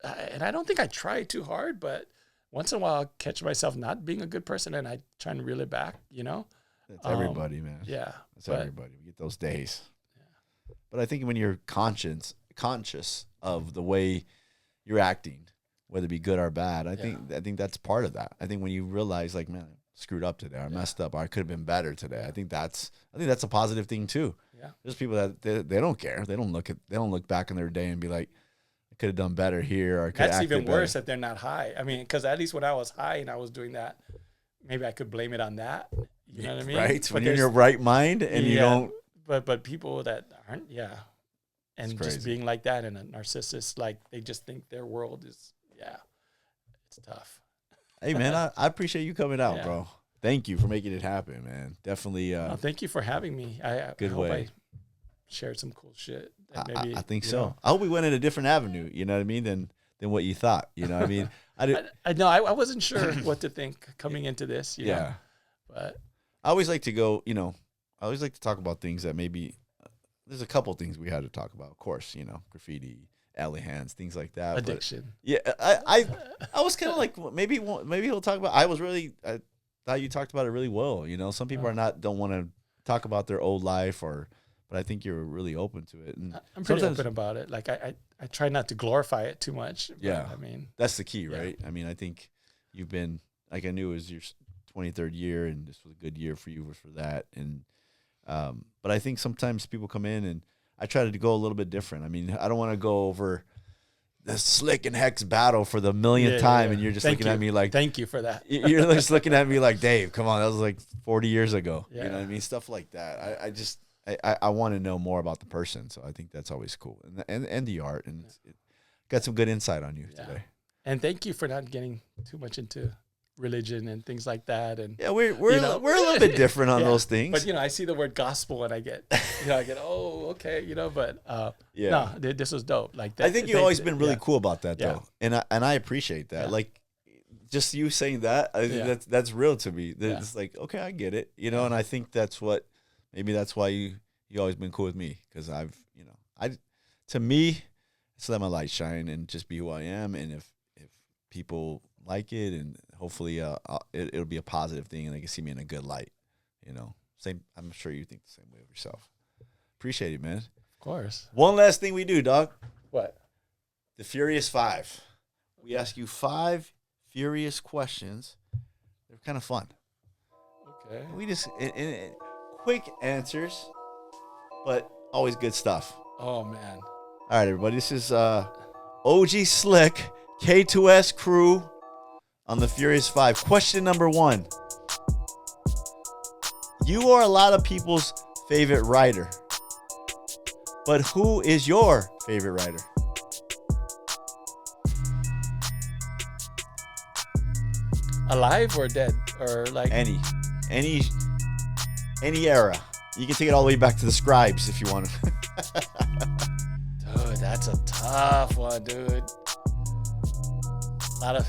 And I don't think I try too hard, but once in a while, I'll catch myself not being a good person, and I try and reel it back, you know? That's everybody, man. Yeah. That's everybody. We get those days. Yeah. But I think when you're conscious of the way you're acting, whether it be good or bad, I think that's part of that. I think when you realize, like, man, I screwed up today, I messed up, or I could have been better today. I think that's a positive thing too. Yeah. There's people that they don't care. They don't look back on their day and be like, could have done better here, or that's even worse that they're not high. I mean, because at least when I was high and I was doing that, maybe I could blame it on that. You know what I mean? Right. When you're in your right mind and you don't. But people that aren't, and just being like that and a narcissist, like they just think their world is, it's tough. Hey man, I appreciate you coming out, bro. Thank you for making it happen, man. Definitely. Thank you for having me. I hope I shared some cool shit. Maybe, I think so. I hope we went in a different avenue, you know what I mean, than what you thought. You know what I mean? I wasn't sure what to think coming into this, you know? But I always like to go, you know, I always like to talk about things that maybe there's a couple things we had to talk about, of course, you know, graffiti, alley hands, things like that. Addiction. But I was kind of like, maybe he'll talk about, I thought you talked about it really well. You know, some people don't want to talk about their old life but I think you're really open to it. And I'm pretty open about it. Like I try not to glorify it too much. Yeah. I mean, that's the key, right? I mean, I think you've been, like, I knew it was your 23rd year and this was a good year for you for that. And, but I think sometimes people come in and I try to go a little bit different. I mean, I don't want to go over the Slick and Hex battle for the millionth time, and you're just looking at me like, thank you for that. You're just looking at me like, Dave, come on, that was like 40 years ago. Yeah. You know what I mean? Stuff like that. I want to know more about the person, so I think that's always cool, and the art, and it got some good insight on you today. And thank you for not getting too much into religion and things like that. And yeah, we're a little bit different on those things. But I see the word gospel and I get, oh, okay, but no, this was dope. Like that, I think you've always been really cool about that though, and I appreciate that. Yeah. Like just you saying that, that's real to me. It's like, okay, I get it, and I think that's why you always been cool with me, because to me, it's let my light shine and just be who I am, and if people like it, and hopefully it'll be a positive thing and they can see me in a good light, same. I'm sure you think the same way of yourself. Appreciate it, man. Of course. One last thing we do, dog. What? The Furious 5. We ask you 5 furious questions. They're kind of fun. Okay. We just quick answers, but always good stuff. Oh man. All right, everybody. This is OG Slick, K2S crew on the Furious 5. Question number 1. You are a lot of people's favorite writer, but who is your favorite writer? Alive or dead, or like Any era. You can take it all the way back to the scribes if you want to. Dude, that's a tough one, dude. A lot of.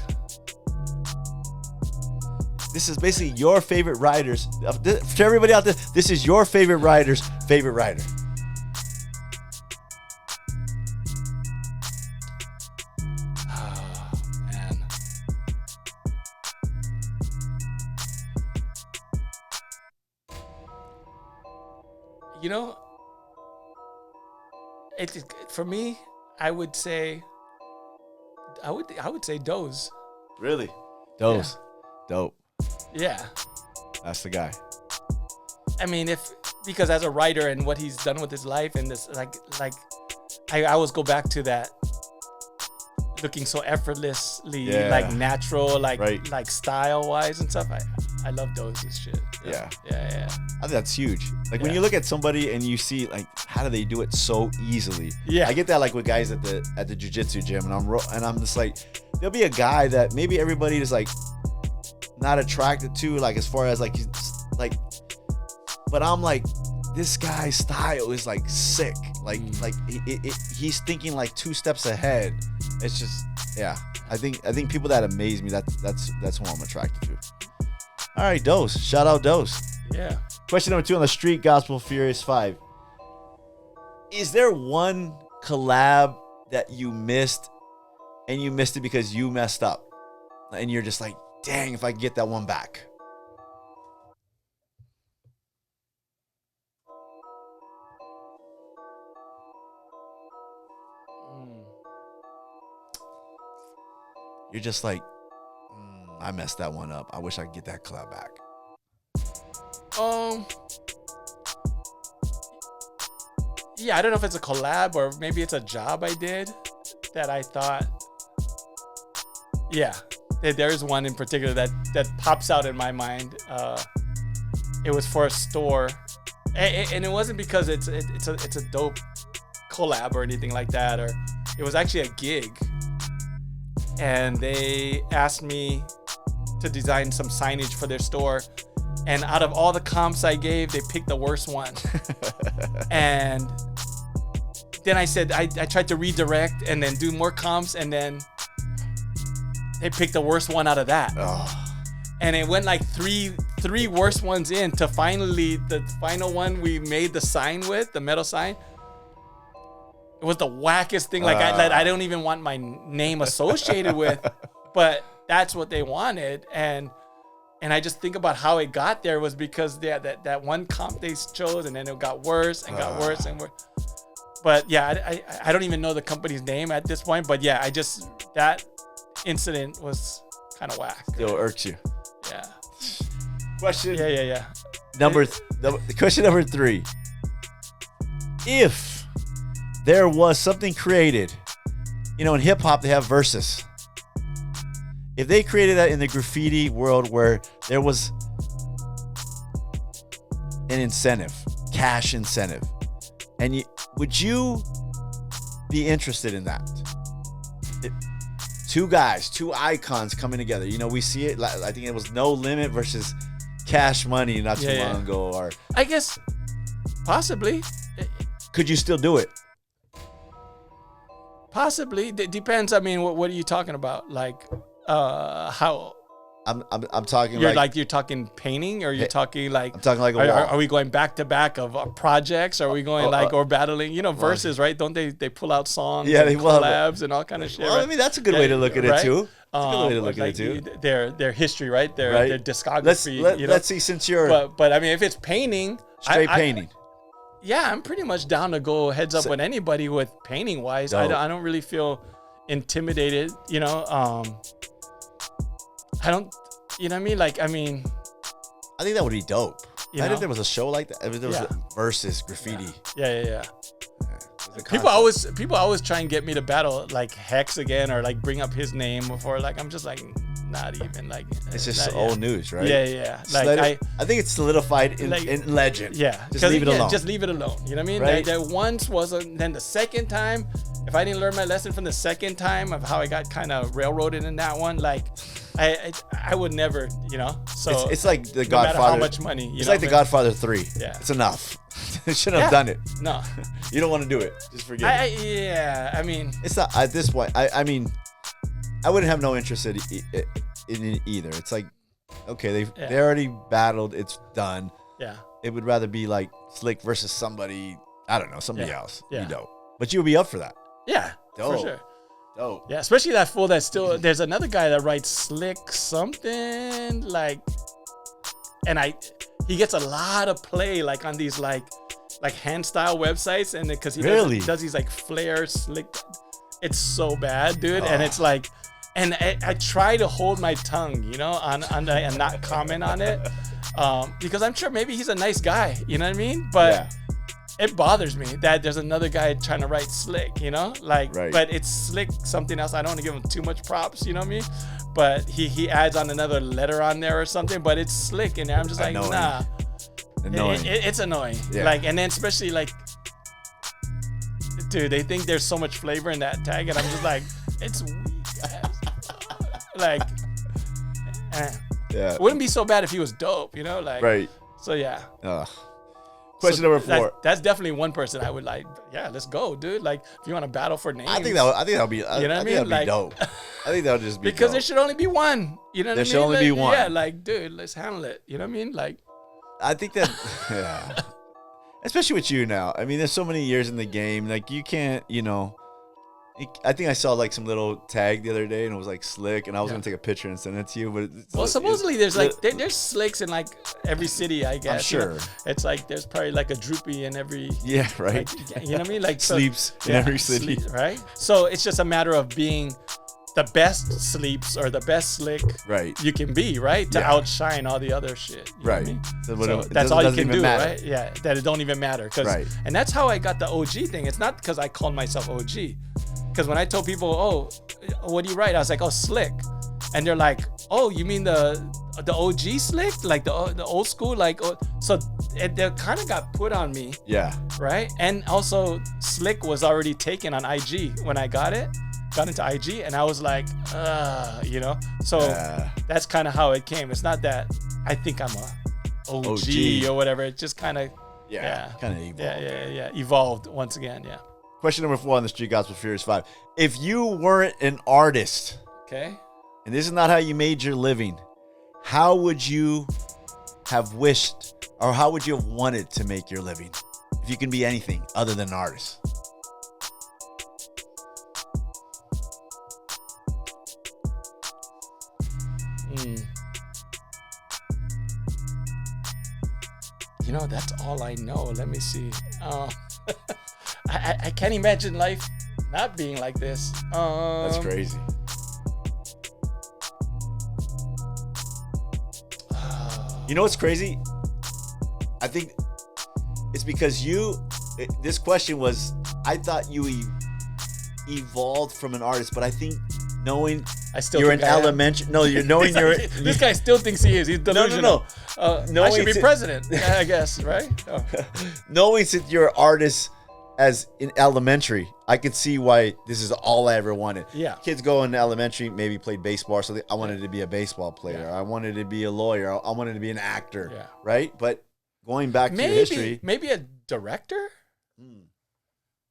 This is basically your favorite writers. To everybody out there, this is your favorite writer's favorite writer. Oh, man. It's for me. I would say Doze. Really? Those. Dope. Yeah. That's the guy. I mean, because as a writer and what he's done with his life, and this I always go back to that, looking so effortlessly natural, like style wise and stuff. I love Doze's shit. Yeah. Yeah. I think that's huge. Like when you look at somebody and you see like how do they do it so easily? Yeah. I get that like with guys at the jiu-jitsu gym, and I'm just like, there'll be a guy that maybe everybody is like not attracted to, like as far as like he's like, but I'm like, this guy's style is like sick. Like he's thinking like 2 steps ahead. It's just I think people that amaze me, that's who I'm attracted to. All right, Dose. Shout out Dose. Yeah. Question number 2 on the Street Gospel Furious 5. Is there one collab that you missed, and you missed it because you messed up, and you're just like, dang, if I could get that one back? You're just like, I messed that one up. I wish I could get that collab back. Yeah, I don't know if it's a collab or maybe it's a job I did that I thought. Yeah, there's one in particular that pops out in my mind. It was for a store, and it wasn't because it's a dope collab or anything like that, or it was actually a gig, and they asked me to design some signage for their store. And out of all the comps I gave, they picked the worst one. And then I said, I tried to redirect and then do more comps, and then they picked the worst one out of that. Oh. And it went like three worst ones in to finally the final one we made the sign with, the metal sign. It was the wackest thing. Like I don't even want my name associated with, but that's what they wanted. And I just think about how it got there was because that one comp they chose, and then it got worse and got worse and worse. But yeah, I don't even know the company's name at this point. But yeah, that incident was kind of whack. Still irks you. Yeah. Question. Yeah. Question number 3. If there was something created You know, in hip hop, they have verses. If they created that in the graffiti world where there was an incentive, cash incentive, and would you be interested in that? Two guys, two icons coming together. You know, we see it. I think it was No Limit versus Cash Money not too long ago. Or I guess possibly. Could you still do it? Possibly. Depends. I mean, what are you talking about? Like, how? I'm talking You're talking painting, or you're talking like I'm talking like a wall. Are we going back to back of projects? Are we going or battling? You know, verses, right? Don't they pull out songs? Yeah, and they will have collabs and all kind of shit. Well, right? I mean, that's a good way to look at it right? too. That's a good way to look at it too. Their history, right? Their discography. Let's see. Since you're but I mean, if it's painting, straight painting. Yeah, I'm pretty much down to go heads up with anybody with painting wise. I don't really feel intimidated. You know, I don't. You know what I mean? Like, I mean, I think that would be dope. You I know? think there was a show like that. I mean, there was versus graffiti. Yeah. People always try and get me to battle like Hex again, or like bring up his name before. Like, I'm just like, not even like. It's just old news, right? Yeah. Like I think it's solidified in legend. Yeah, just leave it alone. Just leave it alone. You know what I mean? Right? That once wasn't. Then the second time, if I didn't learn my lesson from the second time of how I got kind of railroaded in that one, like. I would never, you know. So it's like the no Godfather. matter how much money, It's like the Godfather 3. Yeah, it's enough. They shouldn't have done it. No, you don't want to do it. Just forget it. I mean, it's not at this point. I mean, I wouldn't have no interest in it either. It's like, okay, they already battled. It's done. Yeah. It would rather be like Slick versus somebody. I don't know, somebody else. Yeah. You know, but you would be up for that. Yeah, Dope. for sure. Oh yeah, especially that fool that's still. There's another guy that writes Slick something like, and he gets a lot of play like on these like hand style websites, and because he does these like flare slick. It's so bad, dude, and it's like, and I try to hold my tongue, you know, on and not comment on it, because I'm sure maybe he's a nice guy, you know what I mean, but. Yeah. It bothers me that there's another guy trying to write Slick, you know, like, but it's Slick something else. I don't want to give him too much props, you know what I mean? But he adds on another letter on there or something, but it's Slick in there. I'm just like, annoying. nah. Annoying. It's annoying. Yeah. Like, and then especially like, dude, they think there's so much flavor in that tag, and I'm just like, it's weak ass. Like, yeah. It wouldn't be so bad if he was dope, you know, like, right. So yeah. Question number 4. That's definitely one person I would like. Yeah, let's go, dude. Like, if you want to battle for names, I think that'll be. You know what I mean? That'd be dope. I think that'll just be because dope. there should only be one. You know what I mean? There should only be one. Yeah, like, dude, let's handle it. You know what I mean? Like, I think that, yeah. Especially with you now. I mean, there's so many years in the game. Like, you can't, you know. I think I saw like some little tag the other day, and it was like Slick, and I was gonna take a picture and send it to you. But supposedly there's like there's Slicks in like every city, I guess. I'm sure. You know? It's like there's probably like a Droopy in every. Yeah, right. Like, you know what I mean? Like sleeps in every city, right? So it's just a matter of being the best Sleeps or the best Slick you can be, right? To outshine all the other shit. You know what I mean? So that's all you can do, right? Yeah, that it don't even matter. And that's how I got the OG thing. It's not because I called myself OG. Because when I told people, oh, what do you write? I was like, oh, Slick. And they're like, oh, you mean the OG Slick? Like the old school? Like, so they kind of got put on me. Yeah. Right? And also, Slick was already taken on IG when I got into IG. And I was like, you know? So that's kind of how it came. It's not that I think I'm a OG or whatever. It just kind of, kind of evolved. Yeah. Evolved once again, yeah. Question number 4 on the Street Gospel Furious 5. If you weren't an artist, okay, and this is not how you made your living, how would you have wished, or how would you have wanted to make your living? If you can be anything other than an artist. You know, that's all I know. Let me see. I can't imagine life not being like this. That's crazy. You know what's crazy? I think it's because this question was, I thought you evolved from an artist, but I think knowing I still you're in think I am. elementary. No, you're knowing you're. This guy still thinks he is. He's delusional. I Knowing should be to- president, I guess, right? Oh. Knowing that you're an artist as in elementary, I can see why this is all I ever wanted. Yeah. Kids go into elementary, maybe played baseball or something. I wanted to be a baseball player. Yeah. I wanted to be a lawyer. I wanted to be an actor. Yeah. Right? But going back to your history. Maybe a director?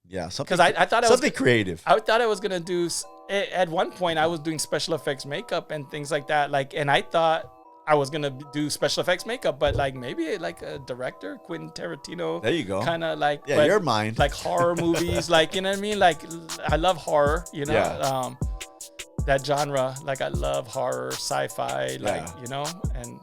Yeah. Something, Because I thought I was something creative. I thought I was gonna do. At one point, I was doing special effects makeup and things like that. Like, and I thought I was gonna do special effects makeup, but like maybe like a director, Quentin Tarantino. There you go. Kind of like Yeah, but your mind. like horror movies, like you know what I mean. Like I love horror, you know. Yeah. That genre, like I love horror, sci-fi, like Yeah. you know, and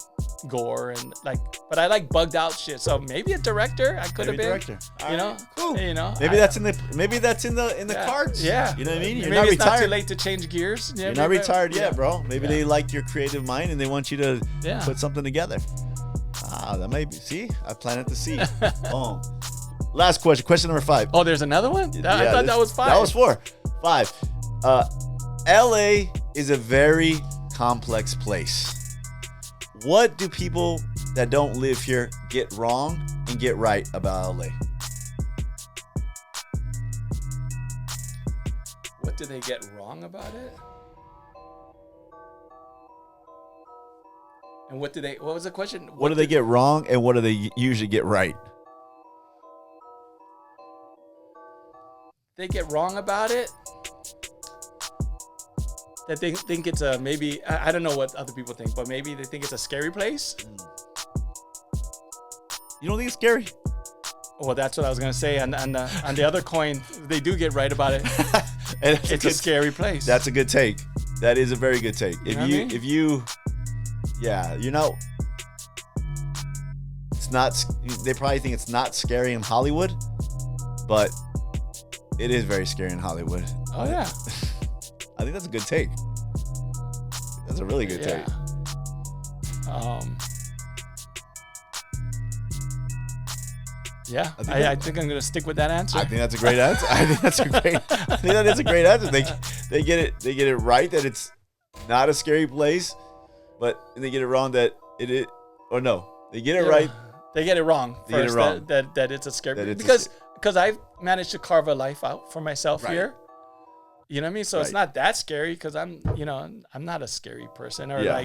gore and like. But I like bugged out shit. So maybe a director. I could have Maybe been. director. You know. Cool. You know. Maybe that's in the yeah, cards. Yeah. You know what I mean? You're Maybe not it's not too retired. late to change gears. Yeah, You're not maybe- retired yet, yeah. bro. Maybe they like your creative mind and they want you to Yeah. put something together. Ah, that might be. See, I planted the seed. Boom. Last question. Question number 5. Oh, there's another one? I thought that was 5. That was 4. 5. LA is a very complex place. What do people that don't live here get wrong and get right about LA? What do they get wrong about it? And what was the question? What do they get wrong and what do they usually get right? They get wrong about it? That they think it's a maybe, I don't know what other people think, but maybe they think it's a scary place? You don't think it's scary? Well, that's what I was going to say. On the other coin, they do get right about it. And It's a scary place. That's a good take. That is a very good take. You know what I mean? It's not. They probably think it's not scary in Hollywood, but it is very scary in Hollywood. Oh, yeah. I think that's a good take. That's a really good take. Yeah, I I think I'm going to stick with that answer. I think that's a great answer. I think that is a great answer. They get it right that it's not a scary place, but they get it wrong that it is. Or no, they get it right. They get it wrong. They get it first, wrong. That it's a scary That it's because I've managed to carve a life out for myself Right. here. You know what I mean? So it's Right. not that scary because I'm not a scary person or Yeah.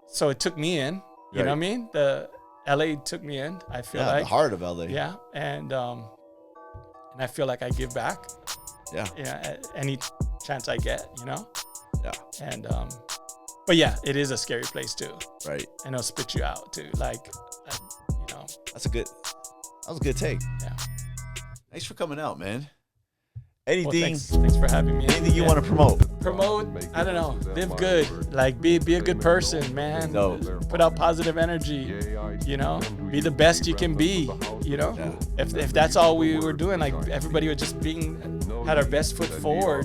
So it took me in. You know what I mean? The LA took me in. I feel Yeah, like the heart of LA. yeah, and I feel like I give back. Yeah. Any chance I get, you know. Yeah. And but yeah, it is a scary place too, Right. and it'll spit you out too. Like, That was a good take. yeah. Thanks for coming out, man. Well, Anything thanks for having me. anything you Yeah. want to promote? Promote? I don't know. Live good. Like be a good person, man. Dope. Put out positive energy. You know, be the best you can be. You know, Yeah. if that's all we were doing, like everybody was just had our best foot forward,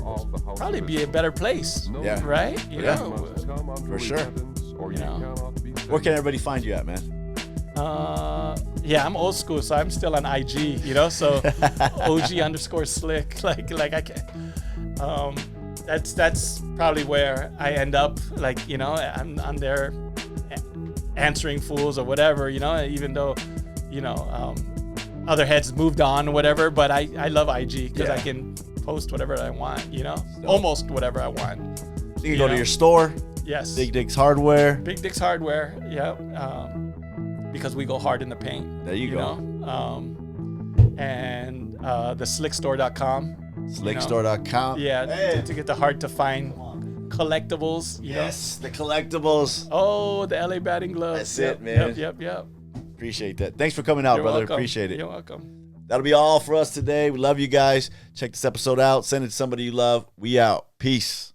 probably be a better place. Yeah. Right? You Yeah. know. For sure. You know. Where can everybody find you at, man? Yeah, I'm old school, so I'm still on IG, you know, so OG_slick, like I can, that's probably where I end up, like, you know, I'm there answering fools or whatever, you know, even though, you know, other heads moved on or whatever, but I love IG because I can post whatever I want, you know, almost whatever I want. You can go to your store, Yes. Big Dick's Hardware. Big Dick's Hardware, yeah. Because we go hard in the paint. There you go. Know? And the slickstore.com. Slickstore.com. Yeah, Hey. to get the hard to find collectibles. You Yes, the collectibles. know? Oh, the LA batting gloves. That's Yep, it, man. Yep. Appreciate that. Thanks for coming out, You're brother. welcome. Appreciate it. You're welcome. That'll be all for us today. We love you guys. Check this episode out. Send it to somebody you love. We out. Peace.